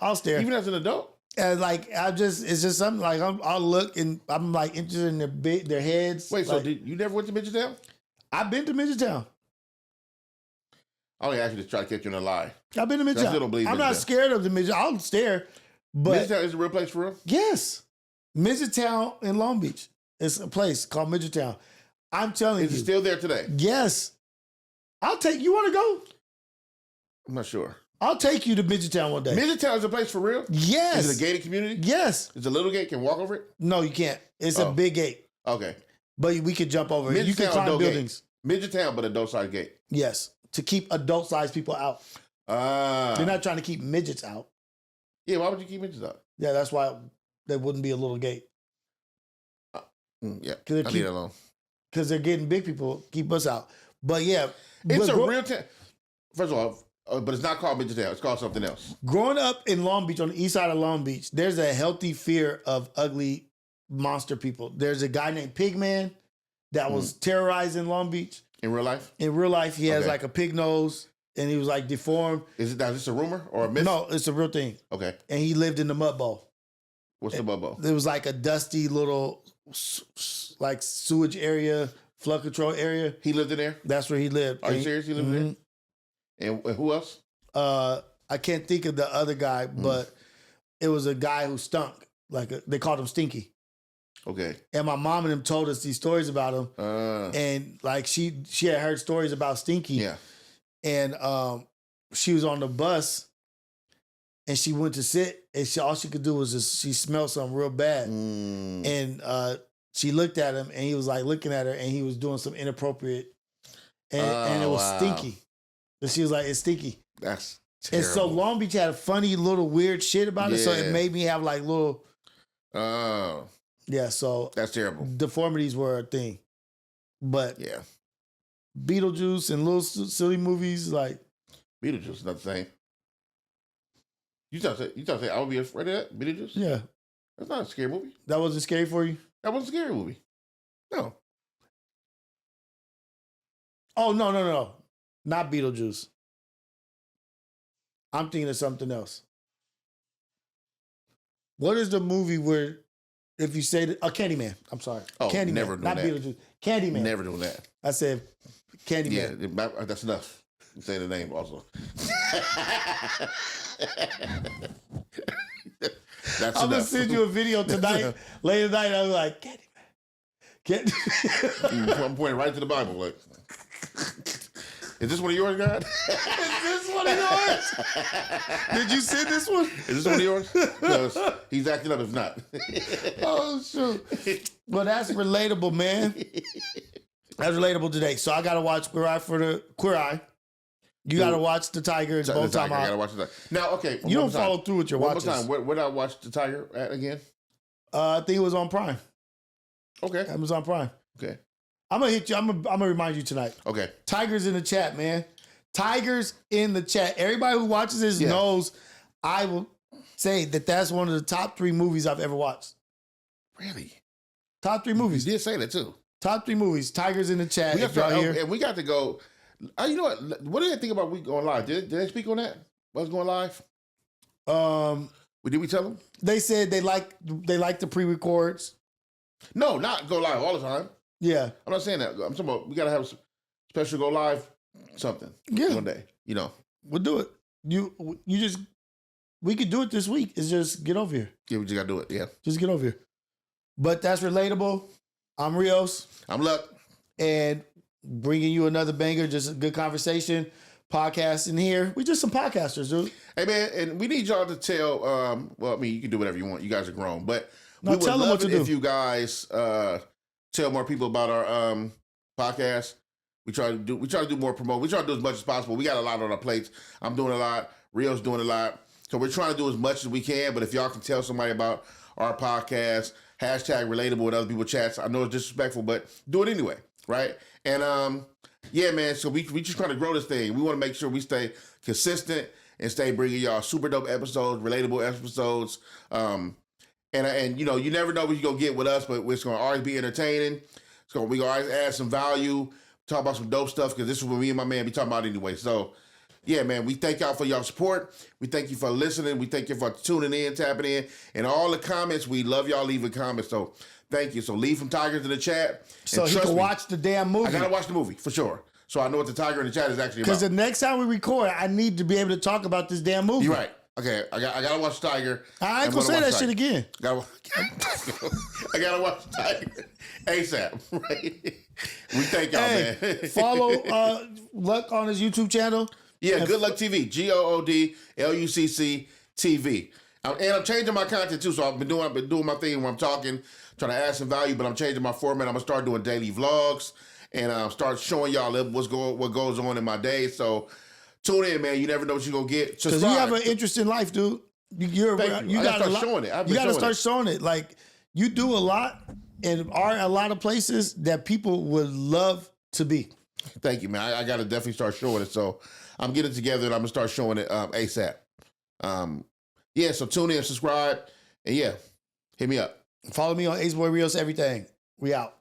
I'll stare. Even as an adult? And like it's just something like I'll look and I'm like interested in their heads. Wait, like, so you never went to Midgetown? I've been to Midgetown. I only asked you to try to catch you in a lie. I've been to Midgetown. I still don't believe I'm not scared of the Midgetown. I'll stare. But Midgetown is a real place for real? Yes. Midgetown in Long Beach. It's a place called Midgetown. I'm telling you. Is it still there today? Yes. I'll take you. Want to go? I'm not sure. I'll take you to Midgetown one day. Midgetown is a place for real? Yes. Is it a gated community? Yes. Is it a little gate? Can walk over it? No, you can't. It's a big gate. Okay. But we could jump over it. You can climb buildings. Midgetown, but adult size gate. Yes. To keep adult sized people out. They're not trying to keep midgets out. Yeah, why would you keep midgets out? Yeah, that's why there wouldn't be a little gate. Yeah, I leave it alone. Because they're getting big people, keep us out. But yeah. It's a real town. First of all, but it's not called Midgetown. It's called something else. Growing up in Long Beach, on the east side of Long Beach, there's a healthy fear of ugly monster people. There's a guy named Pigman that was terrorizing Long Beach. In real life? In real life, he has like a pig nose and he was like deformed. Is this a rumor or a myth? No, it's a real thing. Okay. And he lived in the mud bowl. What's the mud bowl? It was like a dusty little like sewage area, flood control area. He lived in there? That's where he lived. Are you serious? He lived there? And who else? I can't think of the other guy, but it was a guy who stunk. Like they called him Stinky. Okay. And my mom and him told us these stories about him. And like she had heard stories about Stinky. Yeah. And she was on the bus and she went to sit and all she could do was she smelled something real bad. And she looked at him and he was like looking at her and he was doing some inappropriate and it was Stinky. And she was like, it's Stinky. That's terrible. And so Long Beach had a funny little weird shit about it. So it made me have like little... Yeah, so that's terrible. Deformities were a thing, but yeah, Beetlejuice and little silly movies like Beetlejuice is not the same. You trying to say I would be afraid of that Beetlejuice? Yeah, that's not a scary movie. That wasn't scary for you? That wasn't a scary movie. No. Oh no, not Beetlejuice. I'm thinking of something else. What is the movie where? If you say that, Candyman. I'm sorry. Oh, Candyman, never doing not that. Beetlejuice. Candyman. Never doing that. I said Candyman. Yeah, that's enough. You say the name also. I'm gonna send you a video tonight, later tonight. I'm like Candyman. I'm pointing right to the Bible, like. Is this one of yours, God? Is this one of yours? Did you send this one? Is this one of yours? Because he's acting up if not. Oh, shoot. Well, that's relatable, man. That's relatable today. So I got to watch Queer Eye for the Queer Eye. You got to watch The Tiger. It's both time. I got to watch the Tiger. Now, okay. You don't follow through with your watches. One more time. Where did I watch The Tiger at again? I think it was on Prime. Okay. Amazon Prime. Okay. I'm gonna hit you. I'm gonna remind you tonight. Okay. Tigers in the chat, man. Tigers in the chat. Everybody who watches this knows I will say that that's one of the top 3 movies I've ever watched. Really? Top 3 movies. You did say that too. Top 3 movies. Tigers in the chat. And we got to go. You know what? What do they think about we going live? Did they speak on that? What's going live? Did we tell them? They said they like the pre-records. No, not go live all the time. Yeah. I'm not saying that. I'm talking about we got to have a special go live something. Yeah. One day, you know. We'll do it. We could do it this week. It's just get over here. Yeah, we just got to do it. Yeah. Just get over here. But that's relatable. I'm Rios. I'm Lucc. And bringing you another banger, just a good conversation, podcasting here. We just some podcasters, dude. Hey, man, and we need y'all to tell, well, I mean, you can do whatever you want. You guys are grown. But we would love it if you guys tell more people about our podcast. We try to do more promote. We try to do as much as possible. We got a lot on our plates. I'm doing a lot. Rio's doing a lot. So we're trying to do as much as we can. But if y'all can tell somebody about our podcast, hashtag relatable with other people's chats. I know it's disrespectful, but do it anyway, right? And yeah, man. So we just trying to grow this thing. We want to make sure we stay consistent and stay bringing y'all super dope episodes, relatable episodes. And you know, you never know what you're gonna get with us, but it's gonna always be entertaining. We gonna always add some value, talk about some dope stuff, because this is what me and my man be talking about anyway. So yeah, man, we thank y'all for y'all support. We thank you for listening. We thank you for tuning in, tapping in, and all the comments. We love y'all leaving comments. So thank you. So leave from Tigers in the chat. So he can watch the damn movie. I gotta watch the movie for sure. So I know what the Tiger in the chat is actually about. Because the next time we record, I need to be able to talk about this damn movie. You're right. Okay, I gotta watch Tiger. I ain't gonna say that shit again. I gotta watch Tiger ASAP. Right? We thank y'all, man. Follow Lucc on his YouTube channel. Yeah, Good Lucc TV. GOODLUCC TV. And I'm changing my content too. So I've been doing my thing when I'm talking, trying to add some value, but I'm changing my format. I'm gonna start doing daily vlogs and start showing y'all what goes on in my day. So tune in, man. You never know what you're gonna get. Because you have an interesting life, dude. You gotta start showing it. You gotta start showing it. Like, you do a lot and are a lot of places that people would love to be. Thank you, man. I gotta definitely start showing it. So I'm getting it together and I'm gonna start showing it ASAP. Yeah, so tune in, subscribe, and yeah, hit me up. Follow me on Ace Boy Rios, everything. We out.